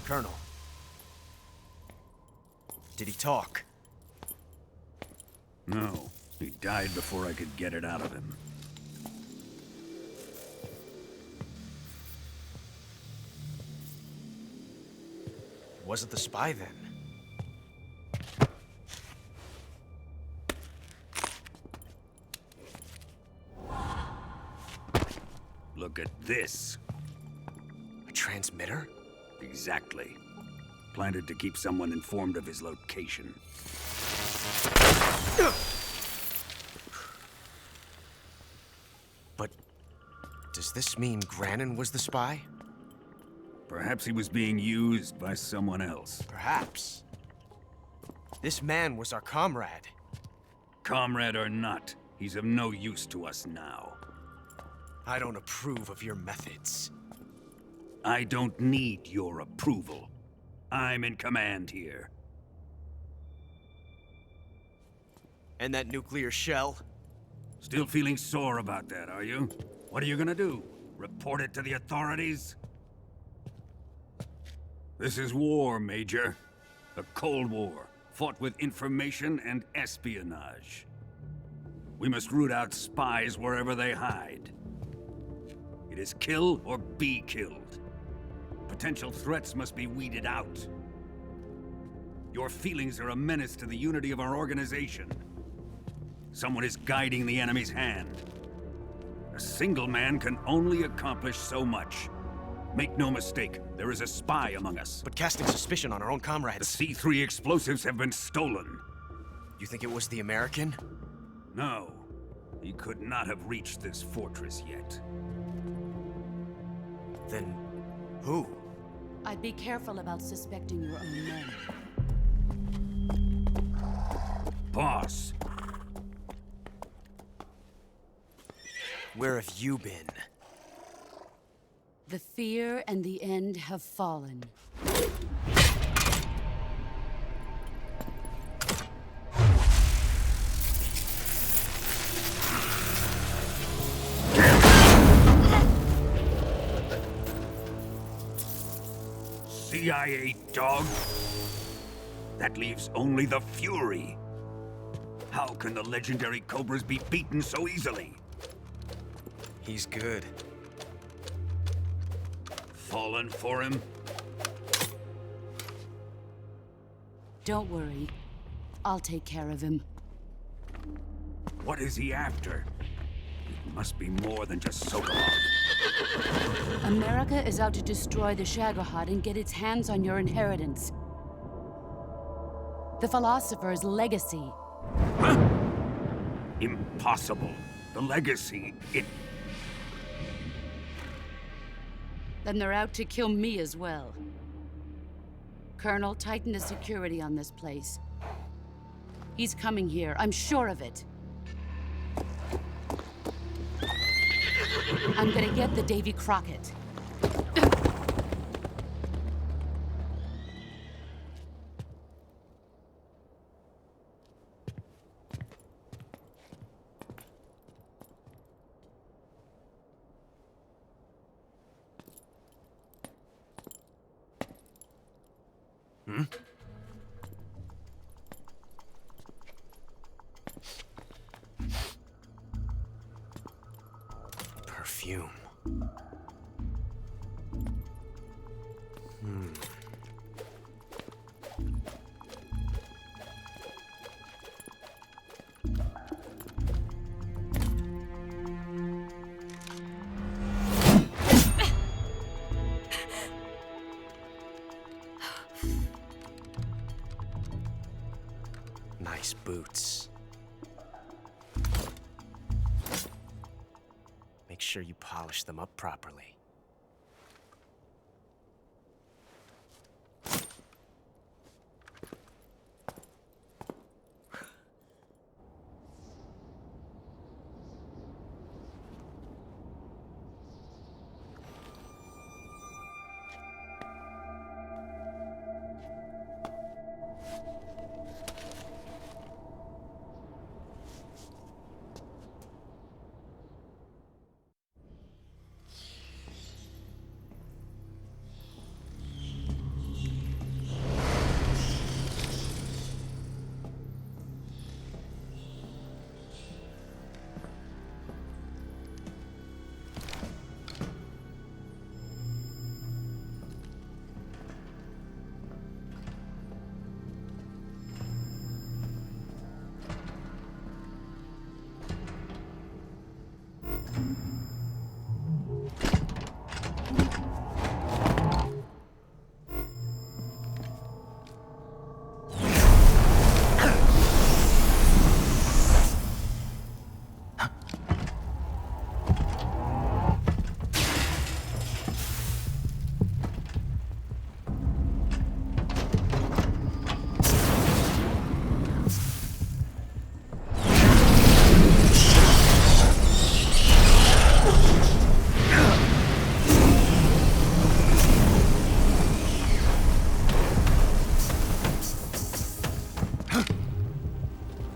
Speaker 10: Colonel. Did he talk?
Speaker 17: No. He died before I could get it out of him.
Speaker 10: Was it the spy then?
Speaker 17: Look at this.
Speaker 10: A transmitter?
Speaker 17: Exactly. Planted to keep someone informed of his location.
Speaker 10: But does this mean Grannon was the spy?
Speaker 17: Perhaps he was being used by someone else.
Speaker 10: Perhaps. This man was our comrade.
Speaker 17: Comrade or not, he's of no use to us now.
Speaker 10: I don't approve of your methods.
Speaker 17: I don't need your approval. I'm in command here.
Speaker 10: And that nuclear shell?
Speaker 17: Still feeling sore about that, are you? What are you gonna do? Report it to the authorities? This is war, Major. A Cold War, fought with information and espionage. We must root out spies wherever they hide. It is kill or be killed. Potential threats must be weeded out. Your feelings are a menace to the unity of our organization. Someone is guiding the enemy's hand. A single man can only accomplish so much. Make no mistake, there is a spy among us.
Speaker 10: But casting suspicion on our own comrades.
Speaker 17: The C3 explosives have been stolen.
Speaker 10: You think it was the American?
Speaker 17: No. He could not have reached this fortress yet.
Speaker 10: Then, who?
Speaker 7: I'd be careful about suspecting your own men.
Speaker 17: Boss.
Speaker 10: Where have you been?
Speaker 7: The fear and the end have fallen.
Speaker 17: CIA dog? That leaves only the Fury. How can the legendary Cobras be beaten so easily?
Speaker 10: He's good.
Speaker 17: Fallen for him?
Speaker 7: Don't worry. I'll take care of him.
Speaker 17: What is he after? It must be more than just Sokolov.
Speaker 7: America is out to destroy the Shagohod and get its hands on your inheritance. The philosopher's legacy.
Speaker 17: Huh? Impossible. The legacy,
Speaker 7: Then they're out to kill me as well. Colonel, tighten the security on this place. He's coming here, I'm sure of it. I'm gonna get the Davy Crockett.
Speaker 10: Hmm? Perfume. Nice boots. Make sure you polish them up properly.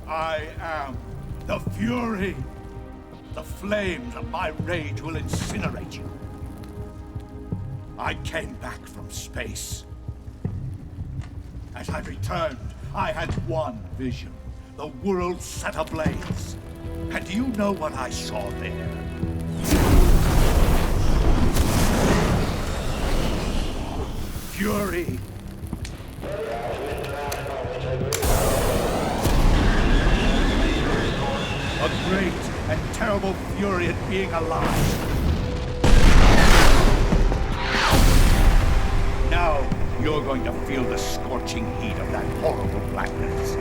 Speaker 18: I am the Fury. The flames of my rage will incinerate you. I came back from space. As I returned, I had one vision. The world set ablaze. And do you know what I saw there? Fury. great and terrible fury at being alive. Now, you're going to feel the scorching heat of that horrible blackness.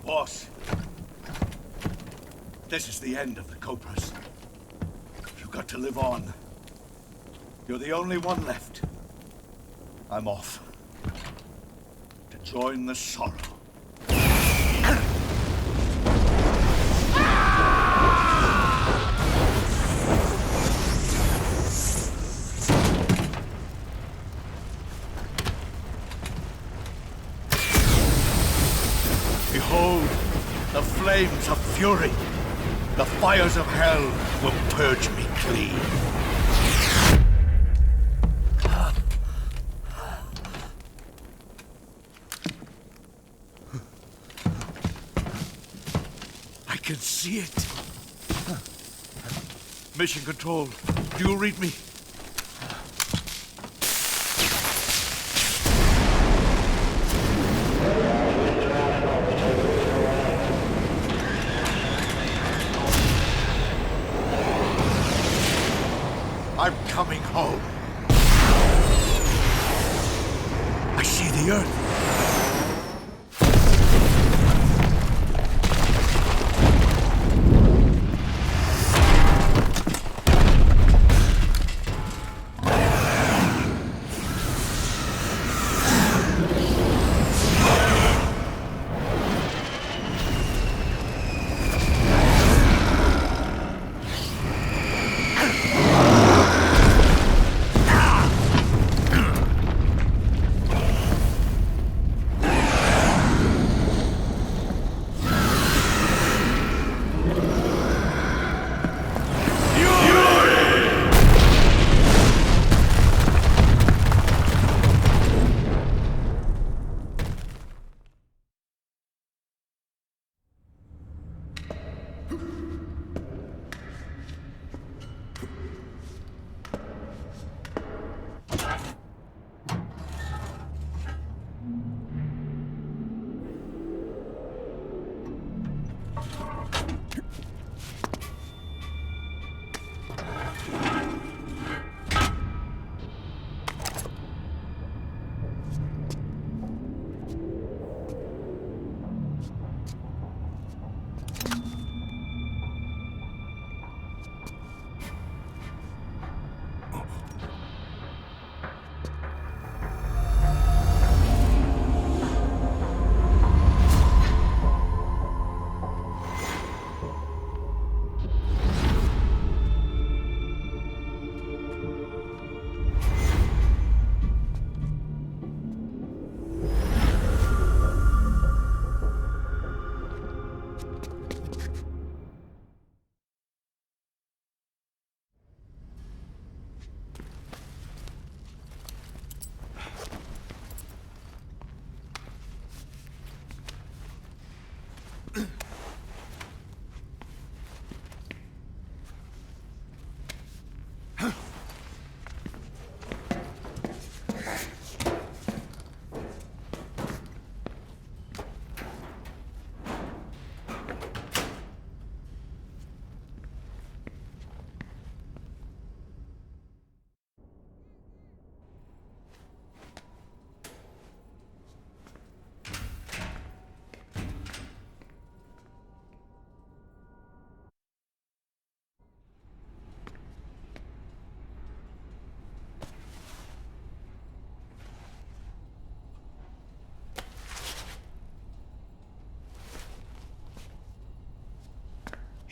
Speaker 18: Boss, this is the end of the Cobras. You've got to live on. You're the only one left. I'm off to join the sorrow. Behold, the flames of fury. The fires of hell will purge me clean. I can see it. Mission Control, do you read me? I'm coming home. I see the Earth.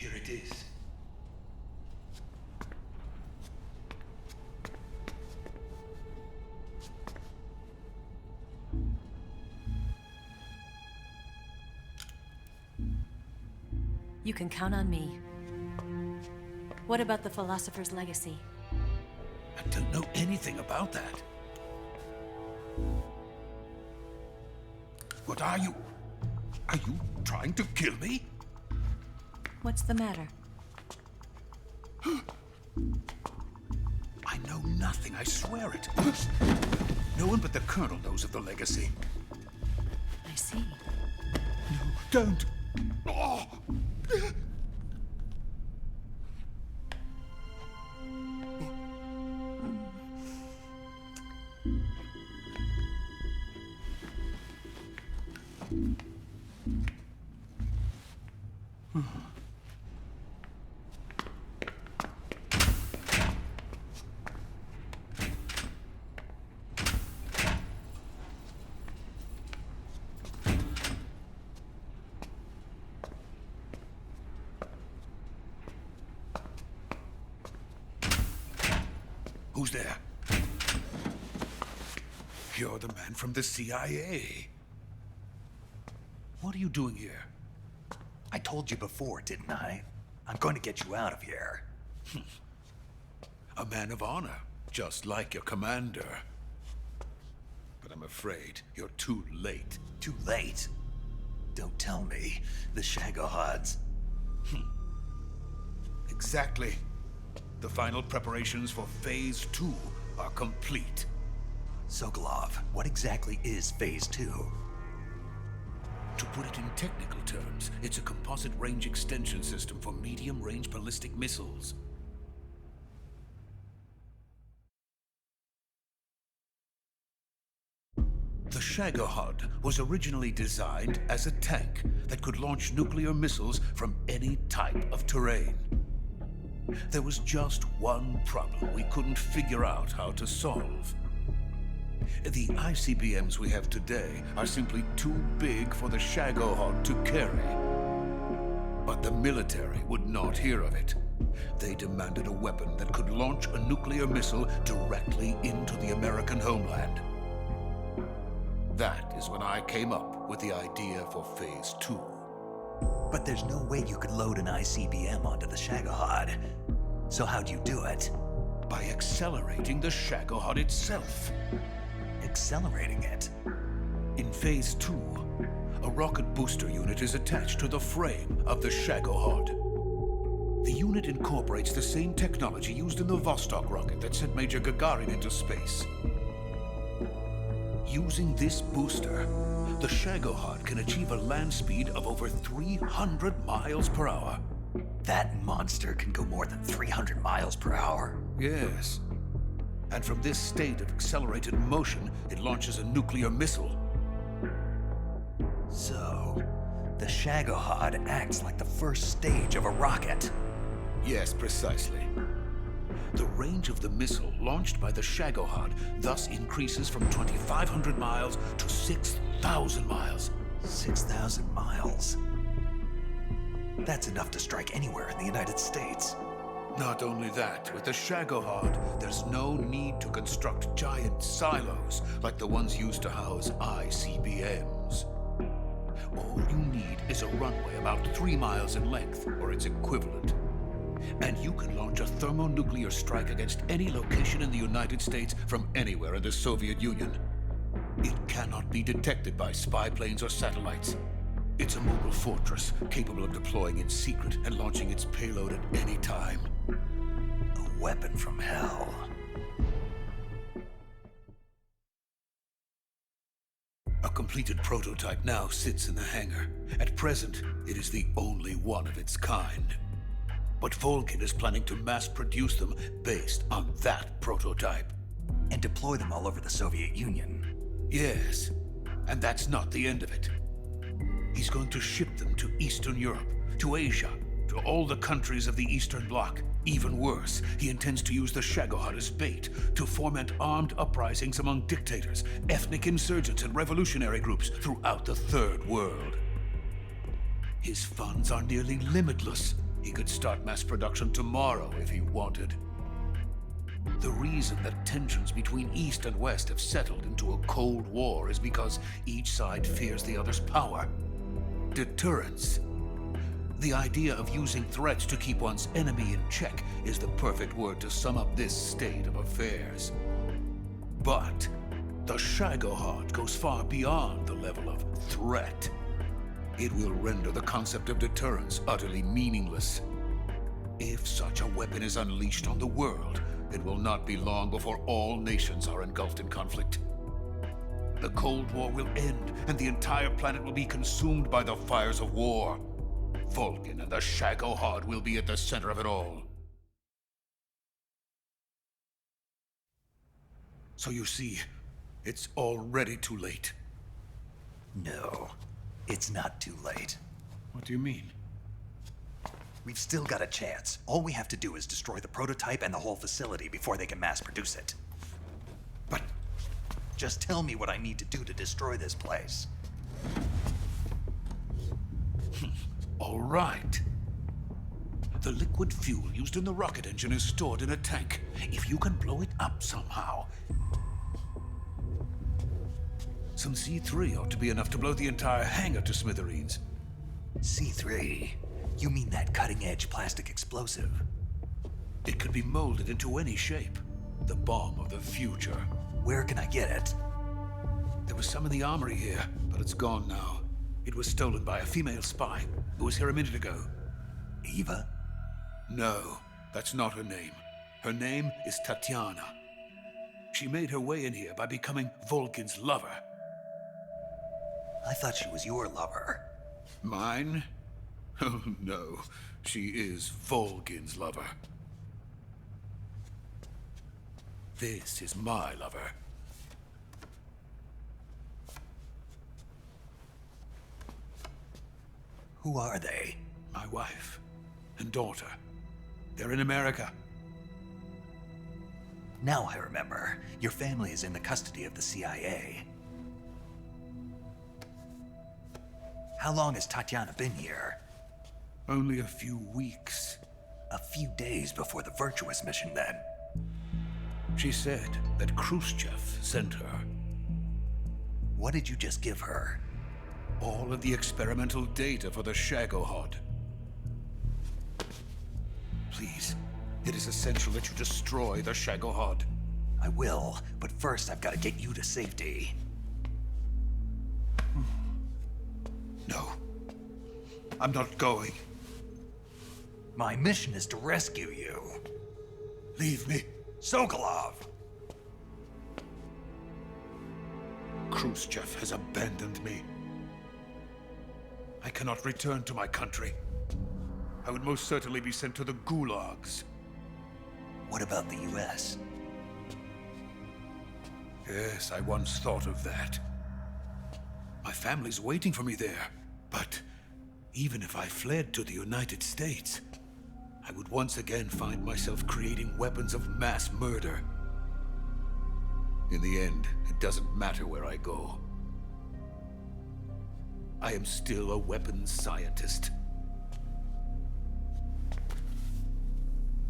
Speaker 8: Here it is.
Speaker 14: You can count on me. What about the philosopher's legacy?
Speaker 8: I don't know anything about that. What are you? Are you trying to kill me?
Speaker 14: What's the matter?
Speaker 8: I know nothing nothing, I swear it. No one but the Colonel knows of the legacy.
Speaker 14: I see.
Speaker 8: No, don't! Oh. Who's there? You're the man from the CIA. What are you doing here?
Speaker 1: I told you before, didn't I? I'm going to get you out of here.
Speaker 8: A man of honor, just like your commander. But I'm afraid you're too late.
Speaker 1: Too late? Don't tell me. The Shagohods.
Speaker 8: Exactly. The final preparations for Phase 2 are complete.
Speaker 1: Sokolov, what exactly is Phase 2?
Speaker 8: To put it in technical terms, it's a composite range extension system for medium-range ballistic missiles. The Shagohod was originally designed as a tank that could launch nuclear missiles from any type of terrain. There was just one problem we couldn't figure out how to solve. The ICBMs we have today are simply too big for the Shagohod to carry. But the military would not hear of it. They demanded a weapon that could launch a nuclear missile directly into the American homeland. That is when I came up with the idea for Phase 2.
Speaker 1: But there's no way you could load an ICBM onto the Shagohod. So how'd you do it?
Speaker 8: By accelerating the Shagohod itself.
Speaker 1: Accelerating it?
Speaker 8: In Phase 2, a rocket booster unit is attached to the frame of the Shagohod. The unit incorporates the same technology used in the Vostok rocket that sent Major Gagarin into space. Using this booster, the Shagohod can achieve a land speed of over 300 miles per hour.
Speaker 1: That monster can go more than 300 miles per hour?
Speaker 8: Yes. And from this state of accelerated motion, it launches a nuclear missile.
Speaker 1: So, the Shagohod acts like the first stage of a rocket.
Speaker 8: Yes, precisely. The range of the missile launched by the Shagohod thus increases from 2,500 miles to 6,000 miles.
Speaker 1: 6,000 miles? That's enough to strike anywhere in the United States.
Speaker 8: Not only that, with the Shagohod, there's no need to construct giant silos like the ones used to house ICBMs. All you need is a runway about 3 miles in length, or its equivalent. And you can launch a thermonuclear strike against any location in the United States from anywhere in the Soviet Union. It cannot be detected by spy planes or satellites. It's a mobile fortress, capable of deploying in secret and launching its payload at any time.
Speaker 1: A weapon from hell.
Speaker 8: A completed prototype now sits in the hangar. At present, it is the only one of its kind. But Volgin is planning to mass-produce them based on that prototype.
Speaker 1: And deploy them all over the Soviet Union.
Speaker 8: Yes, and that's not the end of it. He's going to ship them to Eastern Europe, to Asia, to all the countries of the Eastern Bloc. Even worse, he intends to use the Shagohod as bait to foment armed uprisings among dictators, ethnic insurgents, and revolutionary groups throughout the Third World. His funds are nearly limitless. He could start mass production tomorrow if he wanted. The reason that tensions between East and West have settled into a Cold War is because each side fears the other's power. Deterrence. The idea of using threats to keep one's enemy in check is the perfect word to sum up this state of affairs. But the Shagohod goes far beyond the level of threat. It will render the concept of deterrence utterly meaningless. If such a weapon is unleashed on the world, it will not be long before all nations are engulfed in conflict. The Cold War will end, and the entire planet will be consumed by the fires of war. Vulcan and the Shagohod will be at the center of it all. So you see, it's already too late.
Speaker 1: No, it's not too late.
Speaker 8: What do you mean?
Speaker 1: We've still got a chance. All we have to do is destroy the prototype and the whole facility before they can mass produce it.
Speaker 8: But
Speaker 1: just tell me what I need to do to destroy this place.
Speaker 8: All right. The liquid fuel used in the rocket engine is stored in a tank. If you can blow it up somehow. Some C3 ought to be enough to blow the entire hangar to smithereens.
Speaker 1: C3? You mean that cutting-edge plastic explosive?
Speaker 8: It could be molded into any shape. The bomb of the future.
Speaker 1: Where can I get it?
Speaker 8: There was some in the armory here, but it's gone now. It was stolen by a female spy who was here a minute ago.
Speaker 1: Eva?
Speaker 8: No, that's not her name. Her name is Tatiana. She made her way in here by becoming Vulcan's lover.
Speaker 1: I thought she was your lover.
Speaker 8: Mine? Oh, no. She is Vulcan's lover. This is my lover.
Speaker 1: Who are they?
Speaker 8: My wife and daughter. They're in America.
Speaker 1: Now I remember. Your family is in the custody of the CIA. How long has Tatiana been here?
Speaker 8: Only a few weeks.
Speaker 1: A few days before the Virtuous mission, then.
Speaker 8: She said that Khrushchev sent her.
Speaker 1: What did you just give her?
Speaker 8: All of the experimental data for the Shagohod. Please, it is essential that you destroy the Shagohod.
Speaker 1: I will, but first I've got to get you to safety.
Speaker 8: No. I'm not going.
Speaker 1: My mission is to rescue you.
Speaker 8: Leave me.
Speaker 1: Sokolov!
Speaker 8: Khrushchev has abandoned me. I cannot return to my country. I would most certainly be sent to the gulags.
Speaker 1: What about the US?
Speaker 8: Yes, I once thought of that. My family's waiting for me there. But even if I fled to the United States, I would once again find myself creating weapons of mass murder. In the end, it doesn't matter where I go. I am still a weapons scientist.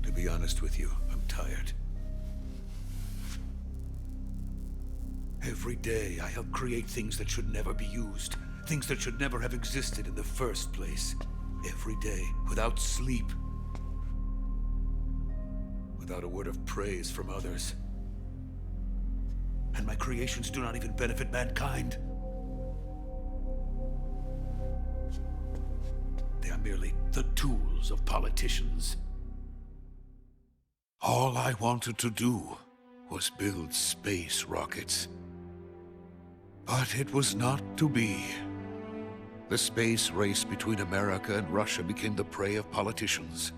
Speaker 8: To be honest with you, I'm tired. Every day I help create things that should never be used. Things that should never have existed in the first place. Every day, without sleep. Without a word of praise from others. And my creations do not even benefit mankind. They are merely the tools of politicians. All I wanted to do was build space rockets. But it was not to be. The space race between America and Russia became the prey of politicians.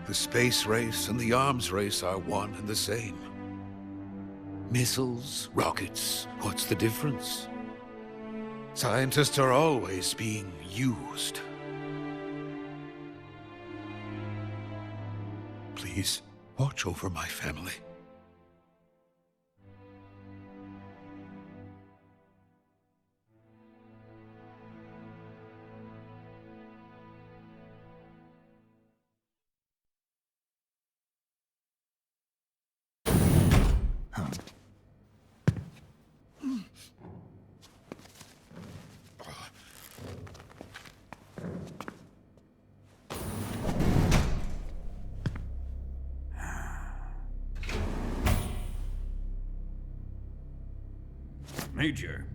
Speaker 8: The space race and the arms race are one and the same. Missiles, rockets, what's the difference? Scientists are always being used. Please, watch over my family.
Speaker 17: Major,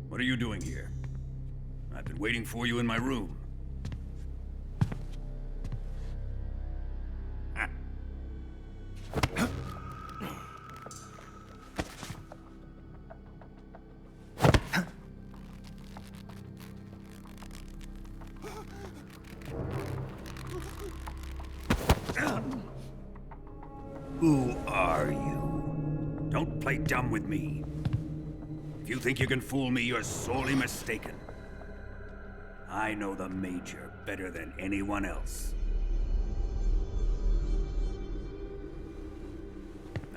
Speaker 17: what are you doing here? I've been waiting for you in my room. play dumb with me. If you think you can fool me, you're sorely mistaken. I know the Major better than anyone else.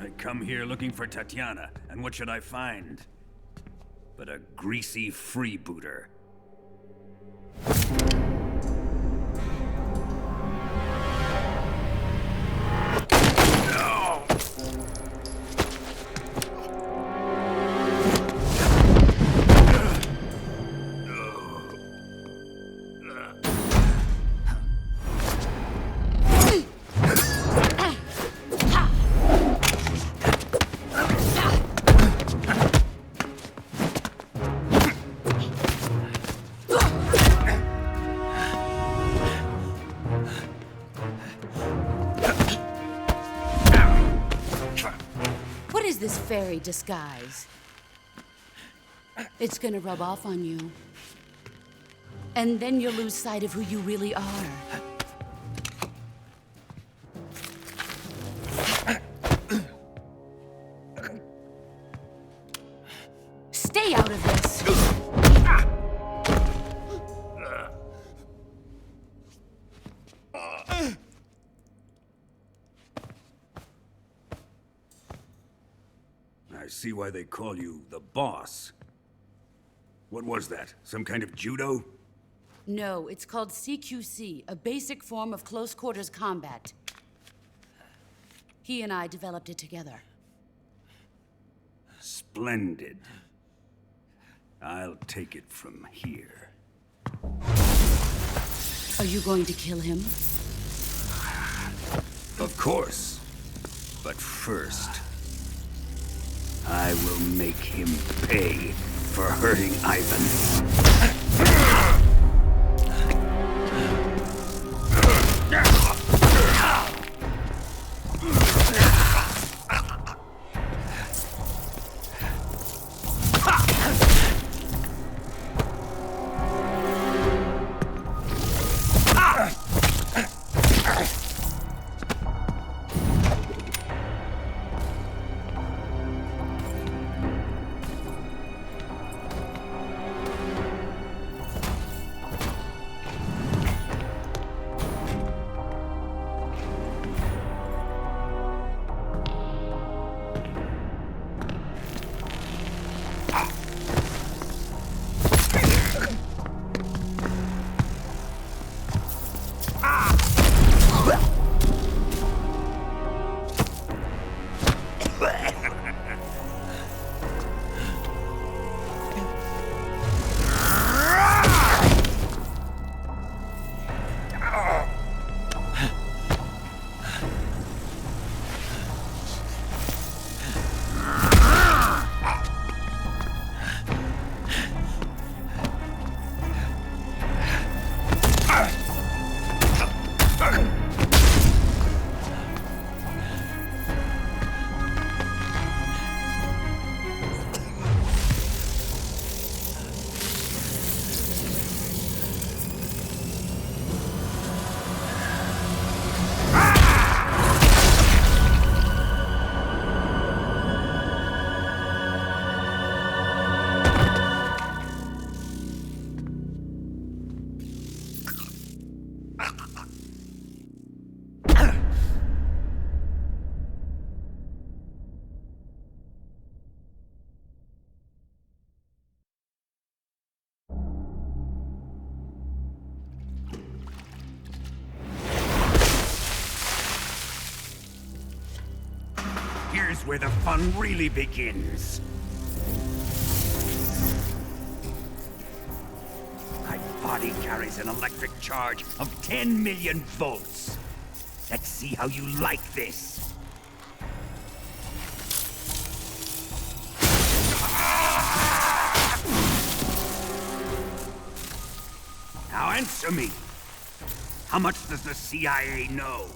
Speaker 17: I come here looking for Tatiana, and what should I find? But a greasy freebooter.
Speaker 7: This fairy disguise. It's gonna rub off on you. And then you'll lose sight of who you really are. Stay out of this!
Speaker 17: I see why they call you the boss. What was that? Some kind of judo?
Speaker 7: No, it's called CQC, a basic form of close quarters combat. He and I developed it together.
Speaker 17: Splendid. I'll take it from here.
Speaker 7: Are you going to kill him?
Speaker 17: Of course. But first, I will make him pay for hurting Ivan. Here's where the fun really begins. My body carries an electric charge of 10 million volts. Let's see how you like this. Now answer me. How much does the CIA know?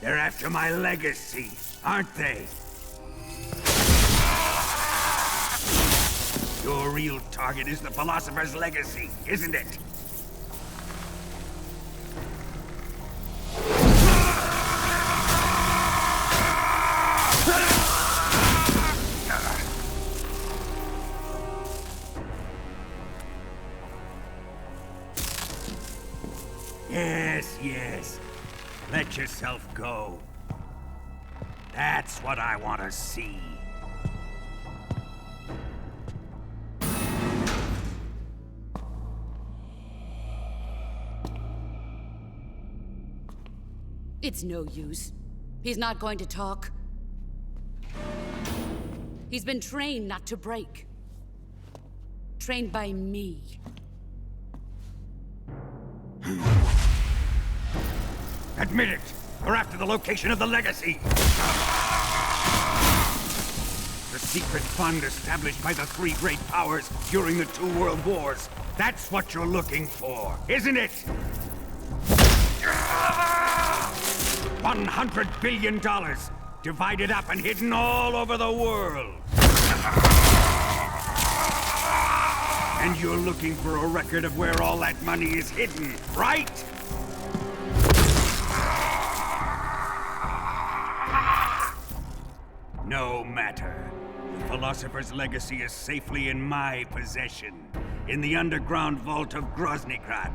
Speaker 17: They're after my legacy, aren't they? Your real target is the Philosopher's legacy, isn't it? Yes, yes. Let yourself go. That's what I want to see.
Speaker 7: It's no use. He's not going to talk. He's been trained not to break. Trained by me.
Speaker 17: Admit it! We're after the location of the legacy! The secret fund established by the three great powers during the 2 world wars. That's what you're looking for, isn't it? $100 billion, divided up and hidden all over the world. And you're looking for a record of where all that money is hidden, right? No matter. The Philosopher's legacy is safely in my possession, in the underground vault of Groznygrad.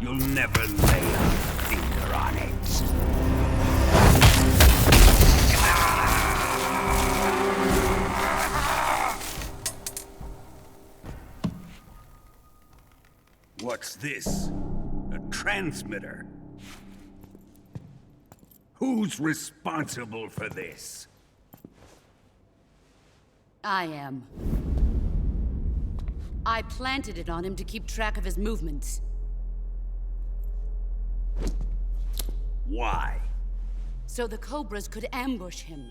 Speaker 17: You'll never lay a finger on it. What's this? A transmitter? Who's responsible for this?
Speaker 7: I am. I planted it on him to keep track of his movements.
Speaker 17: Why?
Speaker 7: So the Cobras could ambush him.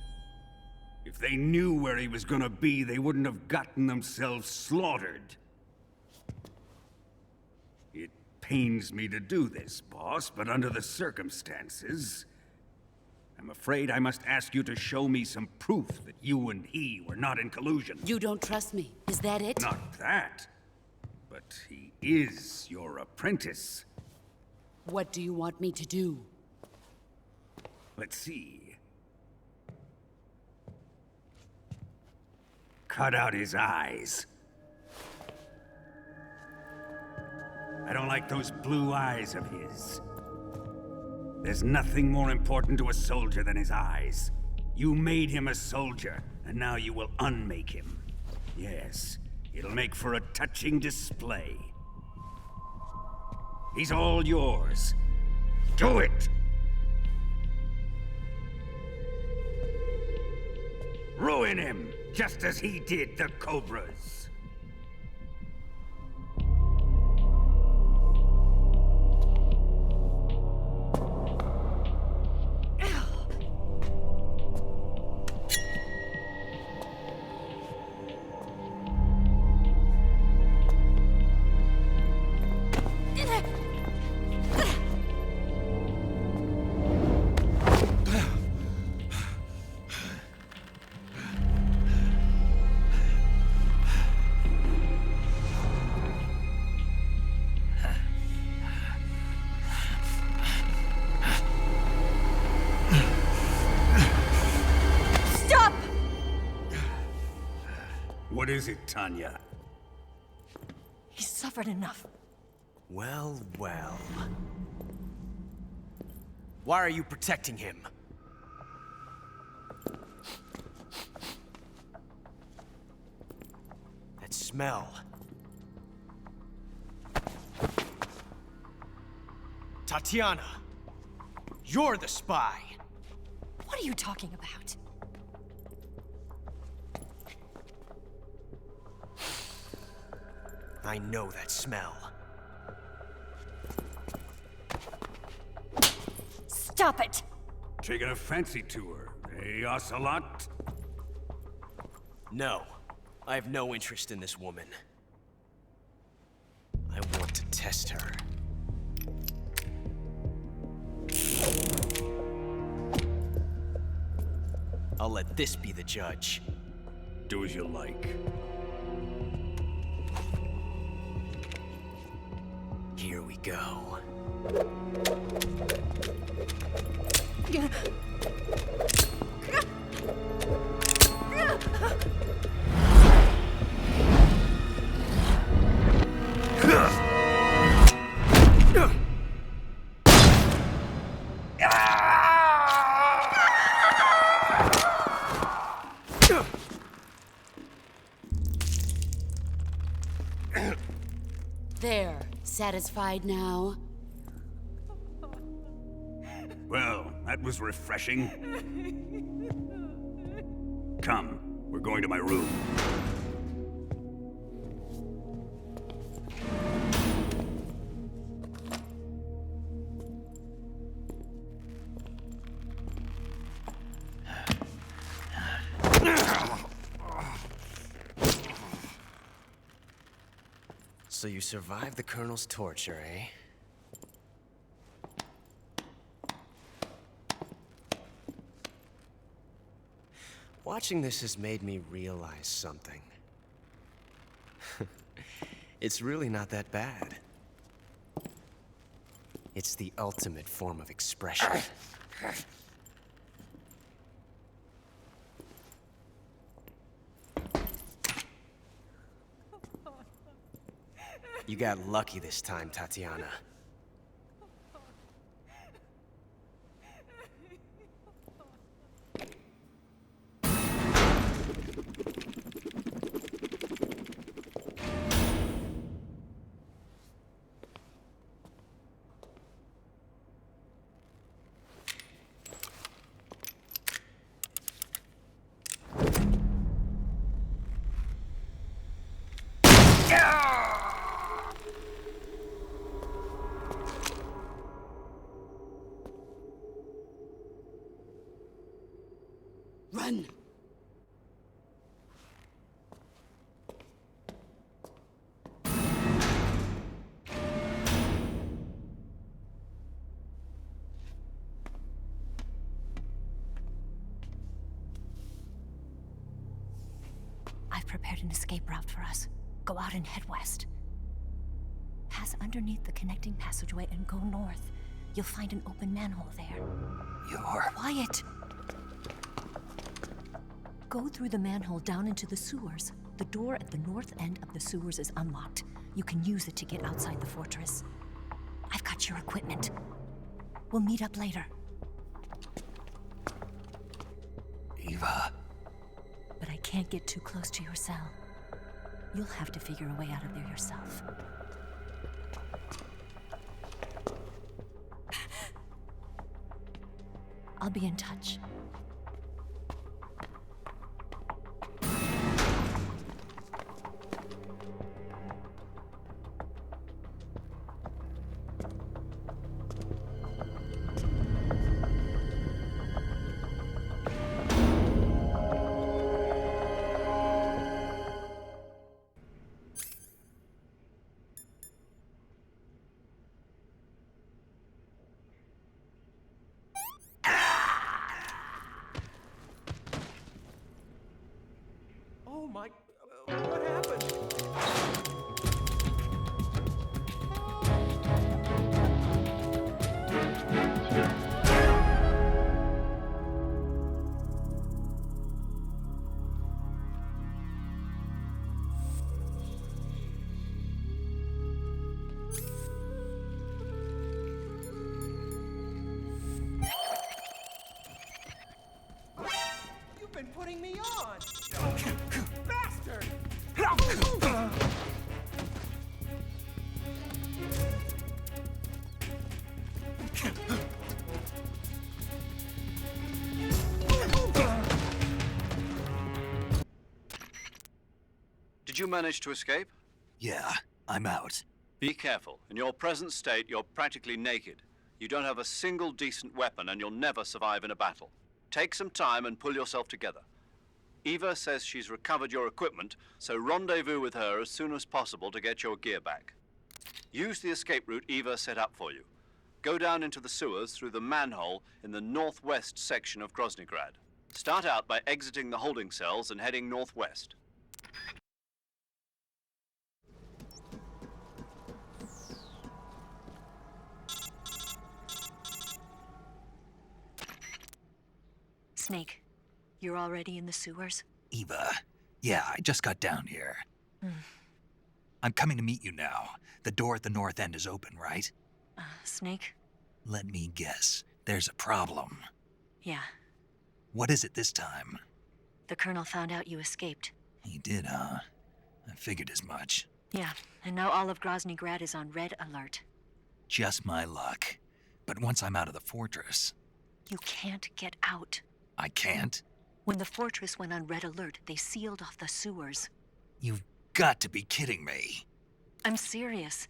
Speaker 17: If they knew where he was gonna be, they wouldn't have gotten themselves slaughtered. It pains me to do this, boss, but under the circumstances, I'm afraid I must ask you to show me some proof that you and he were not in collusion.
Speaker 7: You don't trust me, is that it?
Speaker 17: Not that. But he is your apprentice.
Speaker 7: What do you want me to do?
Speaker 17: Let's see. Cut out his eyes. I don't like those blue eyes of his. There's nothing more important to a soldier than his eyes. You made him a soldier, and now you will unmake him. Yes, it'll make for a touching display. He's all yours. Do it! Ruin him, just as he did the Cobras. What is it, Tanya?
Speaker 14: He's suffered enough.
Speaker 10: Well, well. Why are you protecting him? That smell. Tatiana, you're the spy.
Speaker 14: What are you talking about?
Speaker 10: I know that smell.
Speaker 14: Stop it!
Speaker 17: Taking a fancy to her, eh, Ocelot?
Speaker 10: No, I have no interest in this woman. I want to test her. I'll let this be the judge.
Speaker 17: Do as you like.
Speaker 10: Here we go.
Speaker 7: There. Satisfied now?
Speaker 17: Well, that was refreshing. Come, we're going to my room.
Speaker 10: So you survived the Colonel's torture, eh? Watching this has made me realize something. It's really not that bad. It's the ultimate form of expression. You got lucky this time, Tatiana.
Speaker 7: Run!
Speaker 14: I've prepared an escape route for us. Go out and head west. Pass underneath the connecting passageway and go north. You'll find an open manhole there.
Speaker 1: You're...
Speaker 14: Quiet! Go through the manhole down into the sewers. The door at the north end of the sewers is unlocked. You can use it to get outside the fortress. I've got your equipment. We'll meet up later.
Speaker 1: Eva.
Speaker 14: But I can't get too close to your cell. You'll have to figure a way out of there yourself. I'll be in touch.
Speaker 10: Oh my... what happened?
Speaker 13: You've been putting me on! Bastard!
Speaker 2: Did you manage to escape?
Speaker 1: Yeah, I'm out.
Speaker 2: Be careful. In your present state, you're practically naked. You don't have a single decent weapon, and you'll never survive in a battle. Take some time and pull yourself together. Eva says she's recovered your equipment, so rendezvous with her as soon as possible to get your gear back. Use the escape route Eva set up for you. Go down into the sewers through the manhole in the northwest section of Groznygrad. Start out by exiting the holding cells and heading northwest.
Speaker 14: Snake, you're already in the sewers?
Speaker 1: Eva. Yeah, I just got down here. I'm coming to meet you now. The door at the north end is open, right?
Speaker 14: Snake?
Speaker 1: Let me guess. There's a problem.
Speaker 14: Yeah.
Speaker 1: What is it this time?
Speaker 14: The Colonel found out you escaped.
Speaker 1: He did, huh? I figured as much.
Speaker 14: Yeah, and now all of Groznygrad is on red alert.
Speaker 1: Just my luck. But once I'm out of the fortress...
Speaker 14: You can't get out.
Speaker 1: I can't?
Speaker 14: When the fortress went on red alert, they sealed off the sewers.
Speaker 1: You've got to be kidding me.
Speaker 14: I'm serious.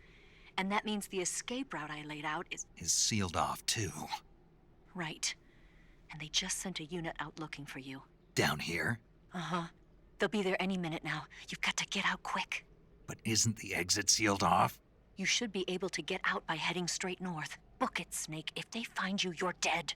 Speaker 14: And that means the escape route I laid out is
Speaker 1: sealed off, too.
Speaker 14: Right. And they just sent a unit out looking for you.
Speaker 1: Down here?
Speaker 14: Uh-huh. They'll be there any minute now. You've got to get out quick.
Speaker 1: But isn't the exit sealed off?
Speaker 14: You should be able to get out by heading straight north. Book it, Snake. If they find you, you're dead.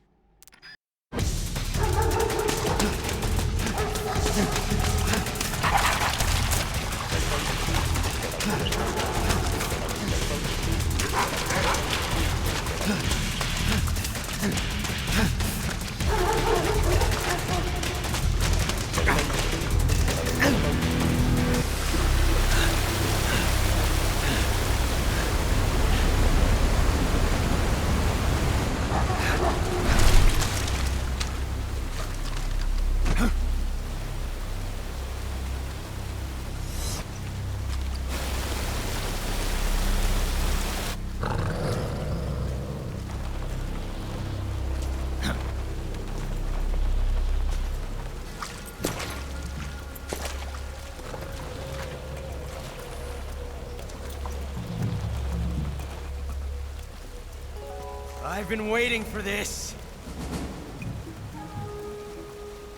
Speaker 10: I've been waiting for this.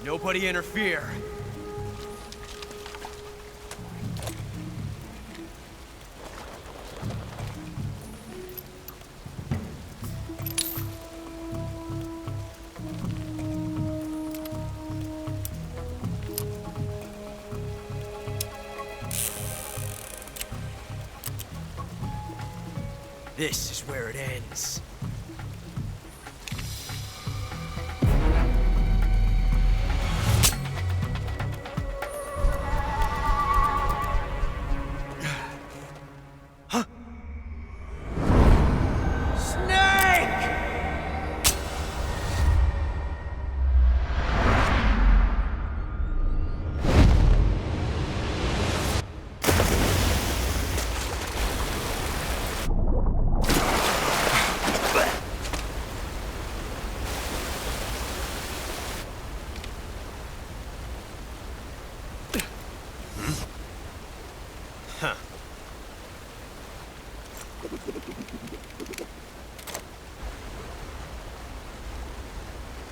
Speaker 10: Nobody interfere. This is where it ends.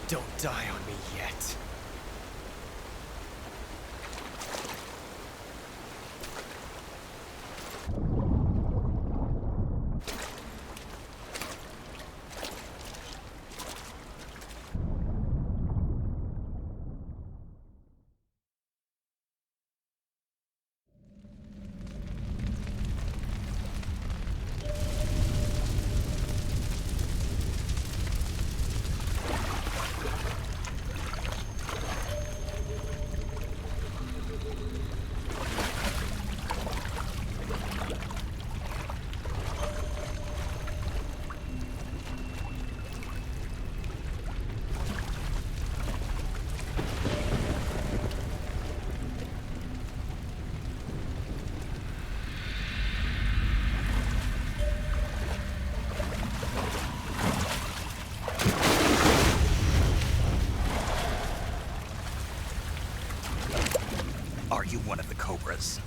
Speaker 10: Don't die on me yet.
Speaker 1: Are you one of the Cobras?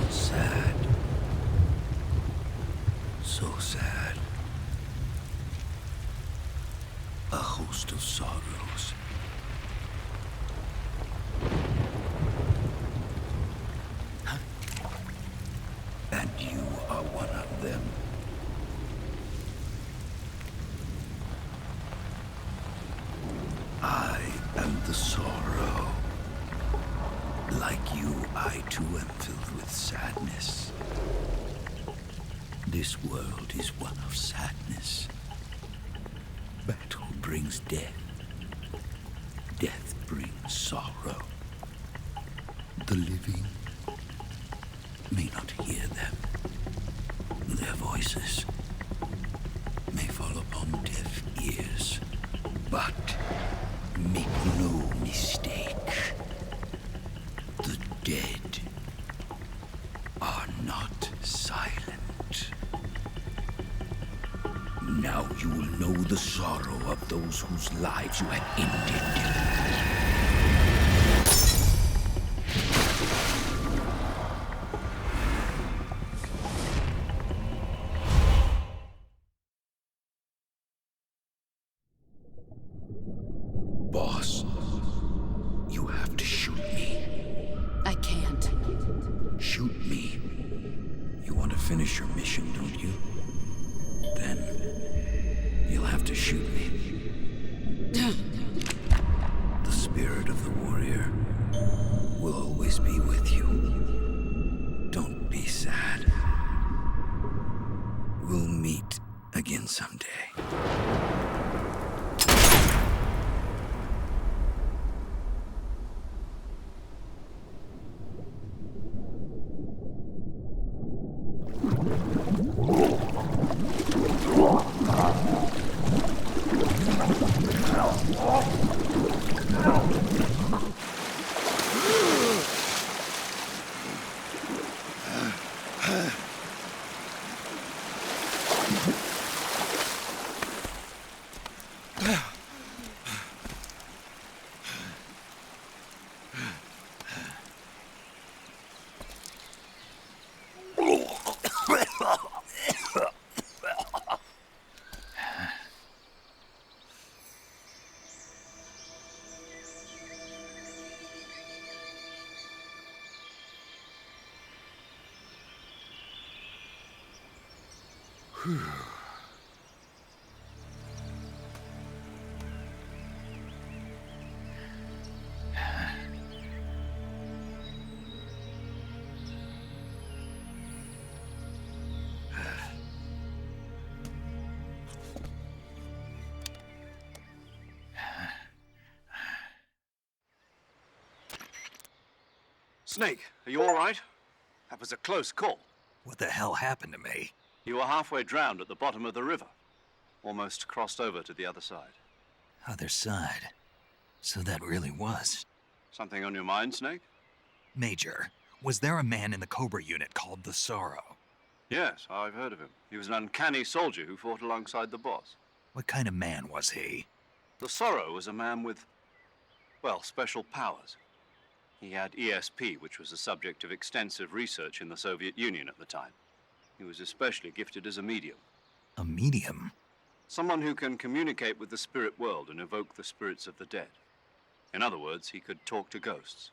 Speaker 16: Sad. So sad. A host of sorrows. And you are one of them. I am the sorrow. Like you, I too am filled with sadness. This world is one of sadness. Battle brings death. Death brings sorrow. The living may not hear them. Their voices may fall upon deaf ears. But make no mistake, the dead the sorrow of those whose lives you had ended. Boss, you have to shoot me.
Speaker 7: I can't.
Speaker 16: Shoot me. You want to finish your mission, don't you? Then you'll have to shoot me. The spirit of the warrior will always be with you. Don't be sad. We'll meet again someday.
Speaker 2: Snake, are you all right? That was a close call.
Speaker 1: What the hell happened to me?
Speaker 2: You were halfway drowned at the bottom of the river. Almost crossed over to the other side.
Speaker 1: Other side? So that really was.
Speaker 2: Something on your mind, Snake?
Speaker 1: Major, was there a man in the Cobra unit called the Sorrow?
Speaker 2: Yes, I've heard of him. He was an uncanny soldier who fought alongside the boss.
Speaker 1: What kind of man was he?
Speaker 2: The Sorrow was a man with, well, special powers. He had ESP, which was the subject of extensive research in the Soviet Union at the time. He was especially gifted as a medium.
Speaker 1: A medium?
Speaker 2: Someone who can communicate with the spirit world and evoke the spirits of the dead. In other words, he could talk to ghosts.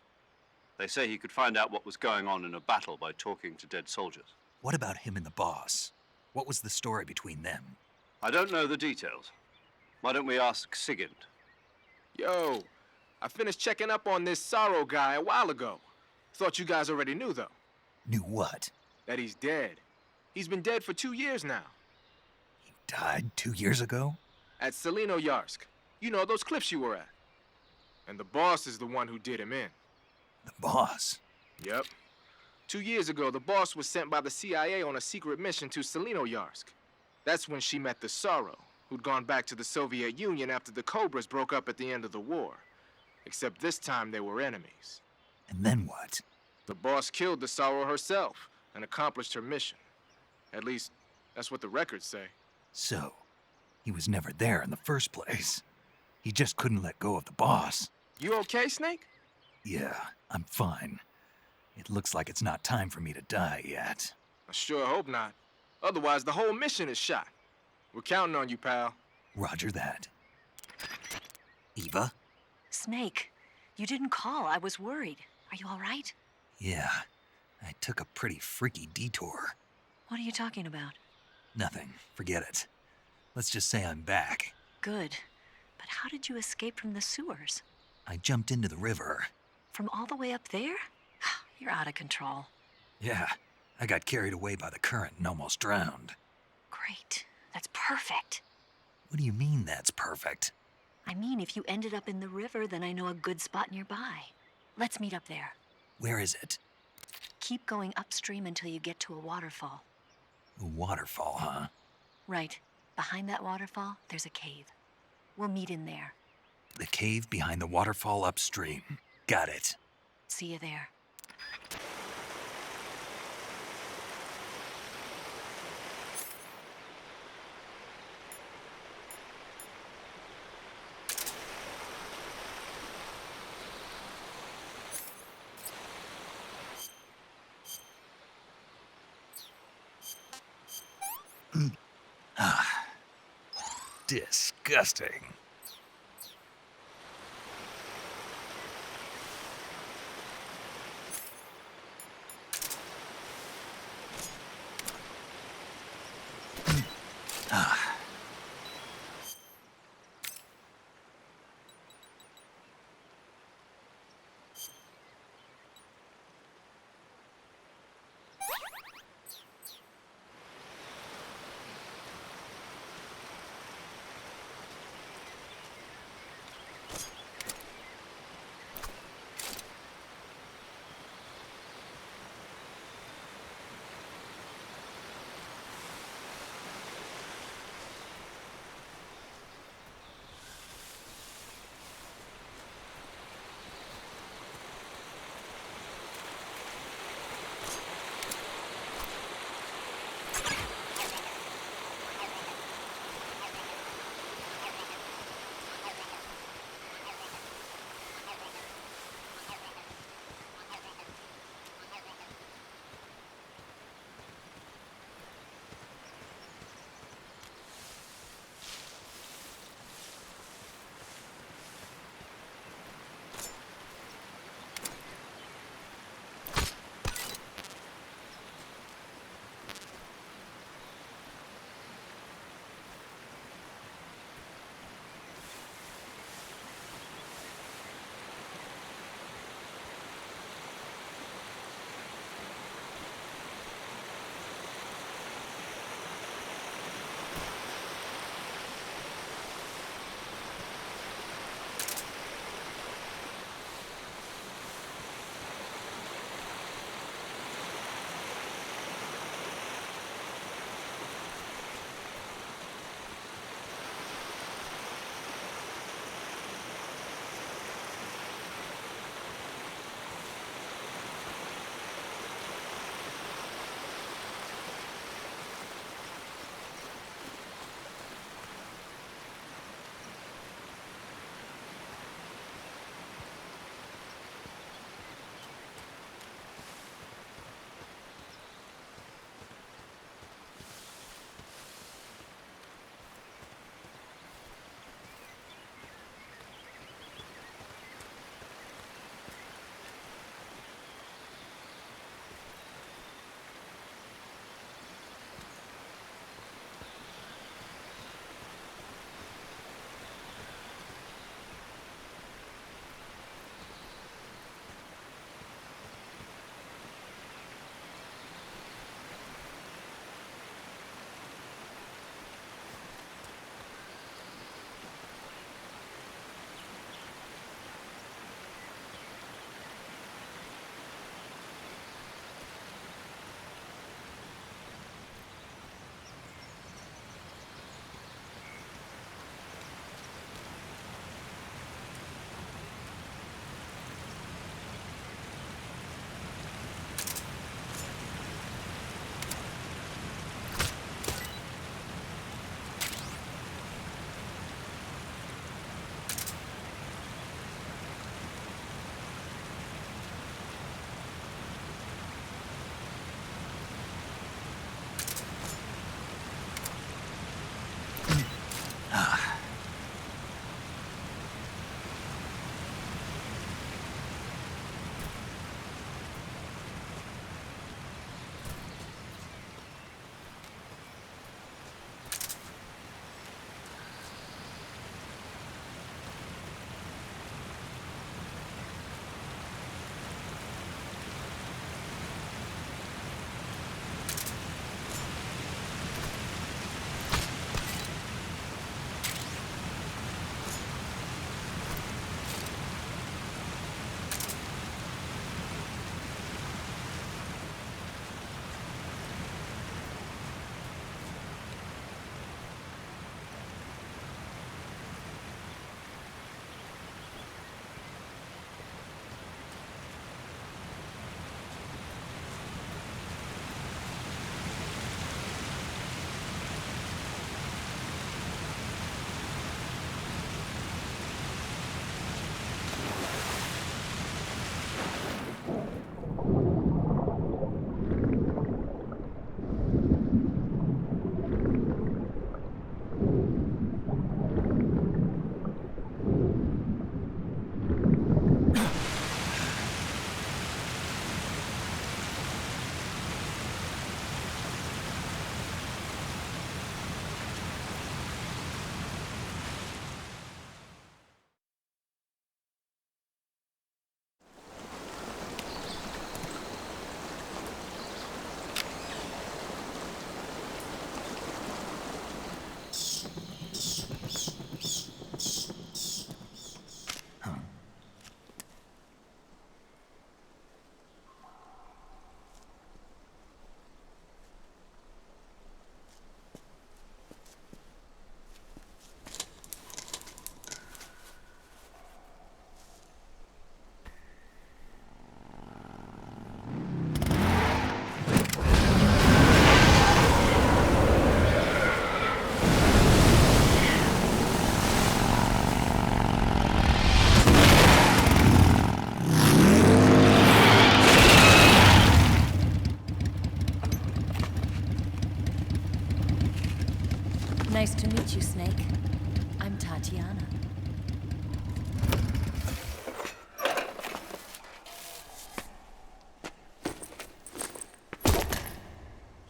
Speaker 2: They say he could find out what was going on in a battle by talking to dead soldiers.
Speaker 1: What about him and the boss? What was the story between them?
Speaker 2: I don't know the details. Why don't we ask Sigint?
Speaker 19: Yo, I finished checking up on this Sorrow guy a while ago. Thought you guys already knew, though.
Speaker 1: Knew what?
Speaker 19: That he's dead. He's been dead for 2 years now.
Speaker 1: He died 2 years ago?
Speaker 19: At Selino-Yarsk. You know, those cliffs you were at. And the boss is the one who did him in.
Speaker 1: The boss?
Speaker 19: Yep. 2 years ago, the boss was sent by the CIA on a secret mission to Selino-Yarsk. That's when she met the Sorrow, who'd gone back to the Soviet Union after the Cobras broke up at the end of the war. Except this time they were enemies.
Speaker 1: And then what?
Speaker 19: The boss killed the Sorrow herself and accomplished her mission. At least, that's what the records say.
Speaker 1: So, he was never there in the first place. He just couldn't let go of the boss.
Speaker 19: You okay, Snake?
Speaker 1: Yeah, I'm fine. It looks like it's not time for me to die yet.
Speaker 19: I sure hope not. Otherwise, the whole mission is shot. We're counting on you, pal.
Speaker 1: Roger that. Eva?
Speaker 14: Snake, you didn't call. I was worried. Are you all right?
Speaker 1: Yeah, I took a pretty freaky detour.
Speaker 14: What are you talking about?
Speaker 1: Nothing. Forget it. Let's just say I'm back.
Speaker 14: Good. But how did you escape from the sewers?
Speaker 1: I jumped into the river.
Speaker 14: From all the way up there? You're out of control.
Speaker 1: Yeah, I got carried away by the current and almost drowned.
Speaker 14: Great. That's perfect.
Speaker 1: What do you mean that's perfect?
Speaker 14: I mean, if you ended up in the river, then I know a good spot nearby. Let's meet up there.
Speaker 1: Where is it?
Speaker 14: Keep going upstream until you get to a waterfall.
Speaker 1: A waterfall, huh?
Speaker 14: Right. Behind that waterfall, there's a cave. We'll meet in there.
Speaker 1: The cave behind the waterfall upstream. Got it.
Speaker 14: See you there.
Speaker 1: Disgusting.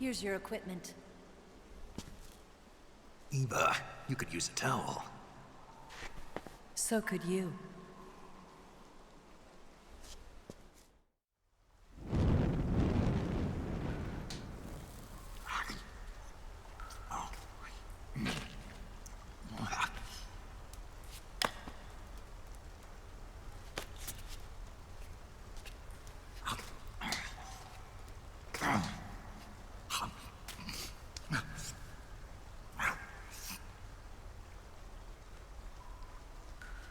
Speaker 14: Here's your equipment.
Speaker 1: Eva, you could use a towel.
Speaker 14: So could you.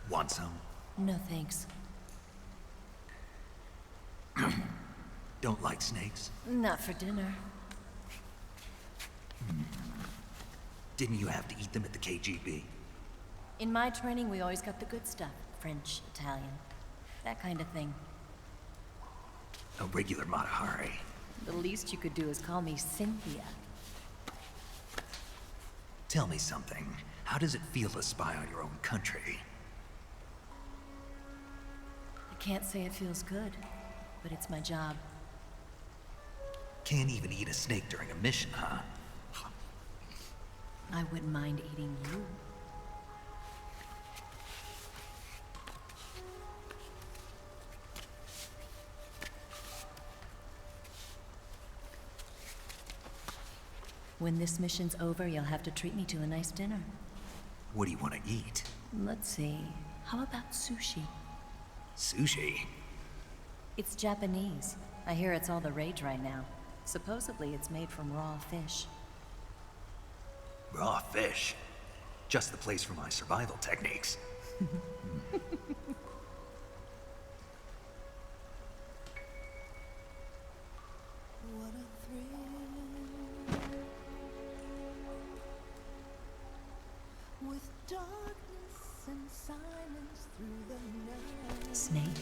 Speaker 1: Want some?
Speaker 14: No thanks.
Speaker 1: Don't like snakes?
Speaker 14: Not for dinner.
Speaker 1: Didn't you have to eat them at the KGB?
Speaker 14: In my training, we always got the good stuff. French, Italian, that kind of thing.
Speaker 1: A regular Mata Hari.
Speaker 14: The least you could do is call me Cynthia.
Speaker 1: Tell me something. How does it feel to spy on your own country?
Speaker 14: I can't say it feels good, but it's my job.
Speaker 1: Can't even eat a snake during a mission, huh?
Speaker 14: I wouldn't mind eating you. When this mission's over, you'll have to treat me to a nice dinner.
Speaker 1: What do you want to eat?
Speaker 14: Let's see. How about sushi?
Speaker 1: Sushi?
Speaker 14: It's Japanese. I hear it's all the rage right now. Supposedly it's made from raw fish.
Speaker 1: Raw fish? Just the place for my survival techniques.
Speaker 13: With darkness and silence through the night.
Speaker 14: Snake.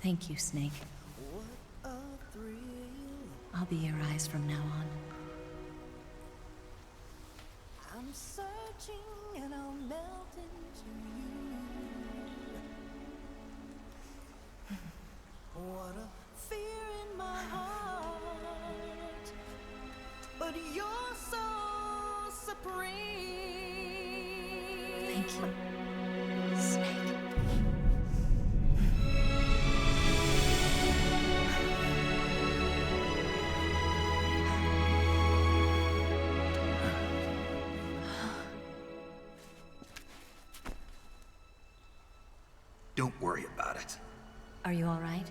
Speaker 14: Thank you, Snake.
Speaker 13: What a thrill.
Speaker 14: I'll be your eyes from now on.
Speaker 13: I'm searching and I'll melt into you. What a fear in my heart. But you're so supreme.
Speaker 14: Thank you, Snake.
Speaker 1: Don't worry about it.
Speaker 14: Are you all right?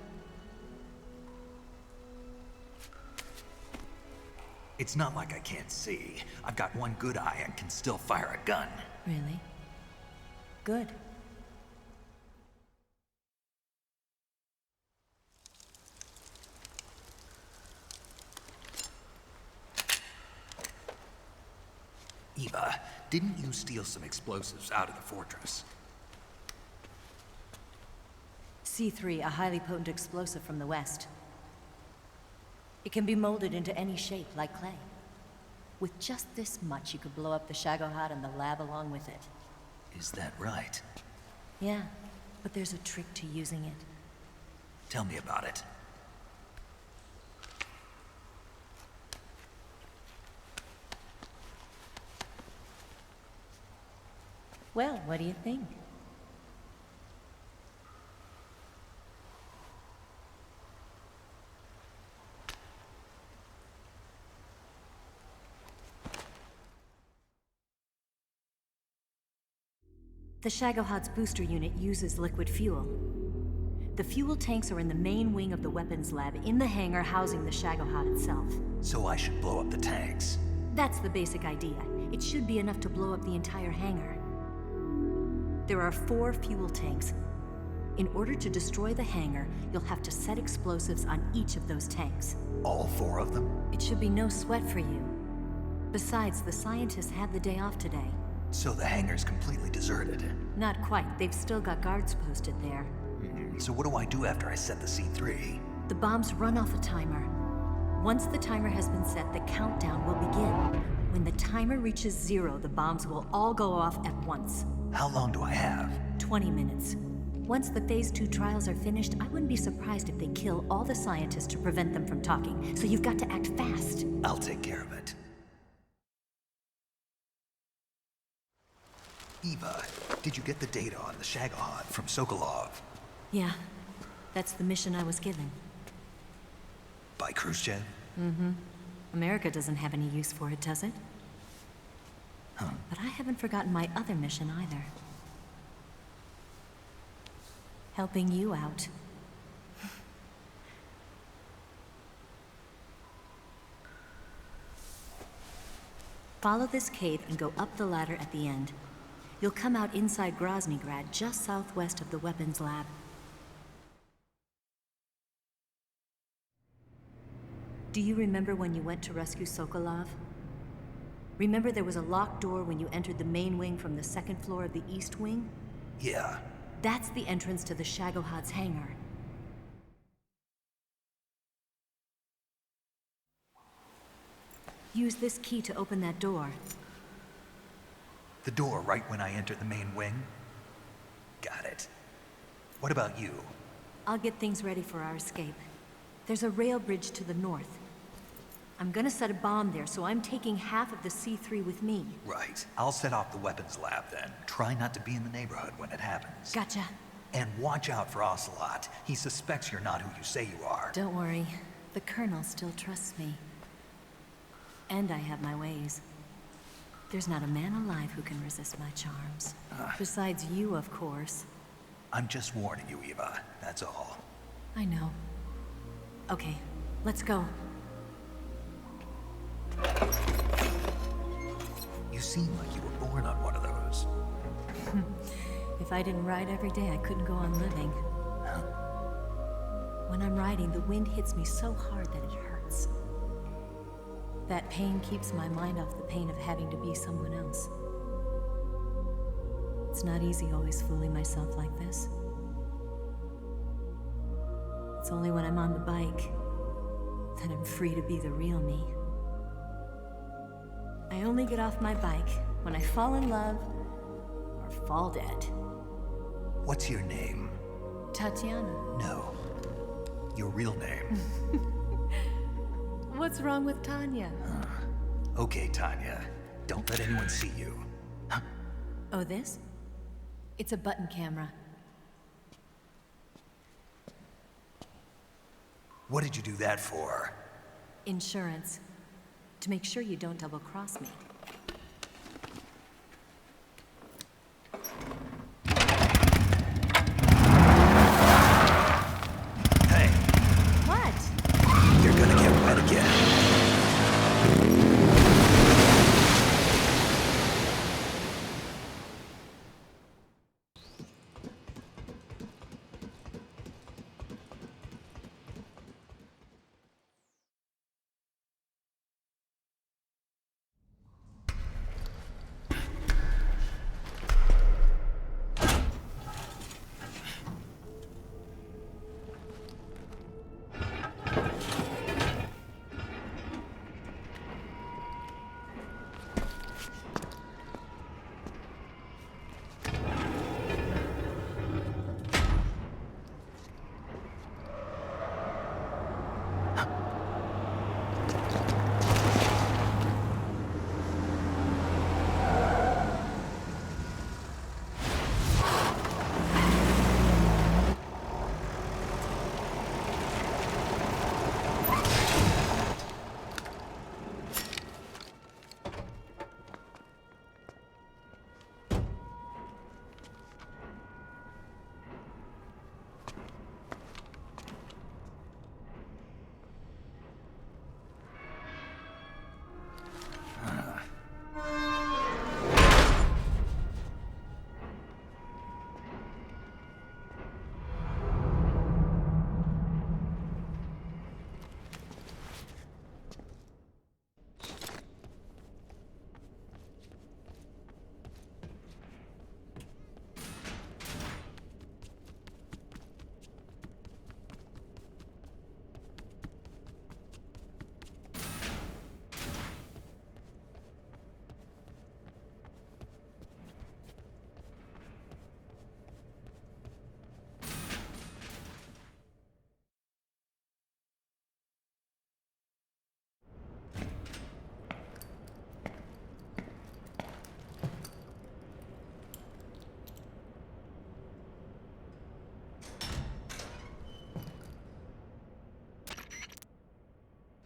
Speaker 1: It's not like I can't see. I've got one good eye and can still fire a gun.
Speaker 14: Really? Good.
Speaker 1: Eva, didn't you steal some explosives out of the fortress?
Speaker 14: C3, a highly potent explosive from the west. It can be molded into any shape, like clay. With just this much, you could blow up the Shagohod and the lab along with it.
Speaker 1: Is that right?
Speaker 14: Yeah, but there's a trick to using it.
Speaker 1: Tell me about it.
Speaker 14: Well, what do you think? The Shagohod's booster unit uses liquid fuel. The fuel tanks are in the main wing of the weapons lab in the hangar housing the Shagohod itself.
Speaker 1: So I should blow up the tanks.
Speaker 14: That's the basic idea. It should be enough to blow up the entire hangar. There are 4 fuel tanks. In order to destroy the hangar, you'll have to set explosives on each of those tanks.
Speaker 1: All 4 of them?
Speaker 14: It should be no sweat for you. Besides, the scientists had the day off today.
Speaker 1: So the hangar's completely deserted.
Speaker 14: Not quite. They've still got guards posted there.
Speaker 1: So what do I do after I set the C3?
Speaker 14: The bombs run off a timer. Once the timer has been set, the countdown will begin. When the timer reaches 0, the bombs will all go off at once.
Speaker 1: How long do I have?
Speaker 14: 20 minutes. Once the Phase 2 trials are finished, I wouldn't be surprised if they kill all the scientists to prevent them from talking. So you've got to act fast.
Speaker 1: I'll take care of it. Eva, did you get the data on the Shagohod from Sokolov?
Speaker 14: Yeah, that's the mission I was given.
Speaker 1: By Khrushchev?
Speaker 14: Mm-hmm. America doesn't have any use for it, does it?
Speaker 1: Huh.
Speaker 14: But I haven't forgotten my other mission either. Helping you out. Follow this cave and go up the ladder at the end. You'll come out inside Groznygrad, just southwest of the weapons lab. Do you remember when you went to rescue Sokolov? Remember there was a locked door when you entered the main wing from the second floor of the east wing?
Speaker 1: Yeah.
Speaker 14: That's the entrance to the Shagohod's hangar. Use this key to open that door.
Speaker 1: The door right when I entered the main wing? Got it. What about you?
Speaker 14: I'll get things ready for our escape. There's a rail bridge to the north. I'm gonna set a bomb there, so I'm taking half of the C3 with me.
Speaker 1: Right. I'll set off the weapons lab then. Try not to be in the neighborhood when it happens.
Speaker 14: Gotcha.
Speaker 1: And watch out for Ocelot. He suspects you're not who you say you are.
Speaker 14: Don't worry. The Colonel still trusts me. And I have my ways. There's not a man alive who can resist my charms. Besides you, of course.
Speaker 1: I'm just warning you, Eva. That's all.
Speaker 14: I know. Okay, let's go.
Speaker 1: You seem like you were born on one of those.
Speaker 14: If I didn't ride every day, I couldn't go on living. When I'm riding, the wind hits me so hard that it hurts. That pain keeps my mind off the pain of having to be someone else. It's not easy always fooling myself like this. It's only when I'm on the bike that I'm free to be the real me. I only get off my bike when I fall in love or fall dead.
Speaker 1: What's your name?
Speaker 14: Tatiana.
Speaker 1: No. Your real name.
Speaker 14: What's wrong with Tanya?
Speaker 1: Okay, Tanya. Don't let anyone see you.
Speaker 14: Oh, this? It's a button camera.
Speaker 1: What did you do that for?
Speaker 14: Insurance. To make sure you don't double-cross me.
Speaker 1: Hey.
Speaker 14: What?
Speaker 1: You're gonna get wet again.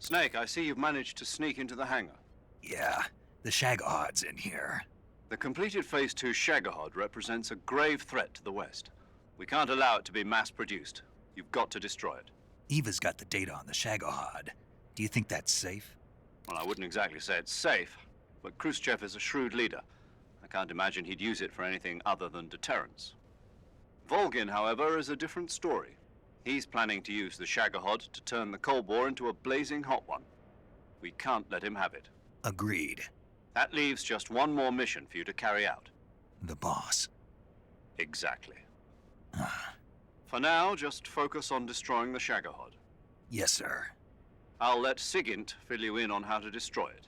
Speaker 2: Snake, I see you've managed to sneak into the hangar.
Speaker 1: Yeah, the Shagohod's in here.
Speaker 2: The completed Phase 2 Shagahod represents a grave threat to the West. We can't allow it to be mass-produced. You've got to destroy it.
Speaker 1: Eva's got the data on the Shagohod. Do you think that's safe?
Speaker 2: Well, I wouldn't exactly say it's safe, but Khrushchev is a shrewd leader. I can't imagine he'd use it for anything other than deterrence. Volgin, however, is a different story. He's planning to use the Shagahod to turn the Cold War into a blazing hot one. We can't let him have it.
Speaker 1: Agreed.
Speaker 2: That leaves just one more mission for you to carry out.
Speaker 1: The boss.
Speaker 2: Exactly. For now, just focus on destroying the Shagahod.
Speaker 1: Yes, sir.
Speaker 2: I'll let Sigint fill you in on how to destroy it.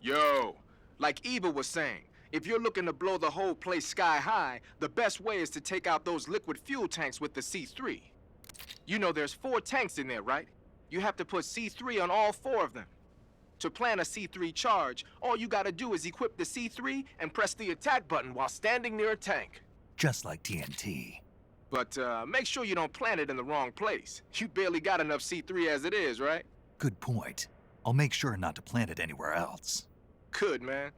Speaker 19: Yo, like Eva was saying, if you're looking to blow the whole place sky high, the best way is to take out those liquid fuel tanks with the C3. You know there's 4 tanks in there, right? You have to put C3 on all 4 of them. To plan a C3 charge, all you gotta do is equip the C3 and press the attack button while standing near a tank.
Speaker 1: Just like TNT.
Speaker 19: But make sure you don't plant it in the wrong place. You barely got enough C3 as it is, right?
Speaker 1: Good point. I'll make sure not to plant it anywhere else.
Speaker 19: Good, man.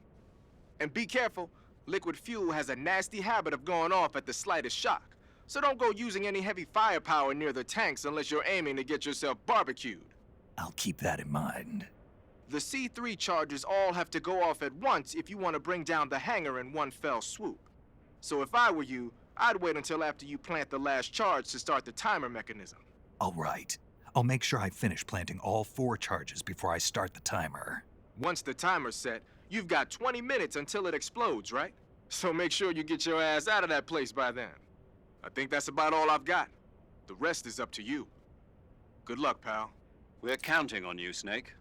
Speaker 19: And be careful. Liquid fuel has a nasty habit of going off at the slightest shock. So don't go using any heavy firepower near the tanks unless you're aiming to get yourself barbecued.
Speaker 1: I'll keep that in mind.
Speaker 19: The C3 charges all have to go off at once if you want to bring down the hangar in one fell swoop. So if I were you, I'd wait until after you plant the last charge to start the timer mechanism.
Speaker 1: All right. I'll make sure I finish planting all 4 charges before I start the timer.
Speaker 19: Once the timer's set, you've got 20 minutes until it explodes, right? So make sure you get your ass out of that place by then. I think that's about all I've got. The rest is up to you. Good luck, pal.
Speaker 2: We're counting on you, Snake.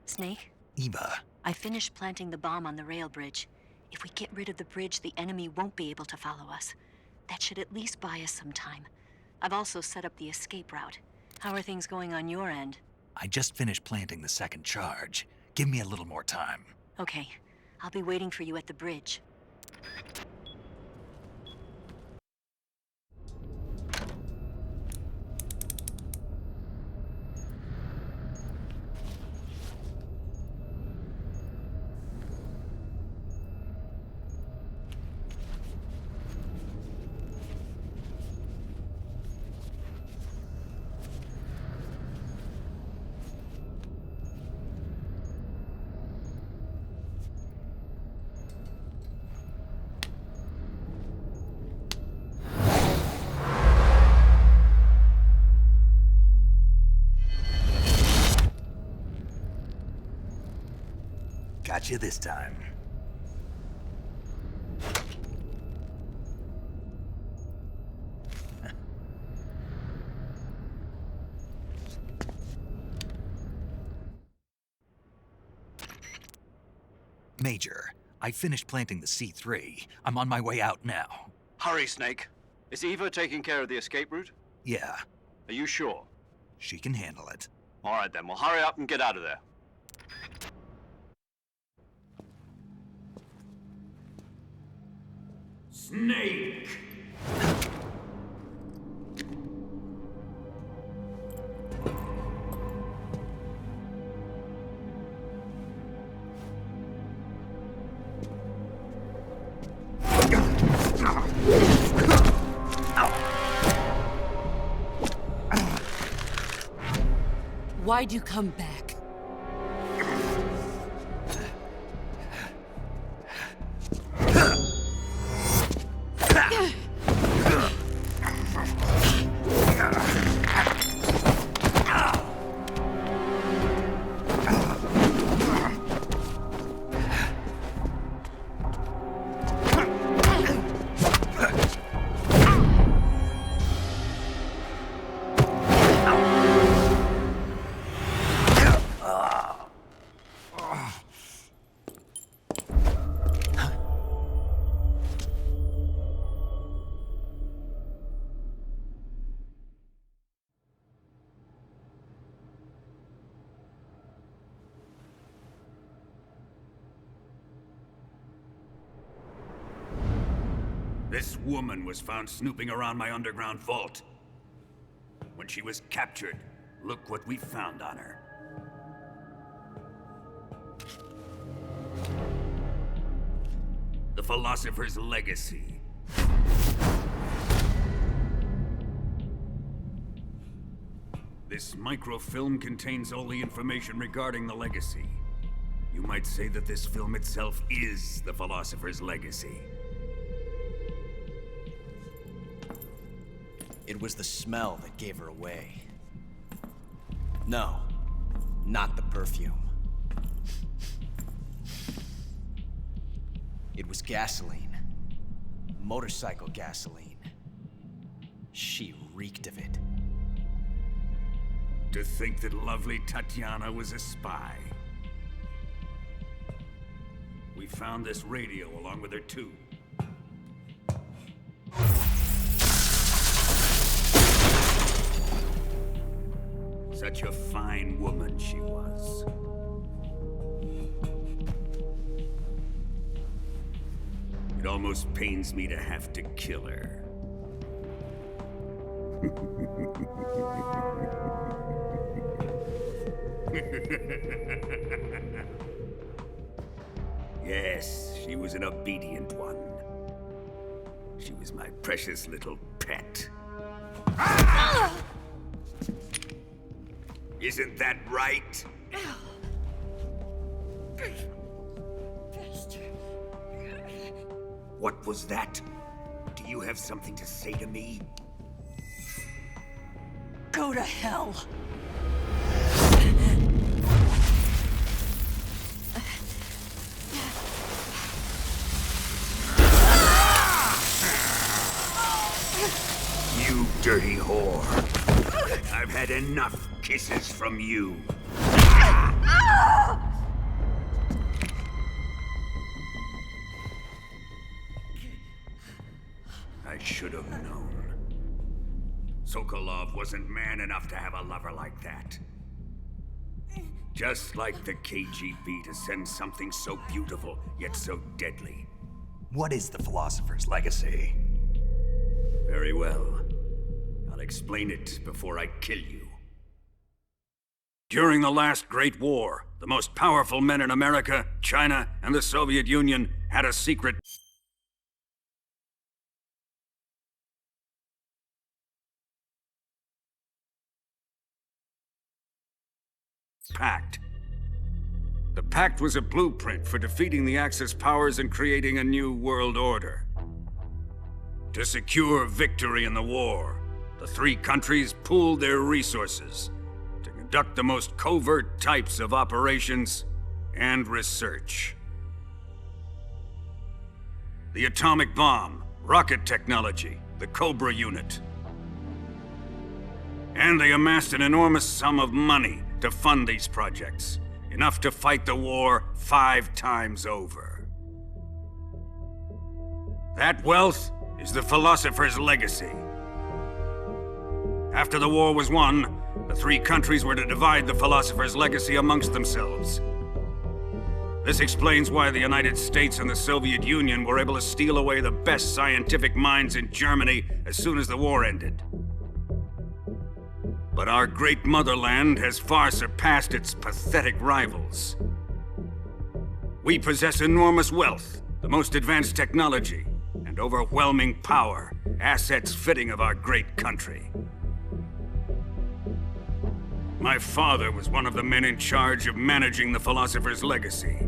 Speaker 14: Snake?
Speaker 1: Eva.
Speaker 14: I finished planting the bomb on the rail bridge. If we get rid of the bridge, the enemy won't be able to follow us. That should at least buy us some time. I've also set up the escape route. How are things going on your end?
Speaker 1: I just finished planting the 2nd charge. Give me a little more time.
Speaker 14: Okay. I'll be waiting for you at the bridge.
Speaker 1: Got you this time. Major, I finished planting the C3. I'm on my way out now.
Speaker 2: Hurry, Snake. Is Eva taking care of the escape route?
Speaker 1: Yeah.
Speaker 2: Are you sure?
Speaker 1: She can handle it.
Speaker 2: All right, then. Well, hurry up and get out of there.
Speaker 17: Snake!
Speaker 7: Why'd you come back?
Speaker 17: This woman was found snooping around my underground vault. When she was captured, look what we found on her. The Philosopher's Legacy. This microfilm contains all the information regarding the Legacy. You might say that this film itself is the Philosopher's Legacy.
Speaker 10: It was the smell that gave her away. No, not the perfume. It was gasoline. Motorcycle gasoline. She reeked of it.
Speaker 17: To think that lovely Tatiana was a spy. We found this radio along with her too. Such a fine woman she was. It almost pains me to have to kill her. Yes, she was an obedient one. She was my precious little pet. Isn't that right? What was that? Do you have something to say to me?
Speaker 13: Go to hell.
Speaker 17: You dirty whore. I've had enough kisses from you. I should have known. Sokolov wasn't man enough to have a lover like that. Just like the KGB to send something so beautiful, yet so deadly.
Speaker 1: What is the Philosopher's Legacy?
Speaker 17: Very well. I'll explain it before I kill you. During the last Great War, the most powerful men in America, China, and the Soviet Union had a secret pact. The pact was a blueprint for defeating the Axis powers and creating a new world order. To secure victory in the war, the three countries pooled their resources to conduct the most covert types of operations and research. The atomic bomb, rocket technology, the Cobra unit. And they amassed an enormous sum of money to fund these projects, enough to fight the war 5 times over. That wealth is the Philosopher's Legacy. After the war was won, the three countries were to divide the Philosopher's Legacy amongst themselves. This explains why the United States and the Soviet Union were able to steal away the best scientific minds in Germany as soon as the war ended. But our great motherland has far surpassed its pathetic rivals. We possess enormous wealth, the most advanced technology, and overwhelming power, assets fitting of our great country. My father was one of the men in charge of managing the Philosopher's Legacy.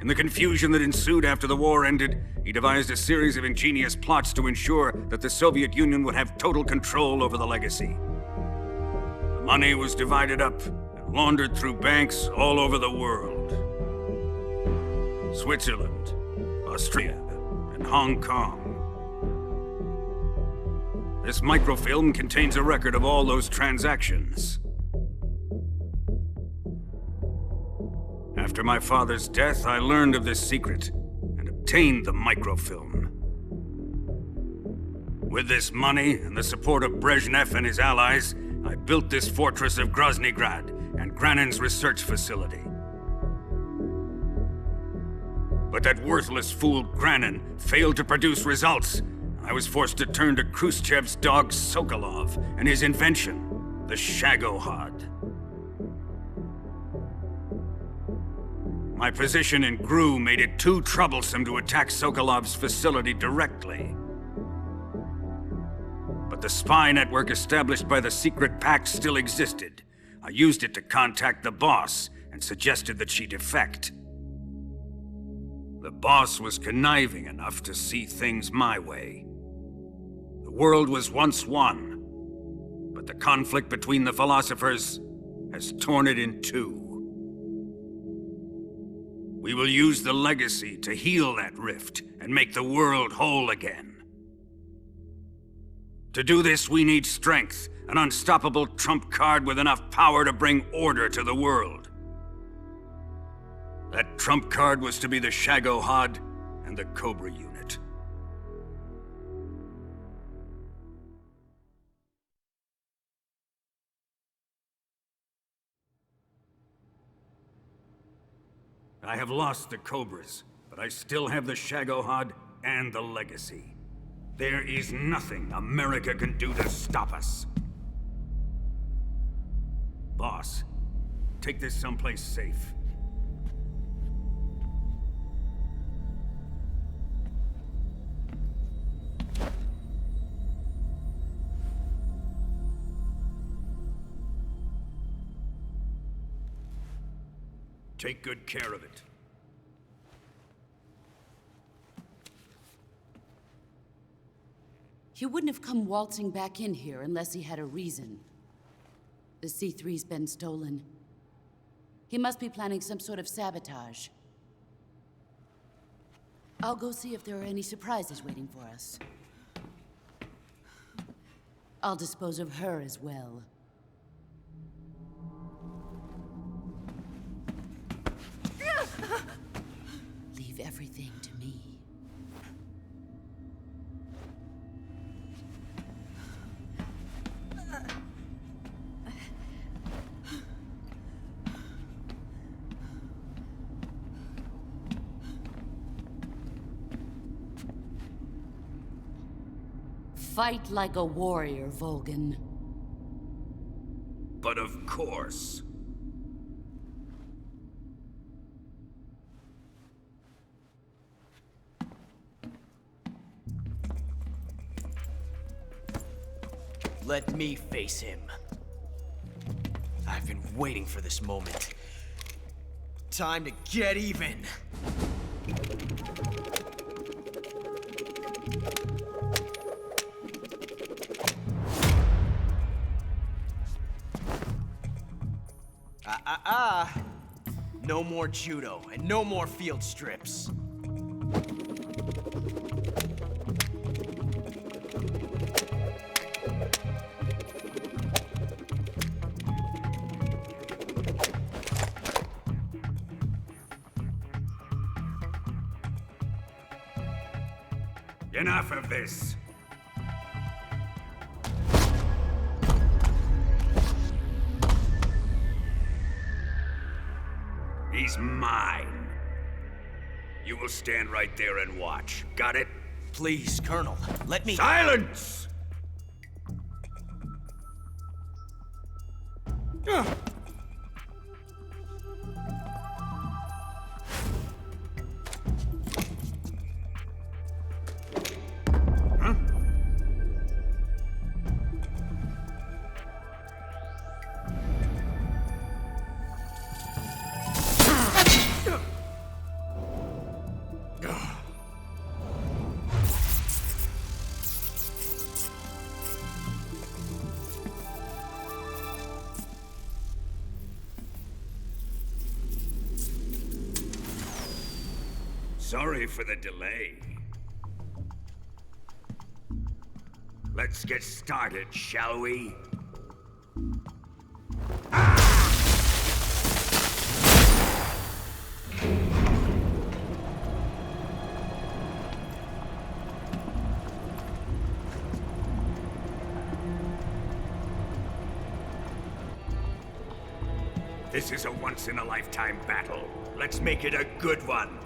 Speaker 17: In the confusion that ensued after the war ended, he devised a series of ingenious plots to ensure that the Soviet Union would have total control over the Legacy. The money was divided up and laundered through banks all over the world. Switzerland, Austria, and Hong Kong. This microfilm contains a record of all those transactions. After my father's death, I learned of this secret and obtained the microfilm. With this money and the support of Brezhnev and his allies, I built this fortress of Groznygrad and Granin's research facility. But that worthless fool Granin failed to produce results. I was forced to turn to Khrushchev's dog Sokolov and his invention, the Shagohod. My position in GRU made it too troublesome to attack Sokolov's facility directly. But the spy network established by the secret pact still existed. I used it to contact the boss and suggested that she defect. The boss was conniving enough to see things my way. The world was once one, but the conflict between the philosophers has torn it in two. We will use the legacy to heal that rift and make the world whole again. To do this, we need strength, an unstoppable trump card with enough power to bring order to the world. That trump card was to be the Shagohod and the Cobra unit. I have lost the Cobras, but I still have the Shagohod and the legacy. There is nothing America can do to stop us. Boss, take this someplace safe. Take good care of it.
Speaker 7: He wouldn't have come waltzing back in here unless he had a reason. The C3's been stolen. He must be planning some sort of sabotage. I'll go see if there are any surprises waiting for us. I'll dispose of her as well. Leave everything to me. Fight like a warrior, Volgan.
Speaker 17: But of course.
Speaker 10: Let me face him. I've been waiting for this moment. Time to get even. No more judo, and no more field strips.
Speaker 17: Enough of this. He's mine. You will stand right there and watch. Got it?
Speaker 10: Please, Colonel, let me—
Speaker 17: Silence! Sorry for the delay. Let's get started, shall we? This is a once-in-a-lifetime battle. Let's make it a good one.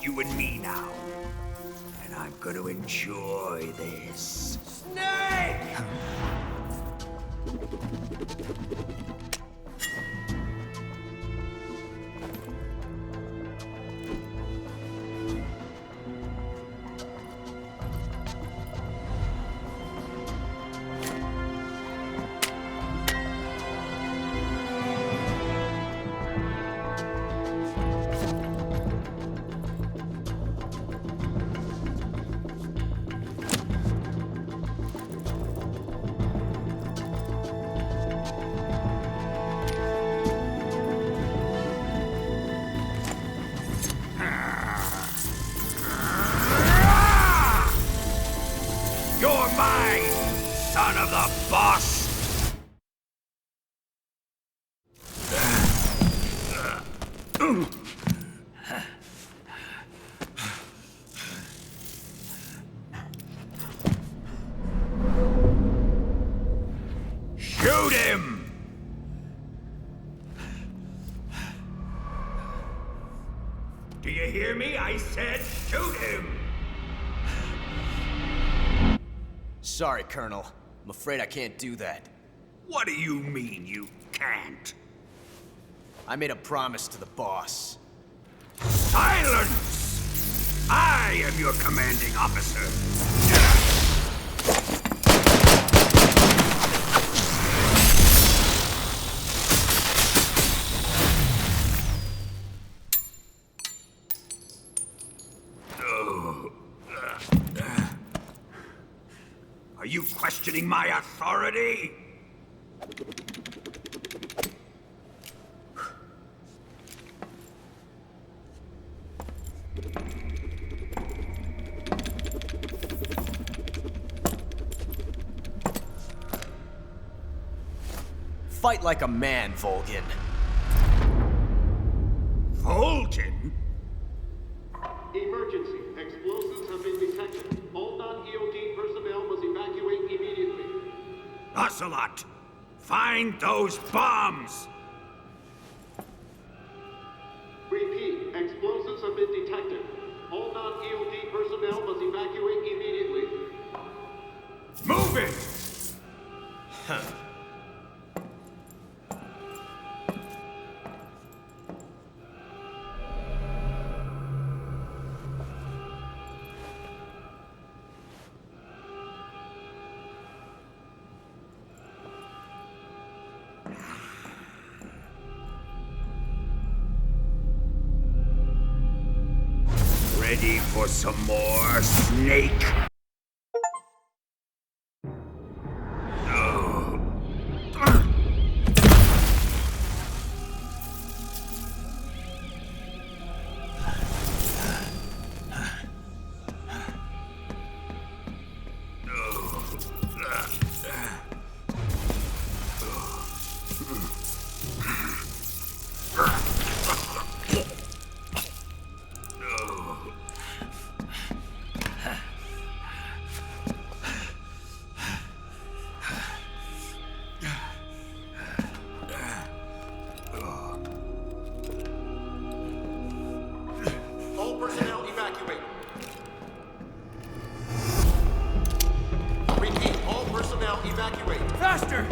Speaker 16: you and me now. And I'm gonna enjoy this.
Speaker 11: Snake!
Speaker 16: You're mine, son of the boss! Shoot him! Do you hear me? I said shoot him!
Speaker 10: Sorry, Colonel. I'm afraid I can't do that.
Speaker 16: What do you mean you can't?
Speaker 10: I made a promise to the boss.
Speaker 16: Silence! I am your commanding officer. Are you questioning my authority?
Speaker 10: Fight like a man, Volgin.
Speaker 16: Volgin?
Speaker 20: Emergency. Explosives have been detected. All non-EOD personnel must evacuate immediately.
Speaker 16: Ocelot, find those bombs!
Speaker 20: Repeat. Explosives have been detected. All non-EOD personnel must evacuate immediately.
Speaker 16: Move it!
Speaker 10: Huh.
Speaker 16: Ready for some more, Snake?
Speaker 20: All personnel evacuate. Repeat. All personnel evacuate.
Speaker 11: Faster!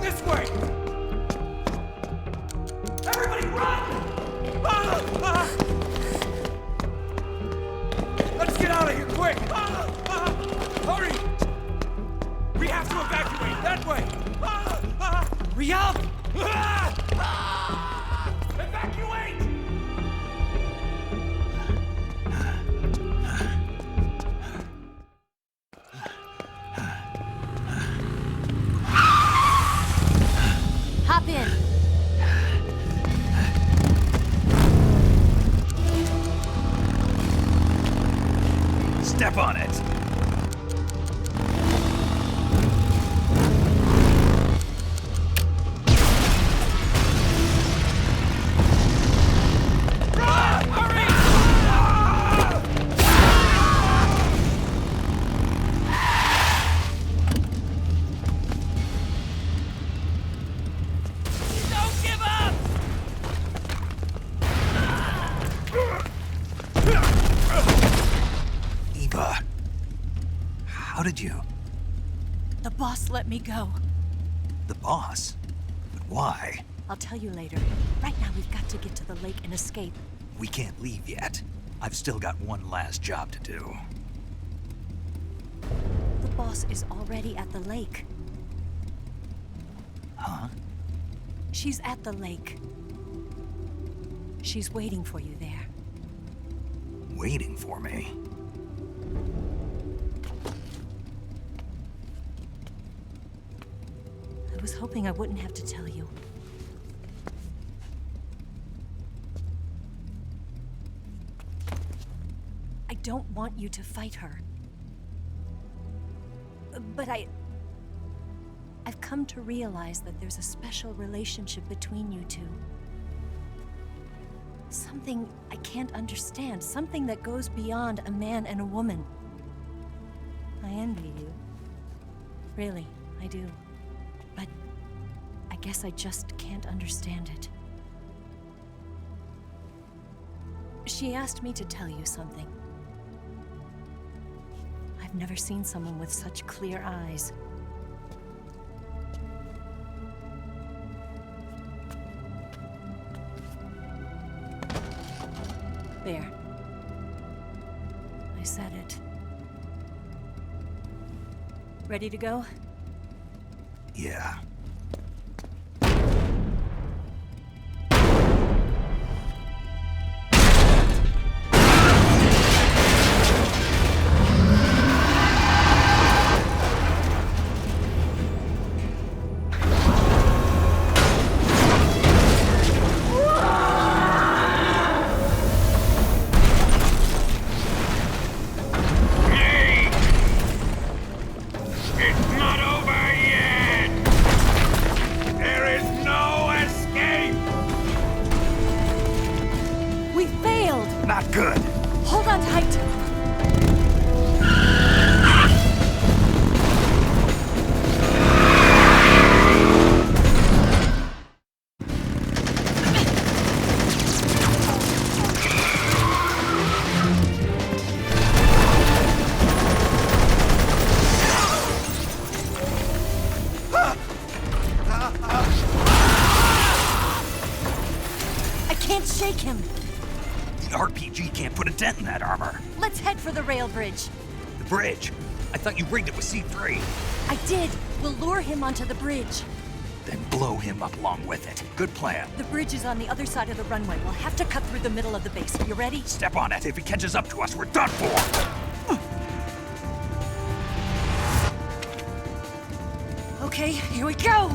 Speaker 11: This way! Everybody run! Let's get out of here, quick! Hurry! We have to evacuate, that way! Riyadh! Evacuate!
Speaker 14: Hop in.
Speaker 1: Step on it!
Speaker 11: Don't give up!
Speaker 1: How did you?
Speaker 14: The boss let me go.
Speaker 1: The boss? But why?
Speaker 14: I'll tell you later. Right now, we've got to get to the lake and escape.
Speaker 1: We can't leave yet. I've still got one last job to do.
Speaker 14: The boss is already at the lake.
Speaker 1: Huh?
Speaker 14: She's at the lake. She's waiting for you there.
Speaker 1: Waiting for me?
Speaker 14: I was hoping I wouldn't have to tell you. I don't want you to fight her. But I've come to realize that there's a special relationship between you two. Something I can't understand. Something that goes beyond a man and a woman. I envy you. Really, I do. But I guess I just can't understand it. She asked me to tell you something. I've never seen someone with such clear eyes. There. I said it. Ready to go?
Speaker 1: Yeah.
Speaker 14: Bridge.
Speaker 1: The bridge? I thought you rigged it with C3.
Speaker 14: I did. We'll lure him onto the bridge.
Speaker 1: Then blow him up along with it. Good plan.
Speaker 14: The bridge is on the other side of the runway. We'll have to cut through the middle of the base. You ready?
Speaker 1: Step on it. If he catches up to us, we're done for.
Speaker 14: Okay, here we go.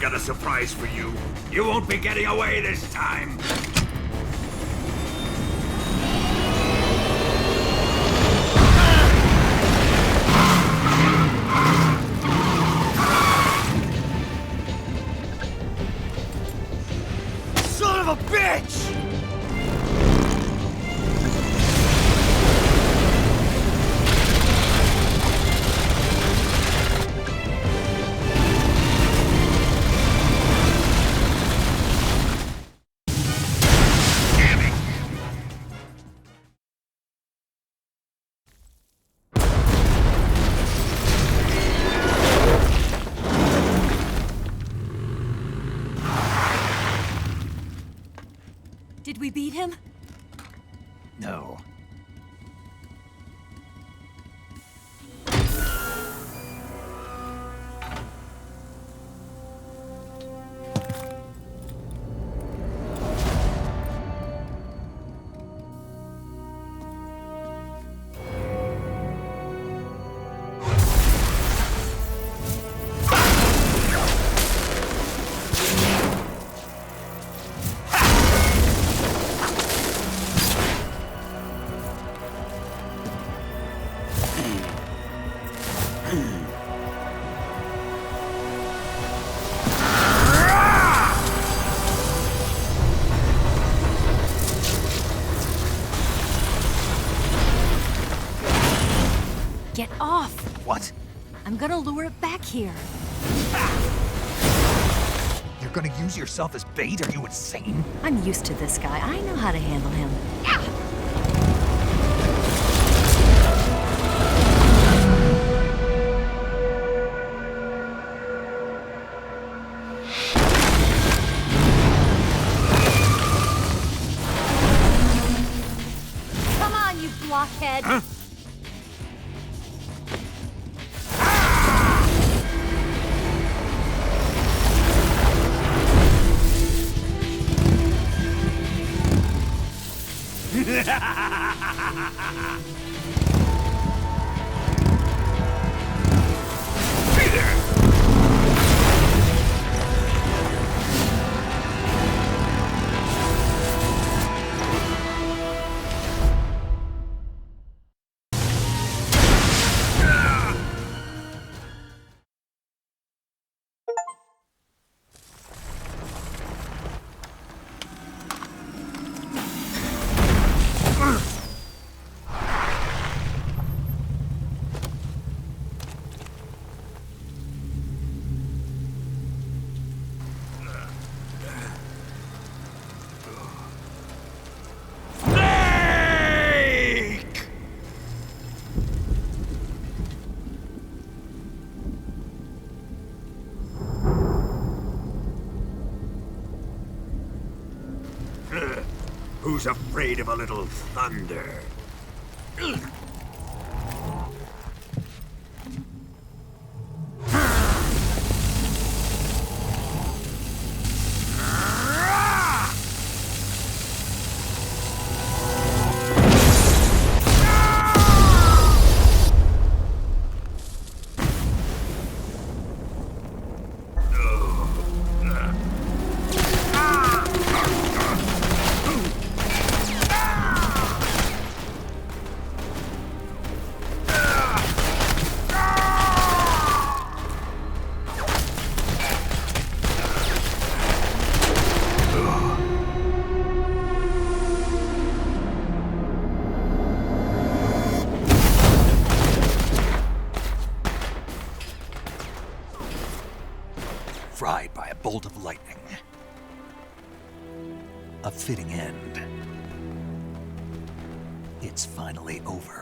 Speaker 17: got a surprise for you. You won't be getting away this time.
Speaker 10: Son of a bitch!
Speaker 14: Did we beat him?
Speaker 1: No.
Speaker 14: Get off!
Speaker 1: What?
Speaker 14: I'm gonna lure it back here.
Speaker 1: You're gonna use yourself as bait? Are you insane?
Speaker 14: I'm used to this guy. I know how to handle him. Come on, you blockhead!
Speaker 17: Huh? Who's afraid of a little thunder?
Speaker 1: Fried by a bolt of lightning. A fitting end. It's finally over.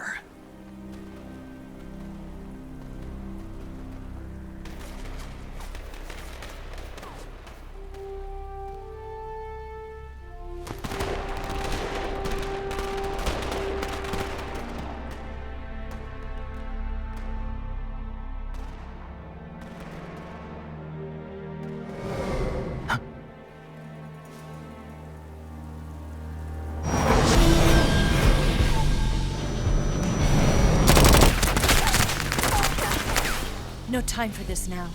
Speaker 14: No time for this now.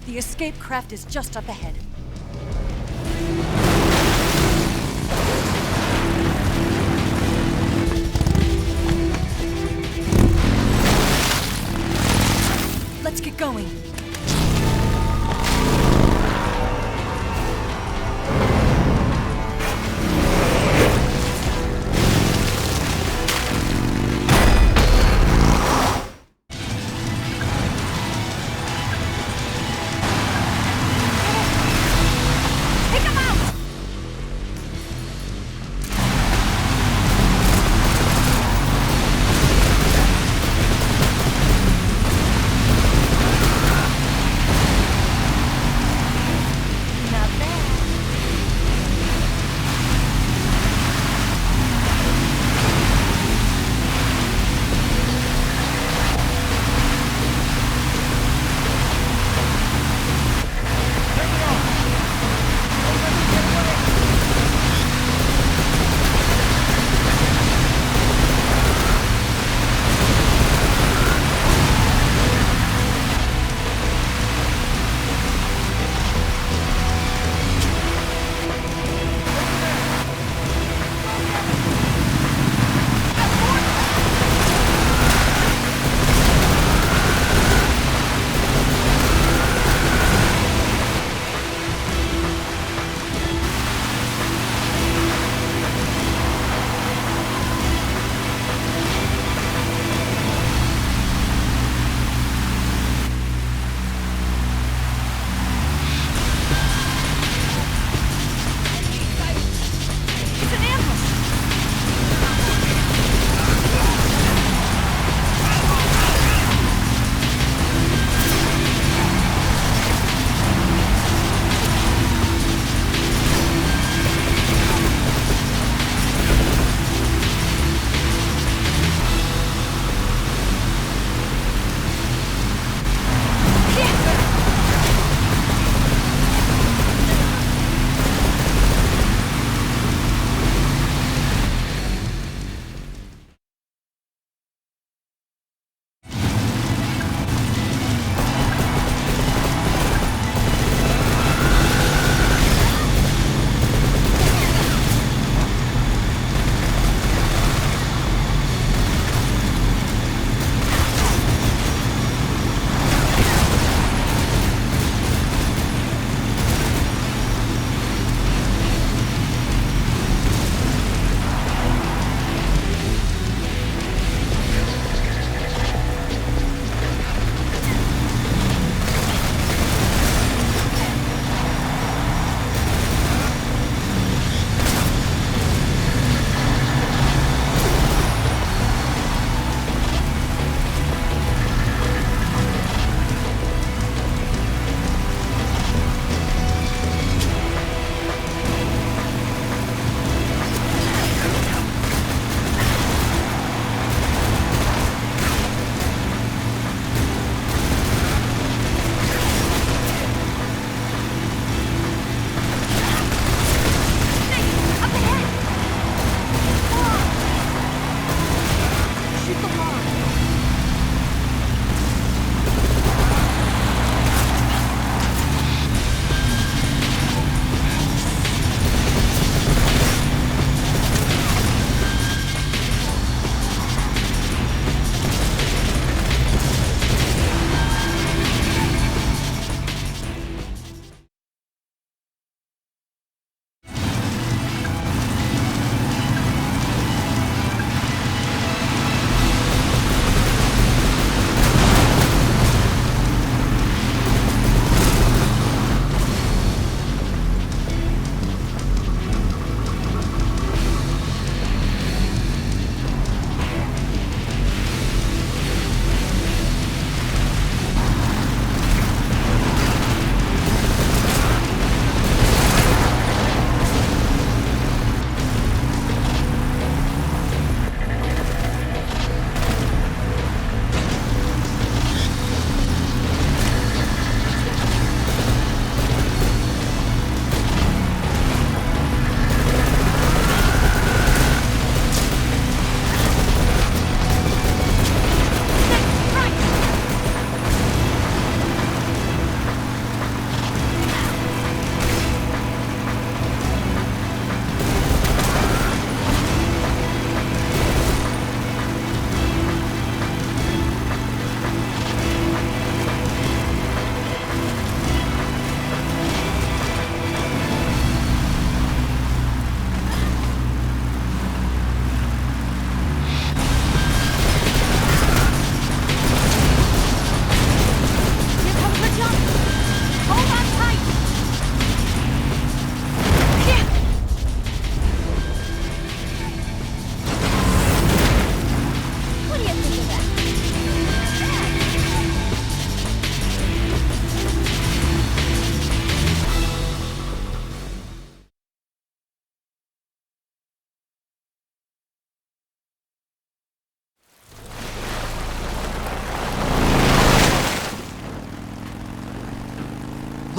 Speaker 14: The escape craft is just up ahead. Let's get going.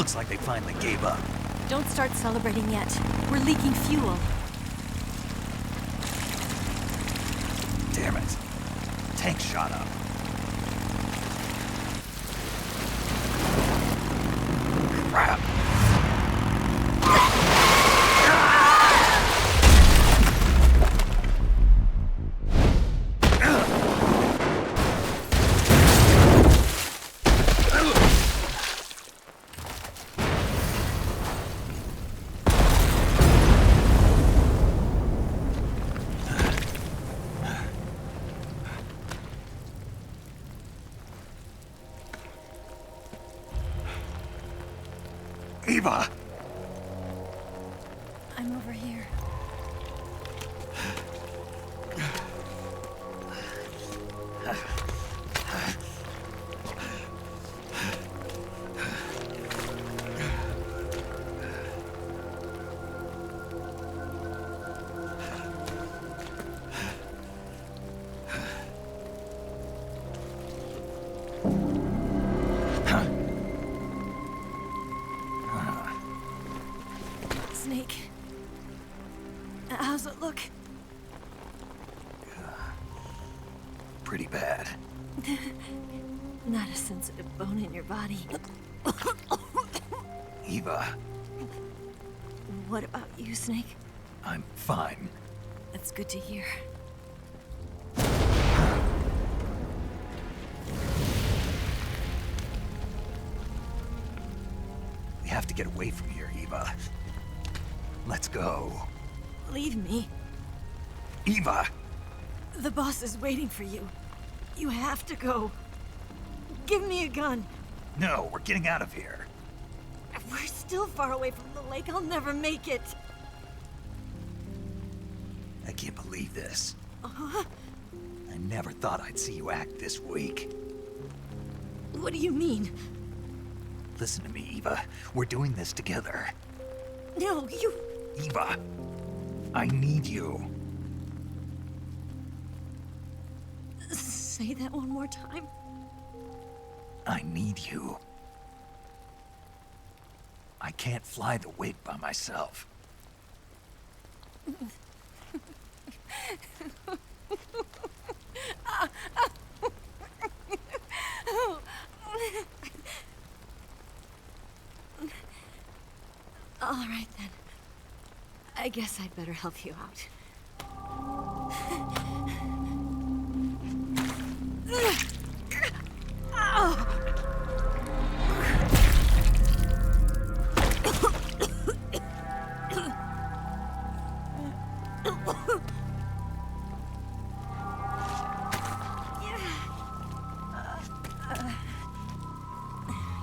Speaker 1: Looks like they finally gave up.
Speaker 14: Don't start celebrating yet. We're leaking fuel.
Speaker 1: Damn it. Tank shot up. Crap. Eva!
Speaker 14: I'm over here. Snake. How's it look?
Speaker 1: Pretty bad.
Speaker 14: Not a sensitive bone in your body.
Speaker 1: Eva,
Speaker 14: What about you, Snake?
Speaker 1: I'm fine.
Speaker 14: That's good to hear.
Speaker 1: We have to get away from here, Eva. Let's go.
Speaker 14: Leave me.
Speaker 1: Eva!
Speaker 14: The boss is waiting for you. You have to go. Give me a gun.
Speaker 1: No, we're getting out of here.
Speaker 14: We're still far away from the lake. I'll never make it.
Speaker 1: I can't believe this. I never thought I'd see you act this weak.
Speaker 14: What do you mean?
Speaker 1: Listen to me, Eva. We're doing this together.
Speaker 14: No, you...
Speaker 1: Eva, I need you.
Speaker 14: Say that one more time.
Speaker 1: I need you. I can't fly the wig by myself.
Speaker 14: All right, then. I guess I'd better help you out.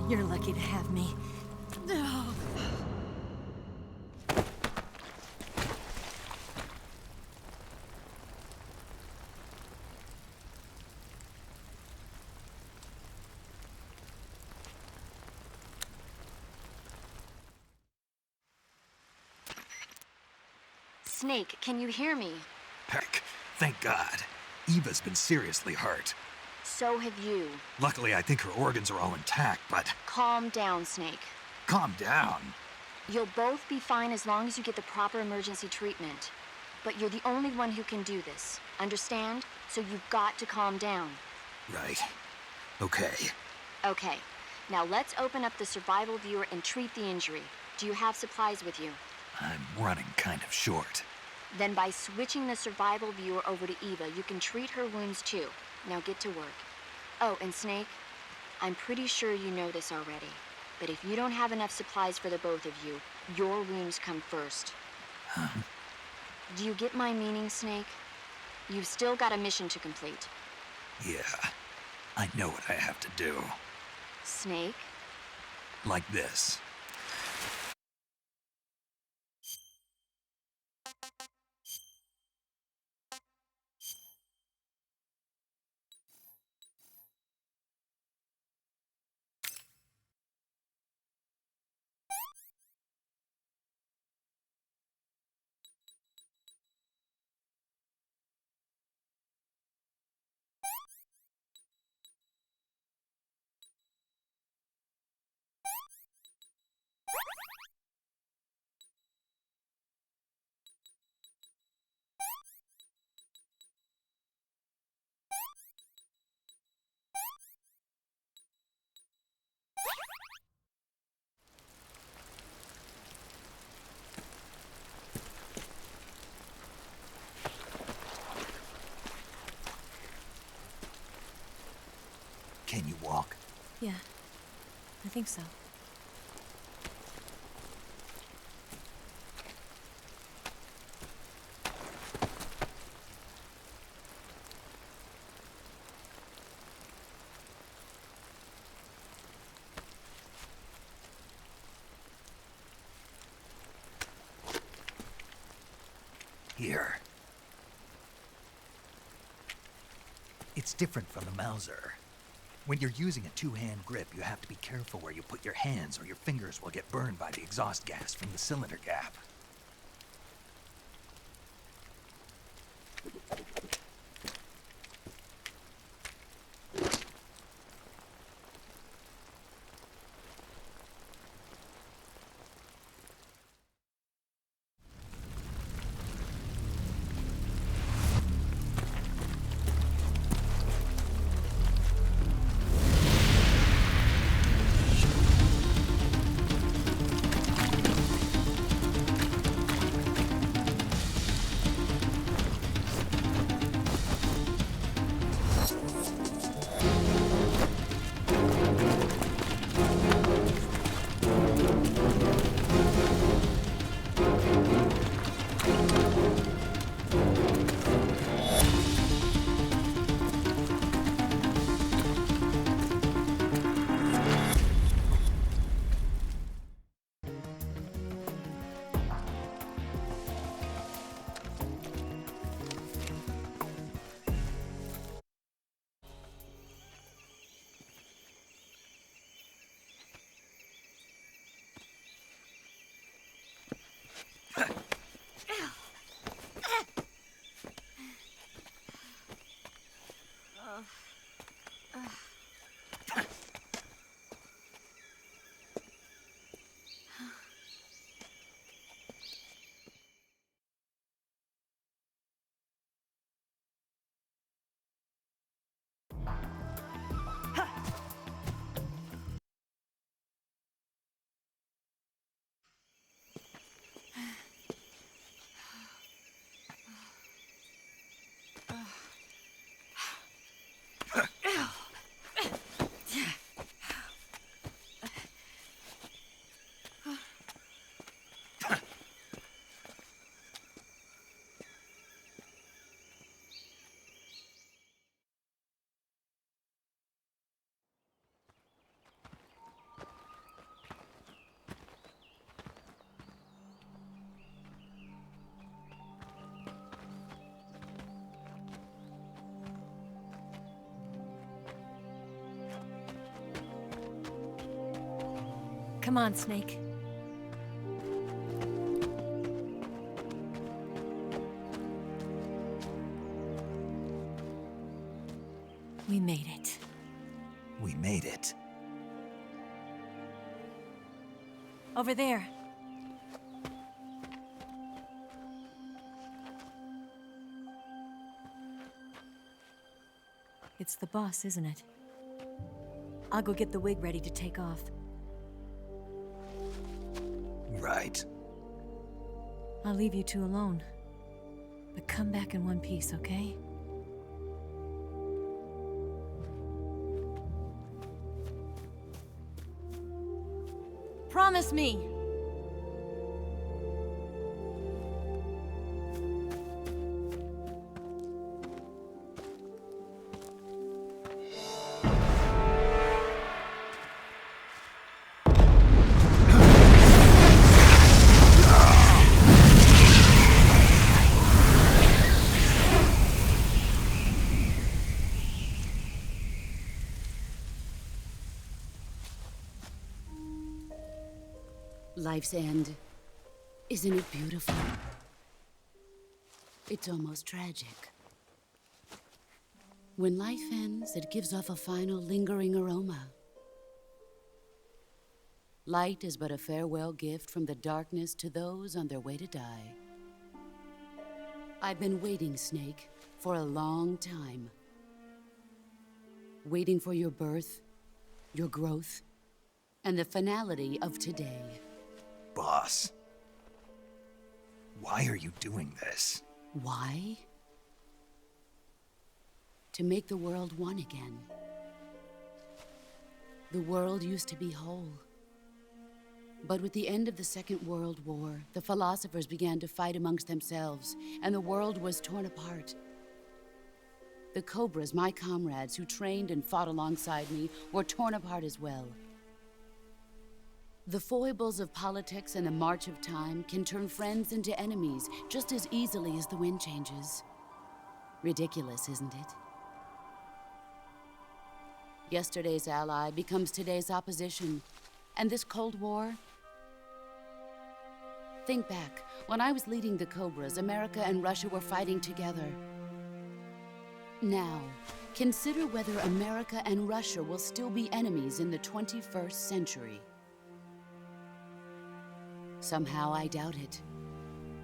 Speaker 14: You're lucky to have me.
Speaker 6: Snake, can you hear me?
Speaker 1: Heck, thank God. Eva's been seriously hurt.
Speaker 6: So have you.
Speaker 1: Luckily, I think her organs are all intact, but...
Speaker 6: Calm down, Snake.
Speaker 1: Calm down.
Speaker 6: You'll both be fine as long as you get the proper emergency treatment. But you're the only one who can do this. Understand? So you've got to calm down.
Speaker 1: Right. Okay.
Speaker 6: Okay. Now let's open up the survival viewer and treat the injury. Do you have supplies with you?
Speaker 1: I'm running kind of short.
Speaker 6: Then by switching the survival viewer over to Eva, you can treat her wounds too. Now get to work. Oh, and Snake, I'm pretty sure you know this already, but if you don't have enough supplies for the both of you, your wounds come first.
Speaker 1: Huh?
Speaker 6: Do you get my meaning, Snake? You've still got a mission to complete.
Speaker 1: Yeah, I know what I have to do.
Speaker 6: Snake?
Speaker 1: Like this. Can you walk?
Speaker 14: Yeah, I think so.
Speaker 1: Here. It's different from the Mauser. When you're using a two-hand grip, you have to be careful where you put your hands or your fingers will get burned by the exhaust gas from the cylinder gap.
Speaker 14: Come on, Snake. We made it.
Speaker 1: We made it.
Speaker 14: Over there. It's the boss, isn't it? I'll go get the wig ready to take off.
Speaker 1: Right.
Speaker 14: I'll leave you two alone. But come back in one piece, okay? Promise me!
Speaker 7: Life's end. Isn't it beautiful? It's almost tragic. When life ends, it gives off a final lingering aroma. Light is but a farewell gift from the darkness to those on their way to die. I've been waiting, Snake, for a long time. Waiting for your birth, your growth, and the finality of today.
Speaker 1: Boss. Why are you doing this?
Speaker 7: Why? To make the world one again. The world used to be whole. But with the end of the Second World War, the philosophers began to fight amongst themselves, and the world was torn apart. The Cobras, my comrades who trained and fought alongside me, were torn apart as well. The foibles of politics and the march of time can turn friends into enemies just as easily as the wind changes. Ridiculous, isn't it? Yesterday's ally becomes today's opposition, and this Cold War? Think back. When I was leading the Cobras, America and Russia were fighting together. Now, consider whether America and Russia will still be enemies in the 21st century. Somehow I doubt it.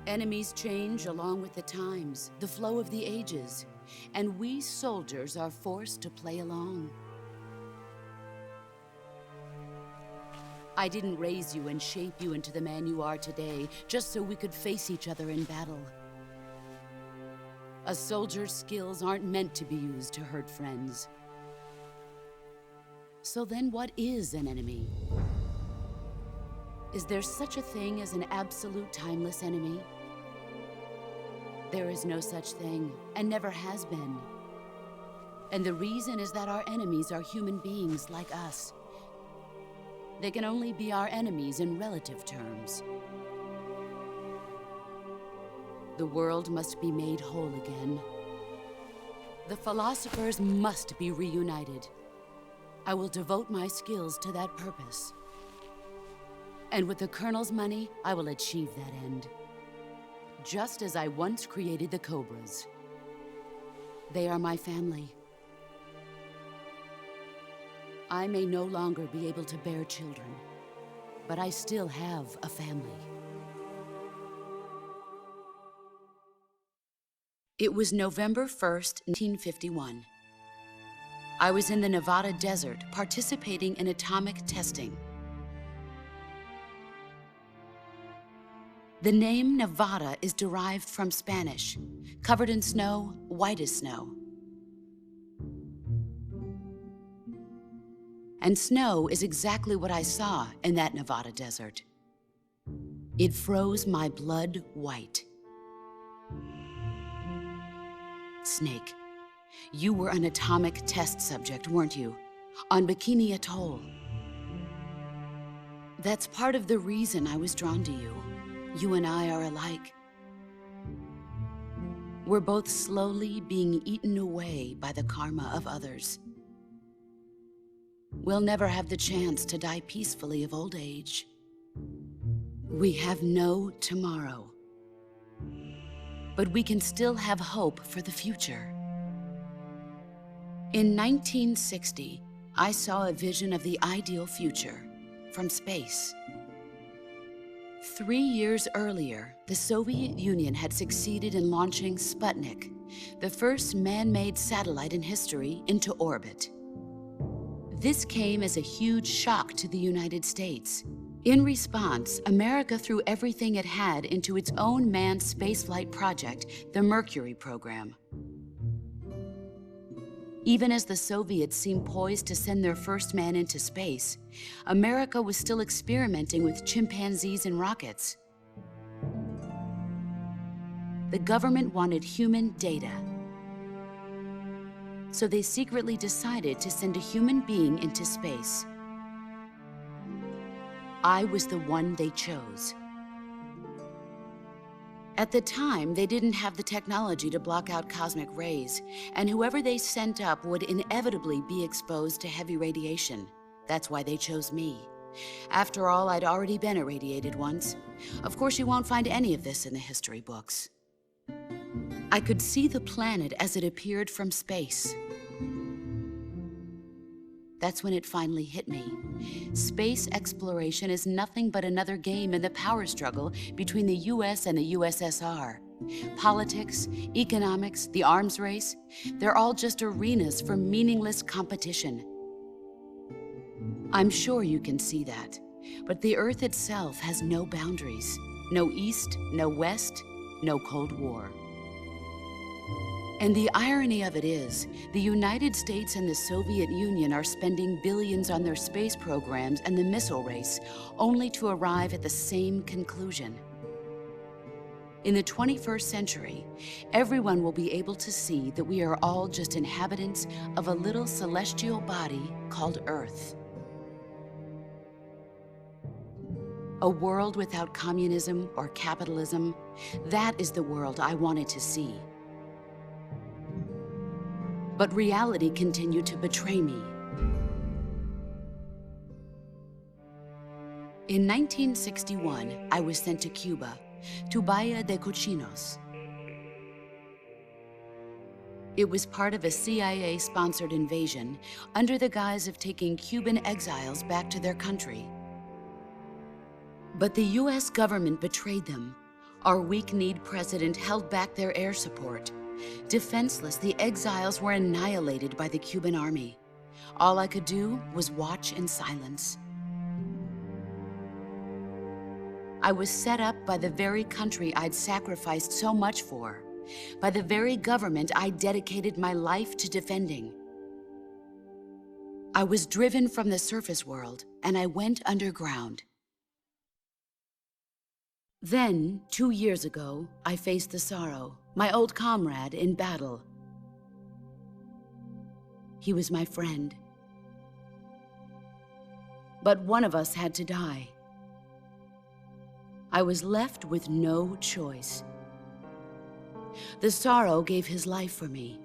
Speaker 7: Enemies change along with the times, the flow of the ages, and we soldiers are forced to play along. I didn't raise you and shape you into the man you are today just so we could face each other in battle. A soldier's skills aren't meant to be used to hurt friends. So then what is an enemy? Is there such a thing as an absolute timeless enemy? There is no such thing, and never has been. And the reason is that our enemies are human beings like us. They can only be our enemies in relative terms. The world must be made whole again. The philosophers must be reunited. I will devote my skills to that purpose. And with the Colonel's money, I will achieve that end. Just as I once created the Cobras. They are my family. I may no longer be able to bear children, but I still have a family. It was November 1st, 1951. I was in the Nevada desert participating in atomic testing. The name Nevada is derived from Spanish, covered in snow, white as snow. And snow is exactly what I saw in that Nevada desert. It froze my blood white. Snake, you were an atomic test subject, weren't you? On Bikini Atoll. That's part of the reason I was drawn to you. You and I are alike. We're both slowly being eaten away by the karma of others. We'll never have the chance to die peacefully of old age. We have no tomorrow. But we can still have hope for the future. In 1960, I saw a vision of the ideal future from space. 3 years earlier, the Soviet Union had succeeded in launching Sputnik, the first man-made satellite in history, into orbit. This came as a huge shock to the United States. In response, America threw everything it had into its own manned spaceflight project, the Mercury program. Even as the Soviets seemed poised to send their first man into space, America was still experimenting with chimpanzees and rockets. The government wanted human data. So they secretly decided to send a human being into space. I was the one they chose. At the time, they didn't have the technology to block out cosmic rays, and whoever they sent up would inevitably be exposed to heavy radiation. That's why they chose me. After all, I'd already been irradiated once. Of course, you won't find any of this in the history books. I could see the planet as it appeared from space. That's when it finally hit me. Space exploration is nothing but another game in the power struggle between the US and the USSR. Politics, economics, the arms race, they're all just arenas for meaningless competition. I'm sure you can see that, but the Earth itself has no boundaries. No East, no West, no Cold War. And the irony of it is, the United States and the Soviet Union are spending billions on their space programs and the missile race, only to arrive at the same conclusion. In the 21st century, everyone will be able to see that we are all just inhabitants of a little celestial body called Earth. A world without communism or capitalism, that is the world I wanted to see. But reality continued to betray me. In 1961, I was sent to Cuba, to Bahia de Cochinos. It was part of a CIA-sponsored invasion under the guise of taking Cuban exiles back to their country. But the US government betrayed them. Our weak-kneed president held back their air support. Defenseless, the exiles were annihilated by the Cuban army. All I could do was watch in silence. I was set up by the very country I'd sacrificed so much for, by the very government I dedicated my life to defending. I was driven from the surface world, and I went underground. Then, 2 years ago, I faced the Sorrow, my old comrade in battle. He was my friend. But one of us had to die. I was left with no choice. The Sorrow gave his life for me.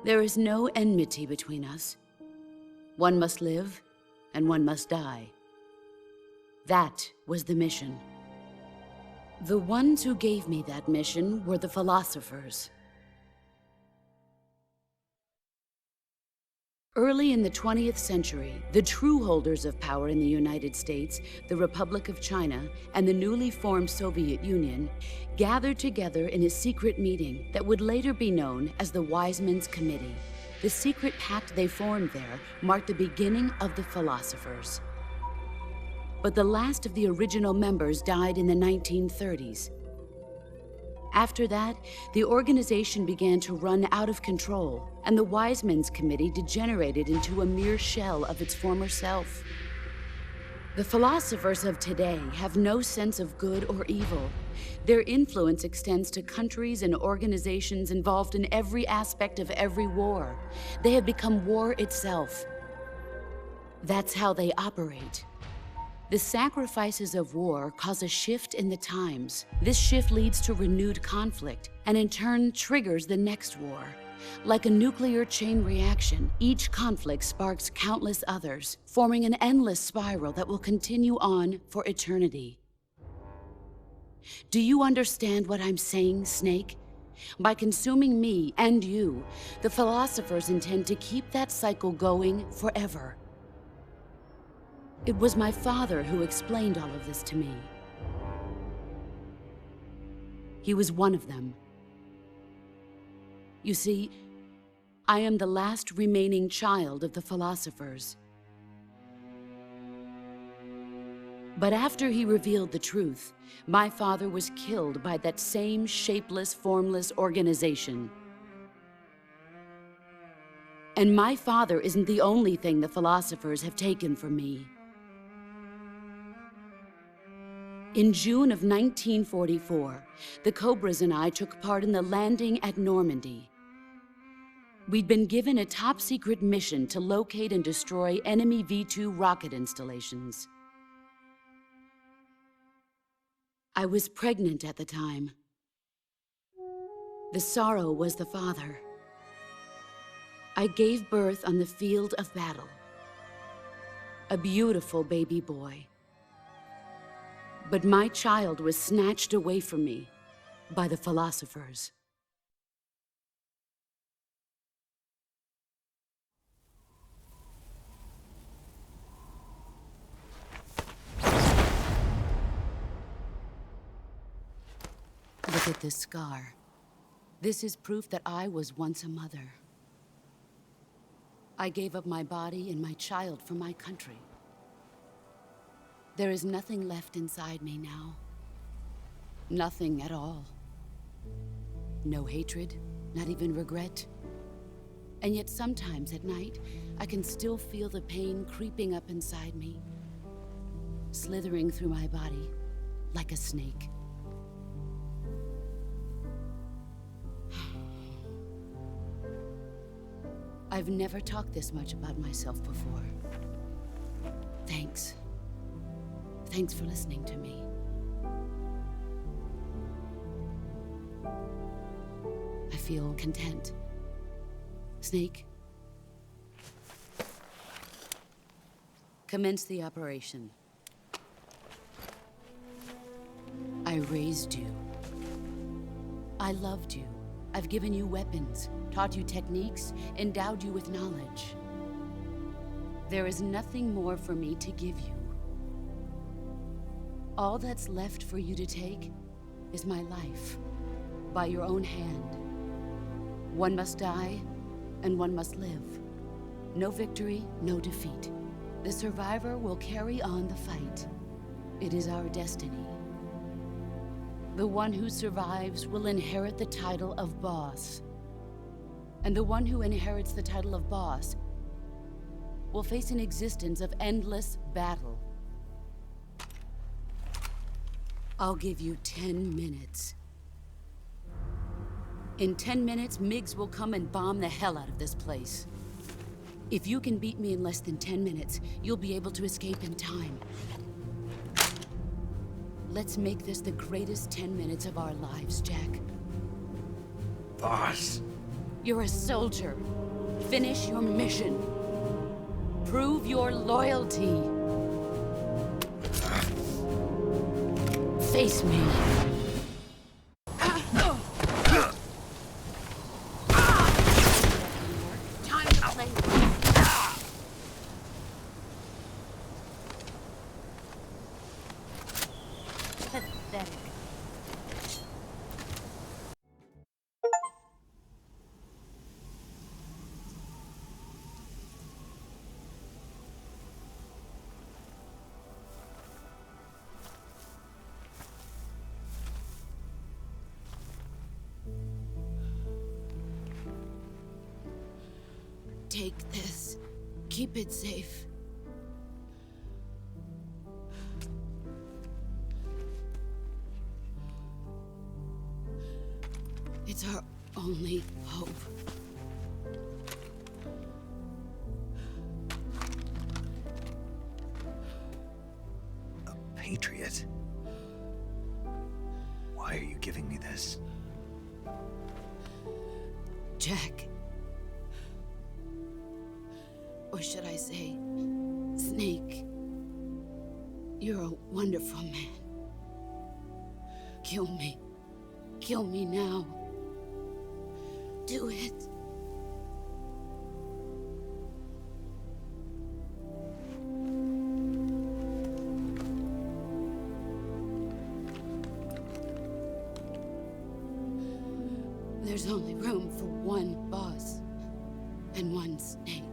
Speaker 7: There is no enmity between us. One must live, and one must die. That was the mission. The ones who gave me that mission were the philosophers. Early in the 20th century, the true holders of power in the United States, the Republic of China, and the newly formed Soviet Union gathered together in a secret meeting that would later be known as the Wise Men's Committee. The secret pact they formed there marked the beginning of the philosophers. But the last of the original members died in the 1930s. After that, the organization began to run out of control, and the Wise Men's Committee degenerated into a mere shell of its former self. The philosophers of today have no sense of good or evil. Their influence extends to countries and organizations involved in every aspect of every war. They have become war itself. That's how they operate. The sacrifices of war cause a shift in the times. This shift leads to renewed conflict, and in turn triggers the next war. Like a nuclear chain reaction, each conflict sparks countless others, forming an endless spiral that will continue on for eternity. Do you understand what I'm saying, Snake? By consuming me and you, the philosophers intend to keep that cycle going forever. It was my father who explained all of this to me. He was one of them. You see, I am the last remaining child of the philosophers. But after he revealed the truth, my father was killed by that same shapeless, formless organization. And my father isn't the only thing the philosophers have taken from me. In June of 1944, the Cobras and I took part in the landing at Normandy. We'd been given a top-secret mission to locate and destroy enemy V-2 rocket installations. I was pregnant at the time. The Sorrow was the father. I gave birth on the field of battle. A beautiful baby boy. But my child was snatched away from me by the philosophers. Look at this scar. This is proof that I was once a mother. I gave up my body and my child for my country. There is nothing left inside me now. Nothing at all. No hatred, not even regret. And yet sometimes at night, I can still feel the pain creeping up inside me, slithering through my body like a snake. I've never talked this much about myself before. Thanks. Thanks for listening to me. I feel content. Snake, commence the operation. I raised you. I loved you. I've given you weapons, taught you techniques, endowed you with knowledge. There is nothing more for me to give you. All that's left for you to take is my life, by your own hand. One must die, and one must live. No victory, no defeat. The survivor will carry on the fight. It is our destiny. The one who survives will inherit the title of boss. And the one who inherits the title of boss will face an existence of endless battle. I'll give you 10 minutes. In 10 minutes, MiGs will come and bomb the hell out of this place. If you can beat me in less than 10 minutes, you'll be able to escape in time. Let's make this the greatest 10 minutes of our lives, Jack.
Speaker 5: Boss.
Speaker 7: You're a soldier. Finish your mission. Prove your loyalty. Face me. Time to play. Pathetic. Take this. Keep it safe. It's our only hope.
Speaker 1: A patriot? Why are you giving me this?
Speaker 7: Jack. Or should I say, Snake? You're a wonderful man. Kill me. Kill me now. Do it. There's only room for one boss and one Snake.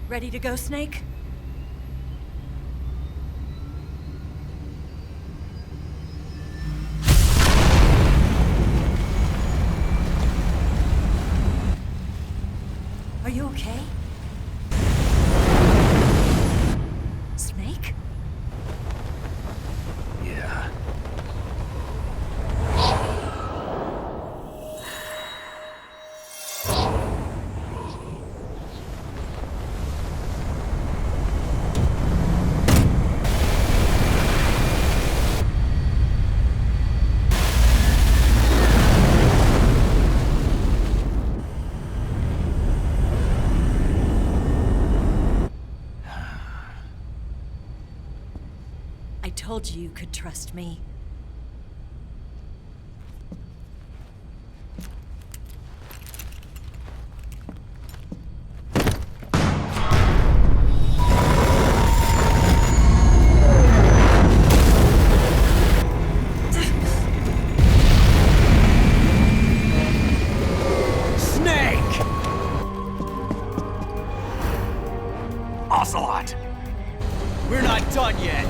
Speaker 14: Ready to go, Snake? Are you okay? Snake?
Speaker 1: Yeah.
Speaker 14: I told you you could trust me.
Speaker 1: Snake! Ocelot! We're not done yet!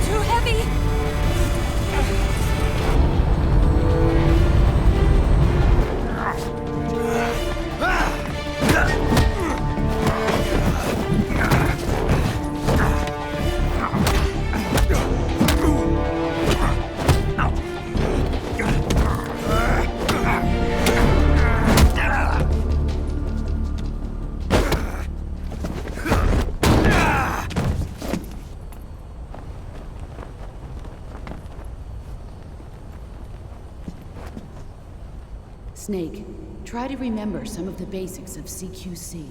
Speaker 14: Too heavy!
Speaker 7: Snake, try to remember some of the basics of CQC.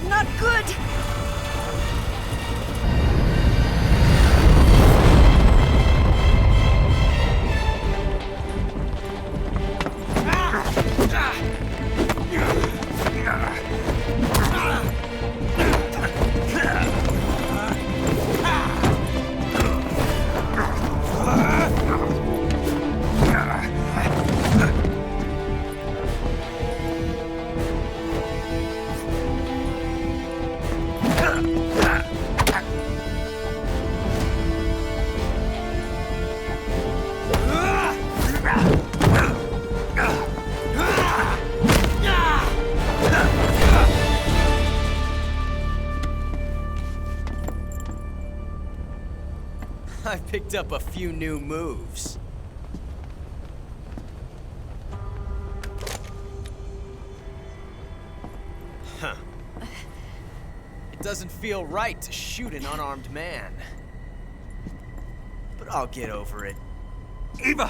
Speaker 14: Not good!
Speaker 10: I picked up a few new moves. Huh. It doesn't feel right to shoot an unarmed man. But I'll get over it.
Speaker 1: Eva!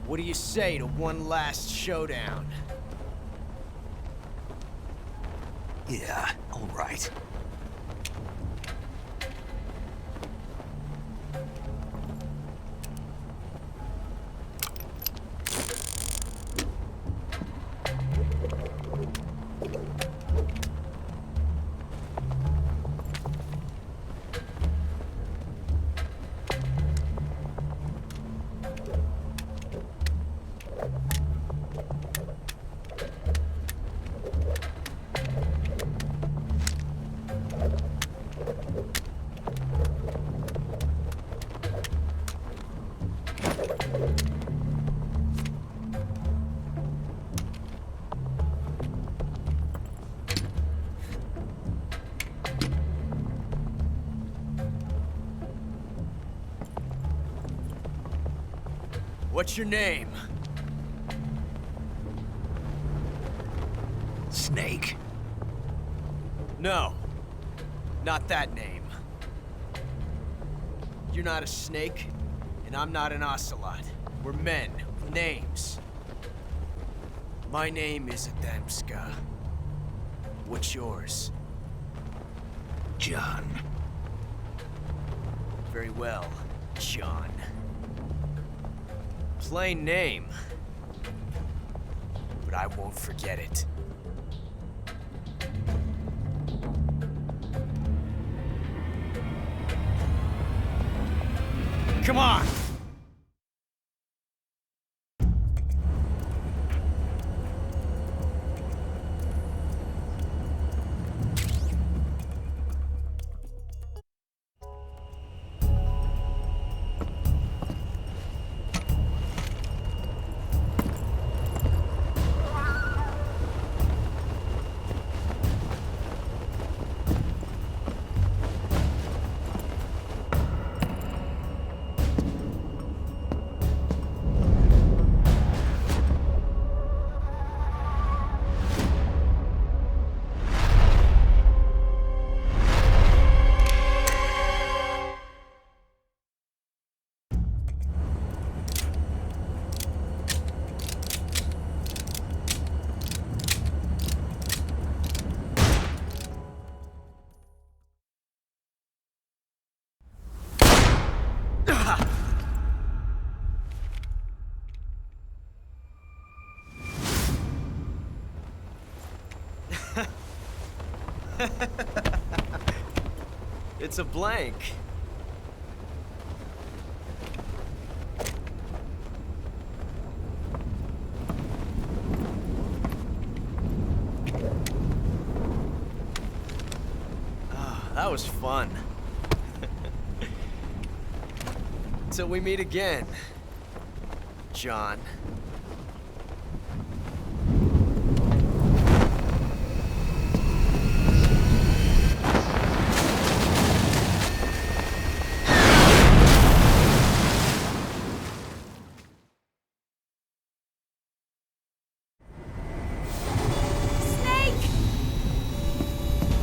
Speaker 10: What do you say to one last showdown?
Speaker 1: Yeah, all right.
Speaker 10: What's your name?
Speaker 1: Snake.
Speaker 10: No. Not that name. You're not a snake, and I'm not an ocelot. We're men with names. My name is Adamska. What's yours?
Speaker 1: John.
Speaker 10: Very well, John. Plain name. But I won't forget it. Come on! It's a blank. Ah, that was fun. Till we meet again, John.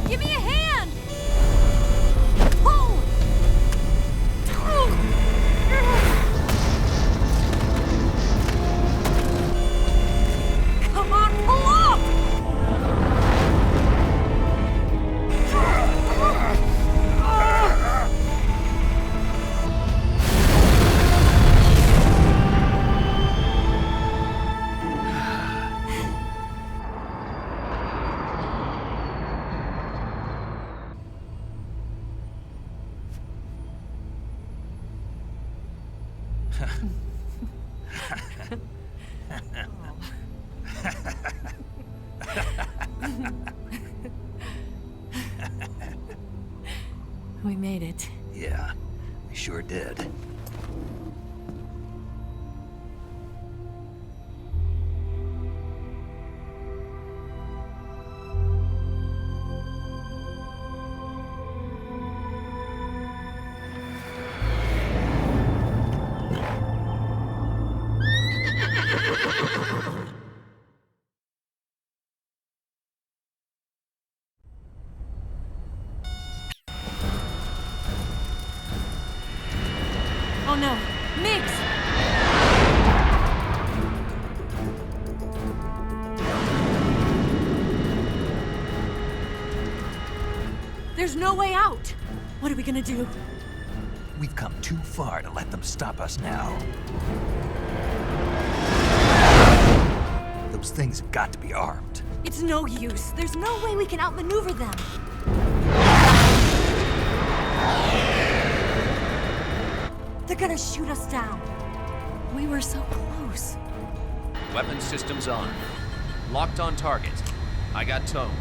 Speaker 13: Give me a hand! Pull! Come on, pull up! We made it.
Speaker 1: Yeah, we sure did.
Speaker 13: Oh no, Migs! There's no way out! What are we gonna do?
Speaker 1: We've come too far to let them stop us now. Those things have got to be armed.
Speaker 13: It's no use. There's no way we can outmaneuver them. They're gonna shoot us down. We were so close.
Speaker 4: Weapon systems on. Locked on target. I got towed.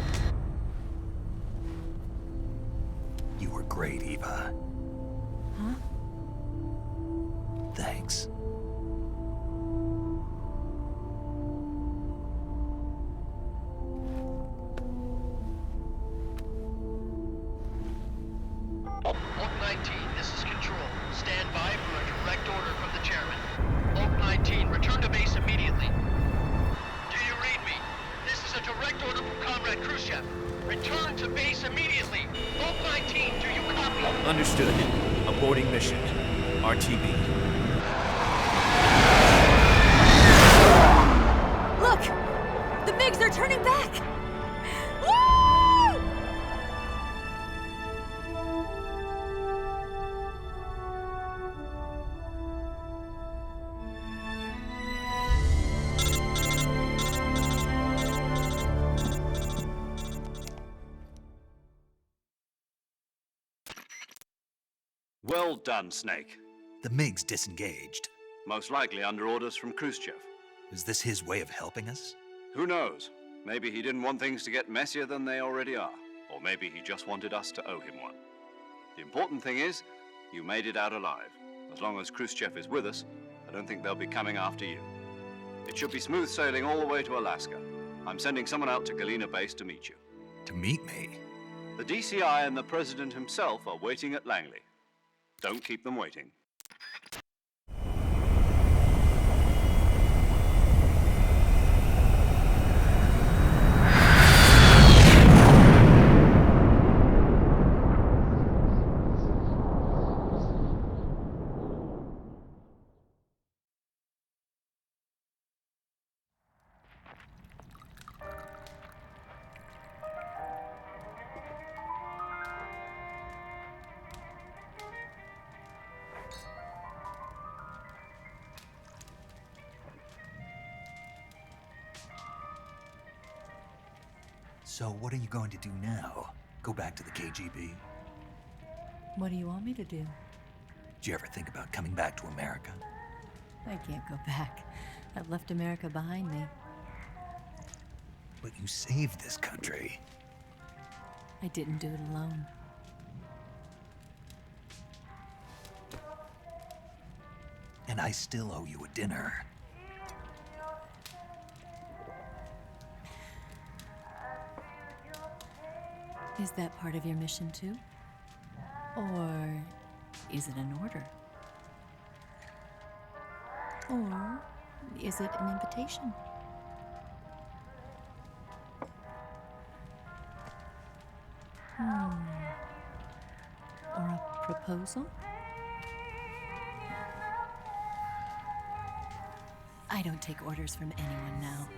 Speaker 1: You were great, Eva.
Speaker 13: Huh?
Speaker 1: Thanks.
Speaker 21: Oak 19, this is Control. Stand by for a direct order from the chairman. Oak 19.
Speaker 4: 19, return to base immediately. Do you read me? This is a direct order from Comrade Khrushchev. Return to base immediately. Vault 19, do you copy?
Speaker 10: Understood. Aborting mission. RTB.
Speaker 14: Look! The MiGs are turning back! Woo!
Speaker 2: Well done, Snake.
Speaker 1: The MiGs disengaged.
Speaker 2: Most likely under orders from Khrushchev.
Speaker 1: Is this his way of helping us?
Speaker 2: Who knows? Maybe he didn't want things to get messier than they already are. Or maybe he just wanted us to owe him one. The important thing is, you made it out alive. As long as Khrushchev is with us, I don't think they'll be coming after you. It should be smooth sailing all the way to Alaska. I'm sending someone out to Galena Base to meet you.
Speaker 1: To meet me?
Speaker 2: The DCI and the President himself are waiting at Langley. Don't keep them waiting.
Speaker 1: So what are you going to do now? Go back to the KGB?
Speaker 14: What do you want me to do?
Speaker 1: Did you ever think about coming back to America?
Speaker 14: I can't go back. I've left America behind me.
Speaker 1: But you saved this country.
Speaker 14: I didn't do it alone.
Speaker 1: And I still owe you a dinner.
Speaker 14: Is that part of your mission too? Or is it an order? Or is it an invitation? Or a proposal? I don't take orders from anyone now.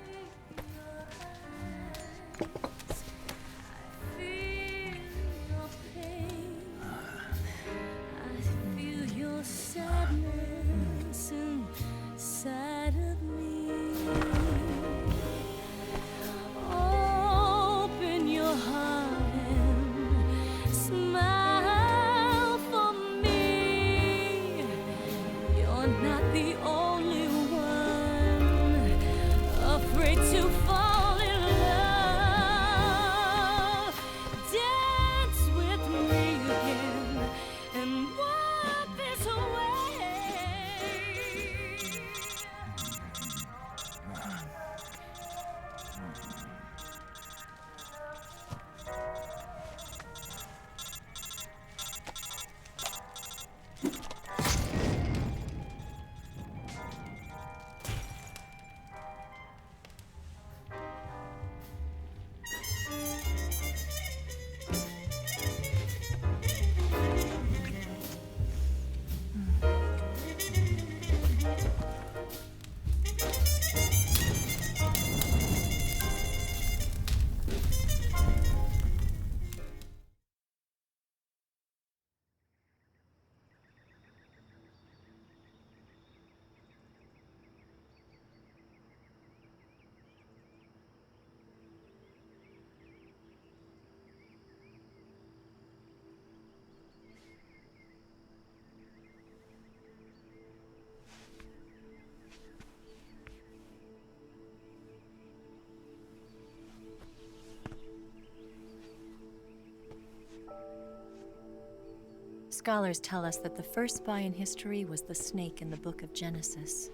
Speaker 14: Scholars tell us that the first spy in history was the snake in the book of Genesis.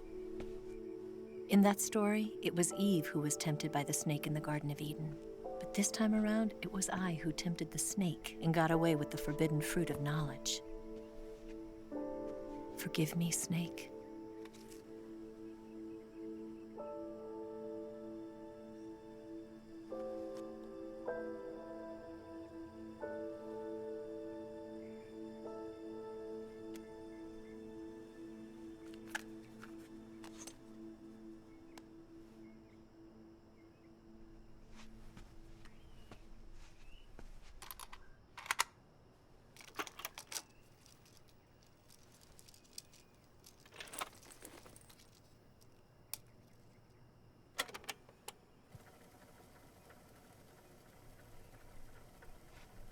Speaker 14: In that story, it was Eve who was tempted by the snake in the Garden of Eden. But this time around, it was I who tempted the snake and got away with the forbidden fruit of knowledge. Forgive me, Snake.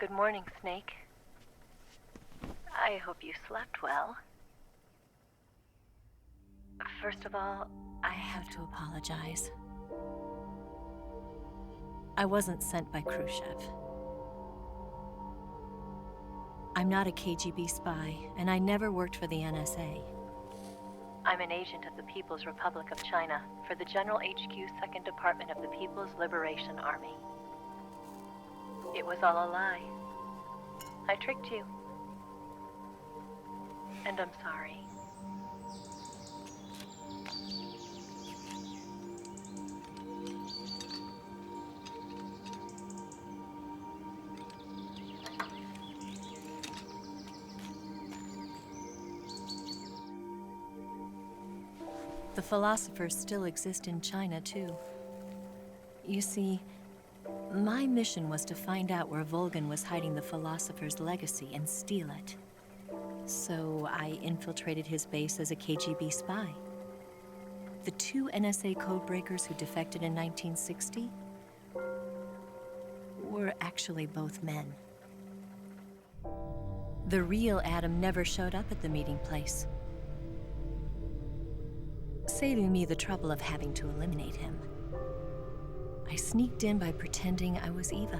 Speaker 14: Good morning, Snake. I hope you slept well. First of all, I have to apologize. I wasn't sent by Khrushchev. I'm not a KGB spy, and I never worked for the NSA. I'm an agent of the People's Republic of China for the General HQ 2nd Department of the People's Liberation Army. It was all a lie. I tricked you. And I'm sorry. The philosophers still exist in China, too. You see, my mission was to find out where Volgin was hiding the philosopher's legacy and steal it. So I infiltrated his base as a KGB spy. The 2 NSA codebreakers who defected in 1960 were actually both men. The real Adam never showed up at the meeting place, saving me the trouble of having to eliminate him. I sneaked in by pretending I was Eva.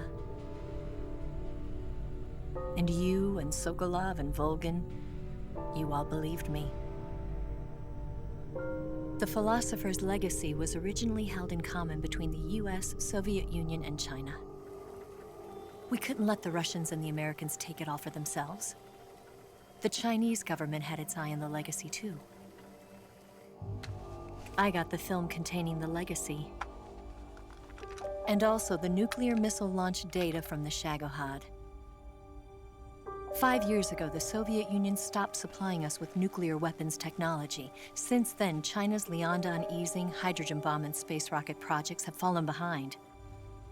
Speaker 14: And you and Sokolov and Volgin, you all believed me. The philosopher's legacy was originally held in common between the US, Soviet Union, and China. We couldn't let the Russians and the Americans take it all for themselves. The Chinese government had its eye on the legacy, too. I got the film containing the legacy, and also the nuclear missile launch data from the Shagohod. 5 years ago, the Soviet Union stopped supplying us with nuclear weapons technology. Since then, China's Liaodong easing, hydrogen bomb, and space rocket projects have fallen behind.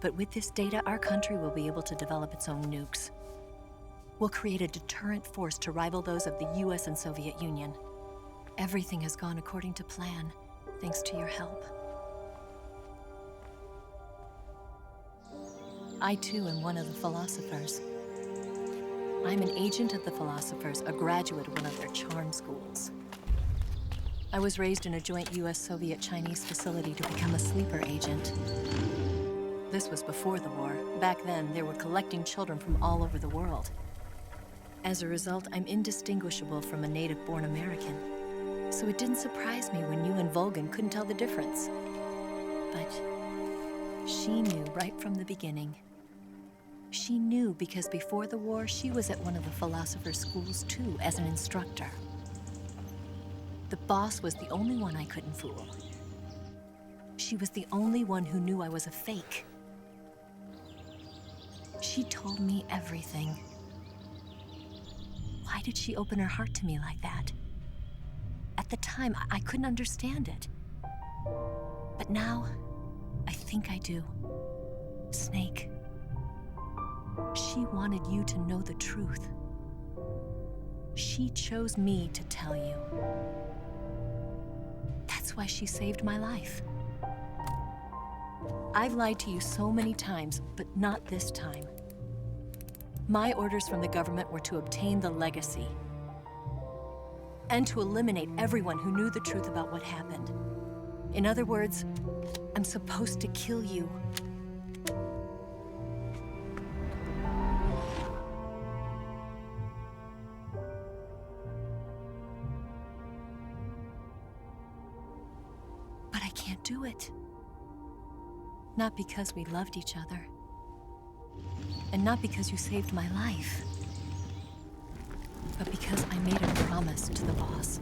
Speaker 14: But with this data, our country will be able to develop its own nukes. We'll create a deterrent force to rival those of the US and Soviet Union. Everything has gone according to plan, thanks to your help. I, too, am one of the philosophers. I'm an agent of the philosophers, a graduate of one of their charm schools. I was raised in a joint US-Soviet-Chinese facility to become a sleeper agent. This was before the war. Back then, they were collecting children from all over the world. As a result, I'm indistinguishable from a native-born American. So it didn't surprise me when you and Volgin couldn't tell the difference. But she knew right from the beginning. She knew because before the war, she was at one of the philosopher's schools too, as an instructor. The boss was the only one I couldn't fool. She was the only one who knew I was a fake. She told me everything. Why did she open her heart to me like that? At the time, I couldn't understand it. But now, I think I do. Snake. She wanted you to know the truth. She chose me to tell you. That's why she saved my life. I've lied to you so many times, but not this time. My orders from the government were to obtain the legacy and to eliminate everyone who knew the truth about what happened. In other words, I'm supposed to kill you. But I can't do it. Not because we loved each other. And not because you saved my life. But because I made a promise to the boss.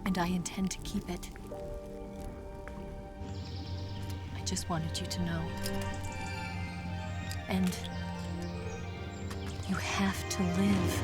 Speaker 14: And I intend to keep it. I just wanted you to know. And you have to live.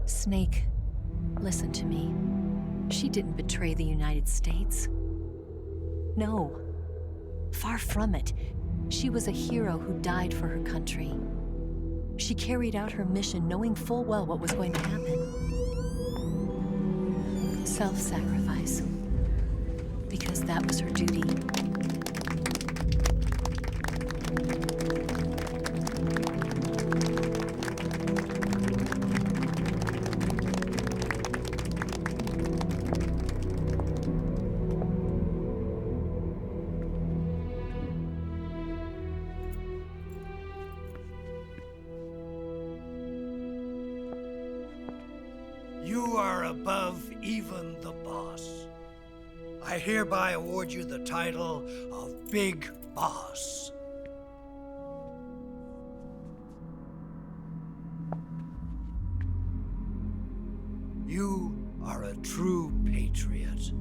Speaker 14: Snake, listen to me. She didn't betray the United States. No, far from it. She was a hero who died for her country. She carried out her mission knowing full well what was going to happen. Self-sacrifice. Because that was her duty.
Speaker 21: You are above even the boss. I hereby award you the title of Big Boss. You are a true patriot.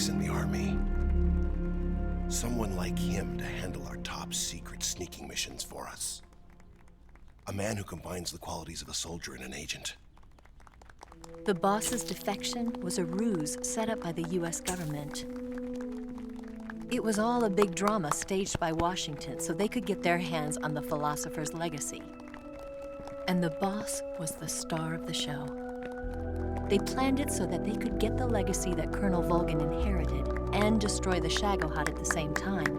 Speaker 22: In the army. Someone like him to handle our top secret sneaking missions for us. A man who combines the qualities of a soldier and an agent.
Speaker 14: The boss's defection was a ruse set up by the US government. It was all a big drama staged by Washington so they could get their hands on the philosopher's legacy. And the boss was the star of the show. They planned it so that they could get the legacy that Colonel Volgin inherited and destroy the Shagohod at the same time.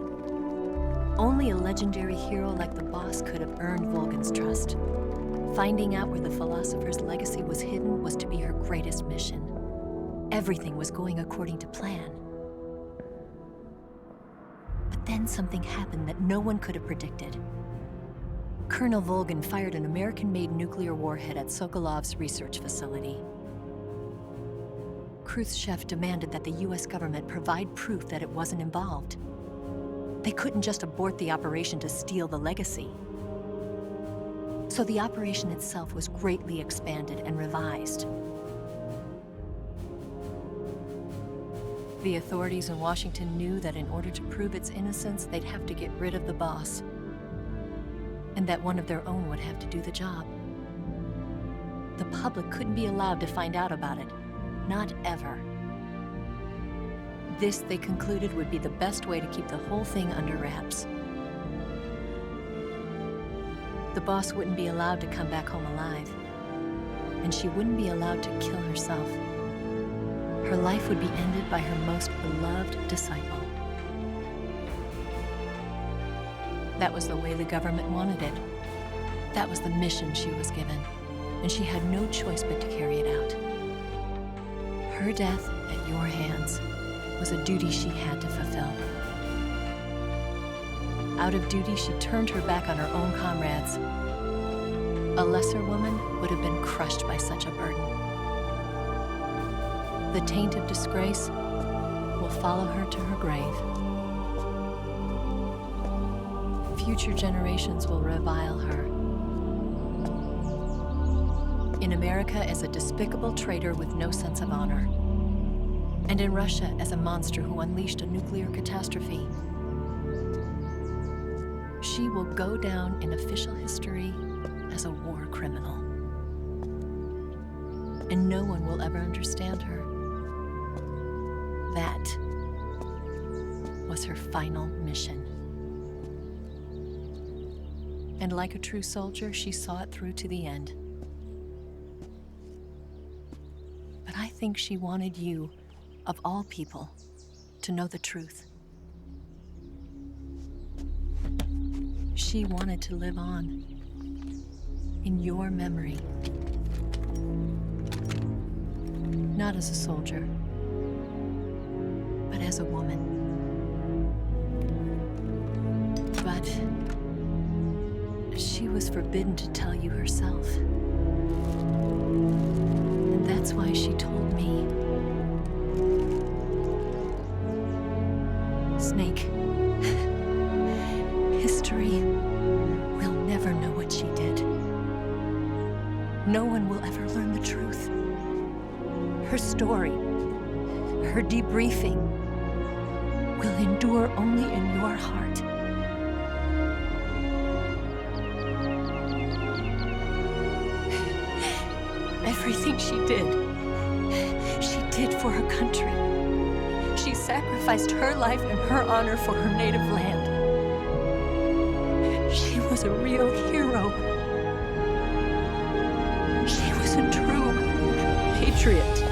Speaker 14: Only a legendary hero like the boss could have earned Volgin's trust. Finding out where the philosopher's legacy was hidden was to be her greatest mission. Everything was going according to plan. But then something happened that no one could have predicted. Colonel Volgin fired an American-made nuclear warhead at Sokolov's research facility. Khrushchev demanded that the US government provide proof that it wasn't involved. They couldn't just abort the operation to steal the legacy. So the operation itself was greatly expanded and revised. The authorities in Washington knew that in order to prove its innocence, they'd have to get rid of the boss, and that one of their own would have to do the job. The public couldn't be allowed to find out about it. Not ever. This, they concluded, would be the best way to keep the whole thing under wraps. The boss wouldn't be allowed to come back home alive, and she wouldn't be allowed to kill herself. Her life would be ended by her most beloved disciple. That was the way the government wanted it. That was the mission she was given, and she had no choice but to carry it out. Her death at your hands was a duty she had to fulfill. Out of duty, she turned her back on her own comrades. A lesser woman would have been crushed by such a burden. The taint of disgrace will follow her to her grave. Future generations will revile her. In America as a despicable traitor with no sense of honor. And in Russia as a monster who unleashed a nuclear catastrophe. She will go down in official history as a war criminal. And no one will ever understand her. That was her final mission. And like a true soldier, she saw it through to the end. But I think she wanted you, of all people, to know the truth. She wanted to live on, in your memory. Not as a soldier, but as a woman. But she was forbidden to tell you herself. And that's why she told me. Snake, history will never know what she did. No one will ever learn the truth. Her story, her debriefing, will endure only in your heart. Everything she did for her country. She sacrificed her life and her honor for her native land. She was a real hero. She was a true patriot.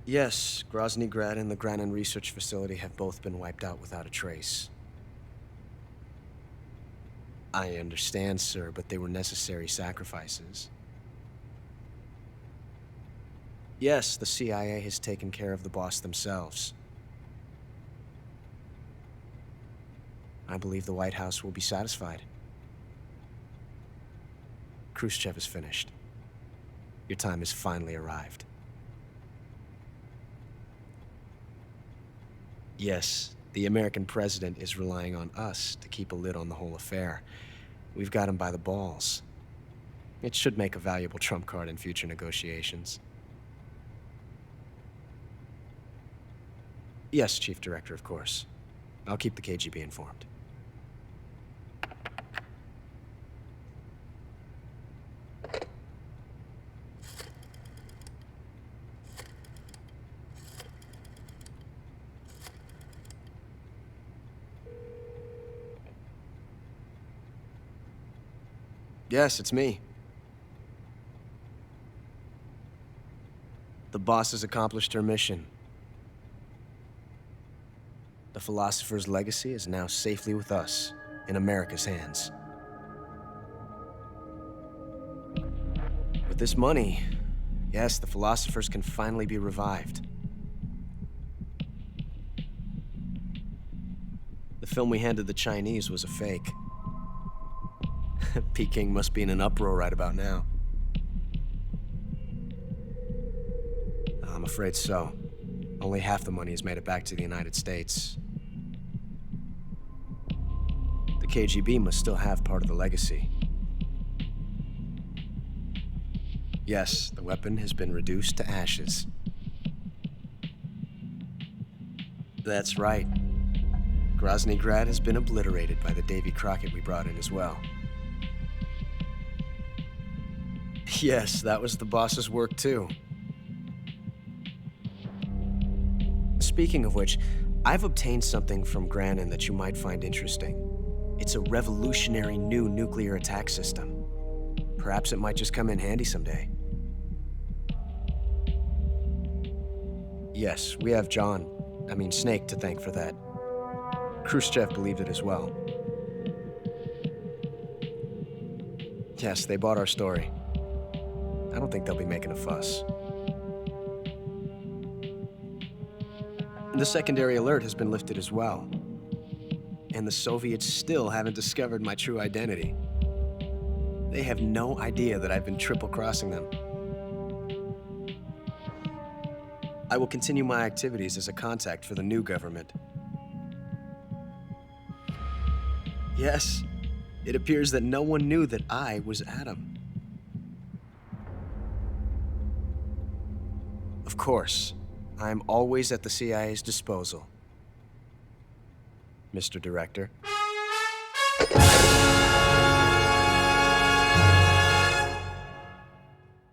Speaker 10: Yes, Grozny Grad and the Granin Research Facility have both been wiped out without a trace. I understand, sir, but they were necessary sacrifices. Yes, the CIA has taken care of the boss themselves. I believe the White House will be satisfied. Khrushchev is finished. Your time has finally arrived. Yes, the American president is relying on us to keep a lid on the whole affair. We've got him by the balls. It should make a valuable trump card in future negotiations. Yes, Chief Director, of course. I'll keep the KGB informed. Yes, it's me. The boss has accomplished her mission. The philosopher's legacy is now safely with us, in America's hands. With this money, yes, the philosophers can finally be revived. The film we handed the Chinese was a fake. Peking must be in an uproar right about now. I'm afraid so. Only half the money has made it back to the United States. The KGB must still have part of the legacy. Yes, the weapon has been reduced to ashes. That's right. Grozny Grad has been obliterated by the Davy Crockett we brought in as well. Yes, that was the boss's work too. Speaking of which, I've obtained something from Granin that you might find interesting. It's a revolutionary new nuclear attack system. Perhaps it might just come in handy someday. Yes, we have Snake to thank for that. Khrushchev believed it as well. Yes, they bought our story. I don't think they'll be making a fuss. The secondary alert has been lifted as well. And the Soviets still haven't discovered my true identity. They have no idea that I've been triple-crossing them. I will continue my activities as a contact for the new government. Yes, it appears that no one knew that I was Adam. Of course, I'm always at the CIA's disposal, Mr. Director.